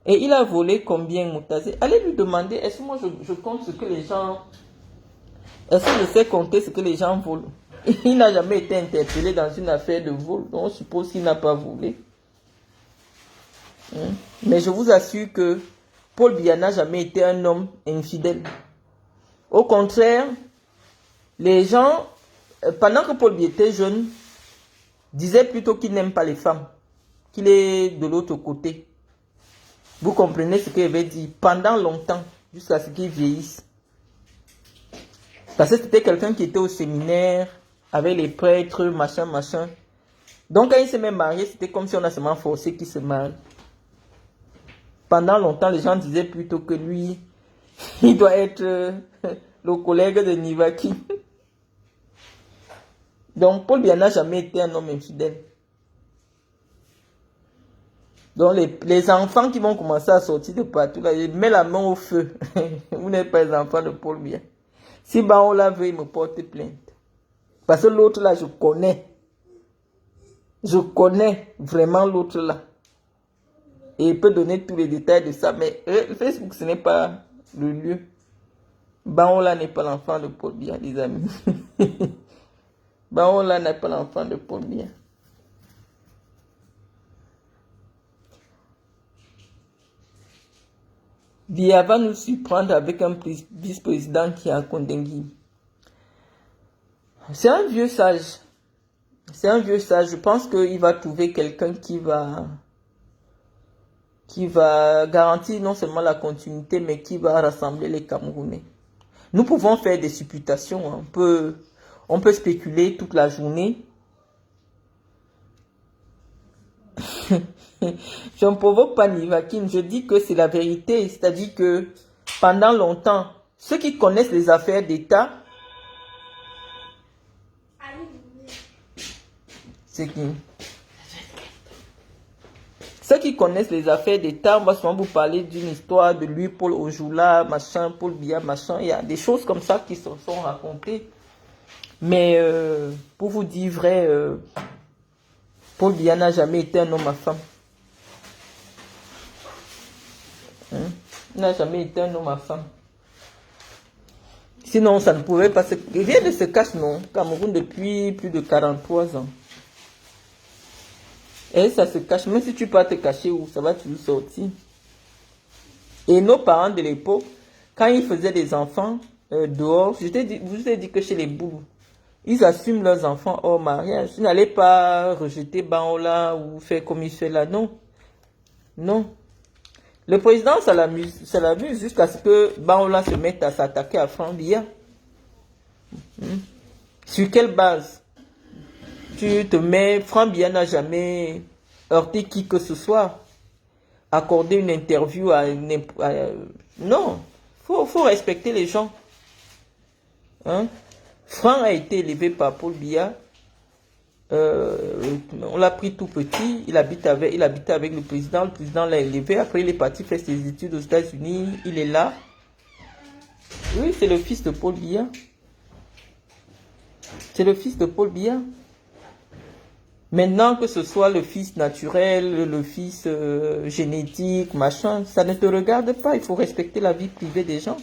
Et il a volé combien, Moutazé? Allez lui demander, est-ce que moi je compte ce que les gens... Est-ce que je sais compter ce que les gens volent? Il n'a jamais été interpellé dans une affaire de vol. Donc on suppose qu'il n'a pas volé. Mais je vous assure que Paul Biya n'a jamais été un homme infidèle. Au contraire, les gens, pendant que Paul Biya était jeune, disaient plutôt qu'il n'aime pas les femmes, qu'il est de l'autre côté. Vous comprenez ce qu'il avait dit pendant longtemps, jusqu'à ce qu'il vieillisse. Parce que c'était quelqu'un qui était au séminaire, avec les prêtres, machin. Donc quand il s'est même marié, c'était comme si on a seulement forcé qu'il se marie. Pendant longtemps, les gens disaient plutôt que lui, il doit être le collègue de Nivaki. Donc Paul Biya n'a jamais été un homme infidèle. Donc les enfants qui vont commencer à sortir de partout, là, ils mettent la main au feu. Vous n'êtes pas les enfants de Paul Biya. Si Baola veut, il me porte plainte. Parce que l'autre là, je connais. Je connais vraiment l'autre là. Et il peut donner tous les détails de ça. Mais Facebook, ce n'est pas le lieu. Baola n'est pas l'enfant de Paul Biya, les amis. Baola n'est pas l'enfant de Paul Biya. Biya va nous surprendre avec un vice-président qui est à Kondengui. C'est un vieux sage. C'est un vieux sage. Je pense qu'il va trouver quelqu'un qui va garantir non seulement la continuité, mais qui va rassembler les Camerounais. Nous pouvons faire des supputations. Hein. On peut spéculer toute la journée. Je ne provoque pas Nivakin, je dis que c'est la vérité. C'est-à-dire que pendant longtemps, ceux qui connaissent les affaires d'État, c'est qui? Ceux qui connaissent les affaires d'État, on va souvent vous parler d'une histoire de lui, Paul Ojoula, machin, Paul Biya, machin. Il y a des choses comme ça qui se sont racontées. Mais pour vous dire vrai, Paul Biya n'a jamais été un homme à femme. Il n'a jamais été un homme à femme. Sinon, ça ne pouvait pas se... Rien ne se cache, non. Cameroun depuis plus de 43 ans. Et ça se cache. Même si tu peux te cacher où, ça va toujours sortir. Et nos parents de l'époque, quand ils faisaient des enfants dehors, je vous ai dit que chez les boules, ils assument leurs enfants hors mariage. Ils n'allaient pas rejeter Baola ou faire comme il fait là. Non. Non. Le président, ça l'amuse jusqu'à ce que Baola se mette à s'attaquer à Franck Biya. Sur quelle base? Tu te mets... Franck Biya n'a jamais heurté qui que ce soit. Accorder une interview à... non. Faut respecter les gens. Hein? Franck a été élevé par Paul Biya. On l'a pris tout petit, il habitait avec le président l'a élevé, après il est parti faire ses études aux États-Unis, il est là. Oui, c'est le fils de Paul Biya. C'est le fils de Paul Biya. Maintenant que ce soit le fils naturel, le fils génétique, machin, ça ne te regarde pas, il faut respecter la vie privée des gens.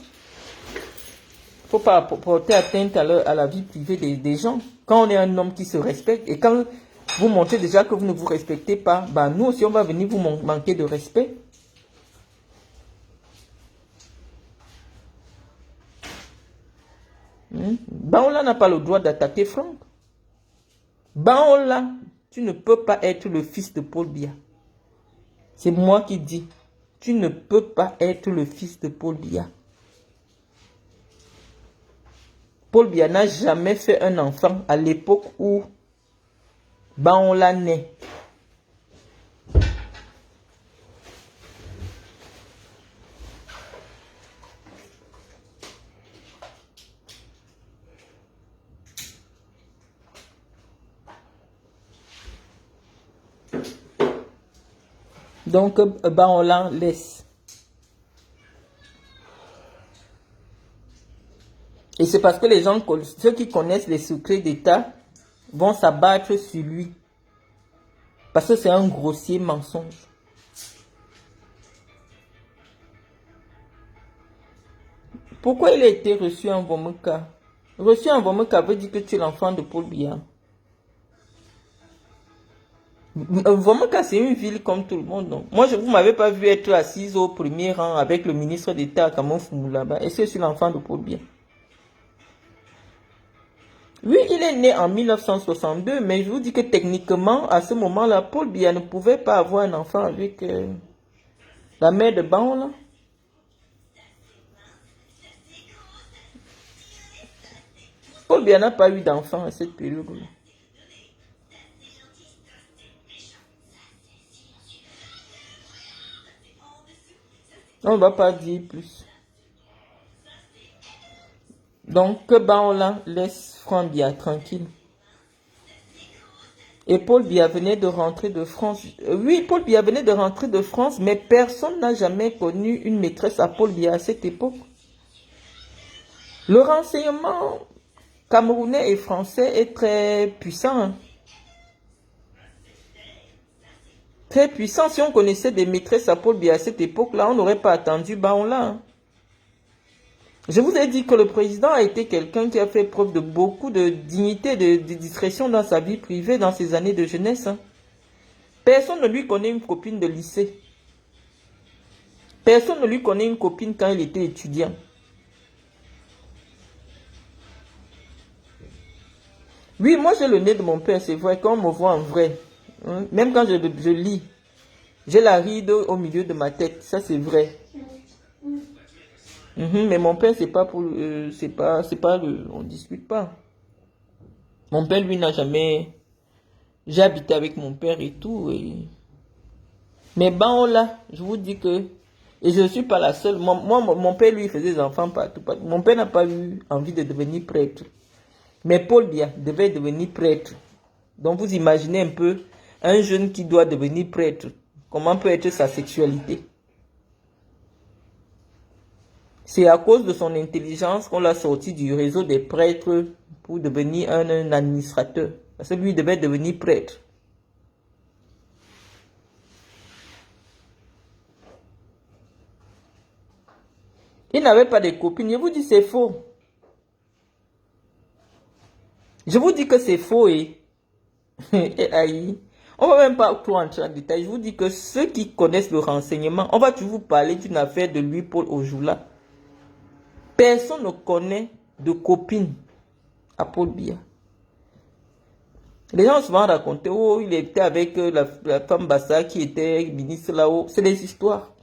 Il ne faut pas porter atteinte à la vie privée des gens. Quand on est un homme qui se respecte, et quand vous montrez déjà que vous ne vous respectez pas, bah nous aussi on va venir vous manquer de respect. Baola n'a pas le droit d'attaquer Franck. Baola, tu ne peux pas être le fils de Paul Biya. C'est moi qui dis. Tu ne peux pas être le fils de Paul Biya. Paul Biya n'a jamais fait un enfant à l'époque où Baola naît. Donc, Baola laisse. Et c'est parce que les gens, ceux qui connaissent les secrets d'État, vont s'abattre sur lui. Parce que c'est un grossier mensonge. Pourquoi il a été reçu en Vomeka? Reçu en Vomeka veut dire que tu es l'enfant de Paul Biya. Vomeka, c'est une ville comme tout le monde. Donc. Moi, vous ne m'avez pas vu être assise au premier rang avec le ministre d'État Kamon Foumou là-bas. Est-ce que je suis l'enfant de Paul Biya? Oui, il est né en 1962, mais je vous dis que techniquement, à ce moment-là, Paul Biya ne pouvait pas avoir un enfant avec la mère de Baola. Paul Biya n'a pas eu d'enfant à cette période-là. On ne va pas dire plus. Donc, que Baola laisse Franck Biya tranquille. Et Paul Biya venait de rentrer de France. Oui, Paul Biya venait de rentrer de France, mais personne n'a jamais connu une maîtresse à Paul Biya à cette époque. Le renseignement camerounais et français est très puissant. Hein. Très puissant. Si on connaissait des maîtresses à Paul Biya à cette époque-là, on n'aurait pas attendu Baon-là. Hein. Je vous ai dit que le président a été quelqu'un qui a fait preuve de beaucoup de dignité, de discrétion dans sa vie privée, dans ses années de jeunesse. Hein. Personne ne lui connaît une copine de lycée. Personne ne lui connaît une copine quand il était étudiant. Oui, moi j'ai le nez de mon père, c'est vrai, quand on me voit en vrai. Hein, même quand je lis, j'ai la ride au milieu de ma tête, ça c'est vrai. Mais mon père, c'est pas pour, on discute pas. Mon père, lui, n'a jamais, j'ai habité avec mon père et tout. Mais bon, là, je vous dis que, et je ne suis pas la seule. Mon père, lui, faisait des enfants partout. Mon père n'a pas eu envie de devenir prêtre. Mais Paul Biya devait devenir prêtre. Donc, vous imaginez un peu un jeune qui doit devenir prêtre. Comment peut être sa sexualité? C'est à cause de son intelligence qu'on l'a sorti du réseau des prêtres pour devenir un administrateur. Parce que lui devait devenir prêtre. Il n'avait pas de copine. Je vous dis c'est faux. Je vous dis que c'est faux et on va même pas trop entrer en détail. Je vous dis que ceux qui connaissent le renseignement, on va toujours vous parler d'une affaire de lui, Paul Ojoula. Personne ne connaît de copine à Paul Biya. Les gens ont souvent raconté, oh, il était avec la femme Bassa qui était ministre là-haut. C'est des histoires.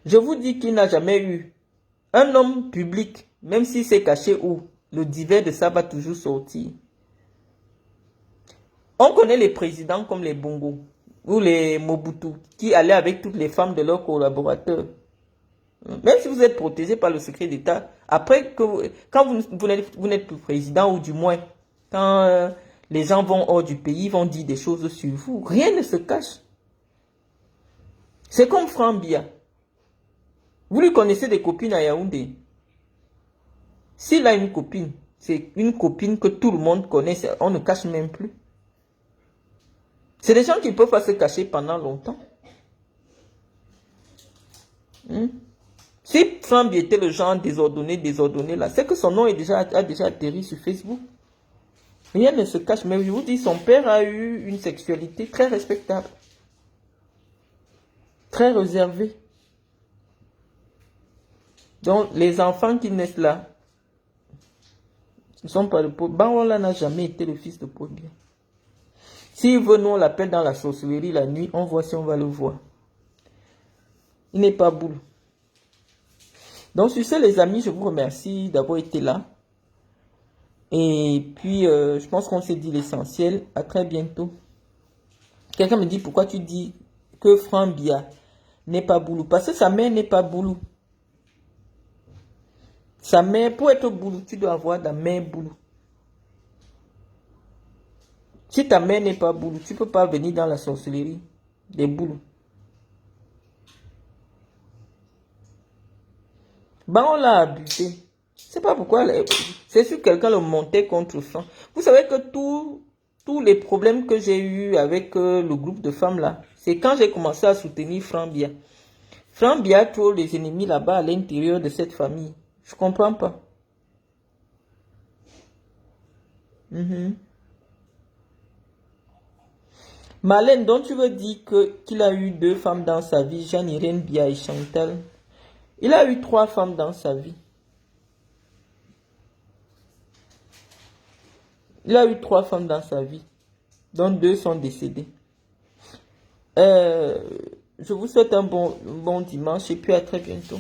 Je vous dis qu'il n'a jamais eu un homme public, même s'il s'est caché où, le divers de ça va toujours sortir. On connaît les présidents comme les Bongo ou les Mobutu qui allaient avec toutes les femmes de leurs collaborateurs. Même si vous êtes protégé par le secret d'État, après que quand vous n'êtes plus président, ou du moins quand les gens vont hors du pays, ils vont dire des choses sur vous, rien ne se cache. C'est comme Franck Biya. Vous lui connaissez des copines à Yaoundé. S'il a une copine, c'est une copine que tout le monde connaît, on ne cache même plus. C'est des gens qui ne peuvent pas se cacher pendant longtemps. Si Franck Biya était le genre désordonné là, c'est que son nom a déjà atterri sur Facebook. Rien ne se cache, mais je vous dis, son père a eu une sexualité très respectable. Très réservée. Donc, les enfants qui naissent là, ne sont pas de Paul. Baola n'a jamais été le fils de Paul Biya. S'il veut, nous on l'appelle dans la sorcellerie la nuit, on voit si on va le voir. Il n'est pas boule. Donc sur ce les amis, je vous remercie d'avoir été là. Et puis, je pense qu'on s'est dit l'essentiel. À très bientôt. Quelqu'un me dit, pourquoi tu dis que Franck Biya n'est pas boulou? Parce que sa mère n'est pas boulou. Sa mère, pour être boulou, tu dois avoir ta mère boulou. Si ta mère n'est pas boulou, tu ne peux pas venir dans la sorcellerie des boulous. On l'a abusé. C'est pas pourquoi. C'est sûr que quelqu'un le montait contre Franck. Vous savez que tous les problèmes que j'ai eu avec le groupe de femmes là, c'est quand j'ai commencé à soutenir Franck Biya. Franck Biya trouve les ennemis là-bas à l'intérieur de cette famille. Je comprends pas. Marlène, donc tu veux dire qu'il a eu 2 femmes dans sa vie, Jeanne-Irène Biya et Chantal. Il a eu 3 femmes dans sa vie. Il a eu 3 femmes dans sa vie, dont 2 sont décédées. Je vous souhaite un bon dimanche et puis à très bientôt.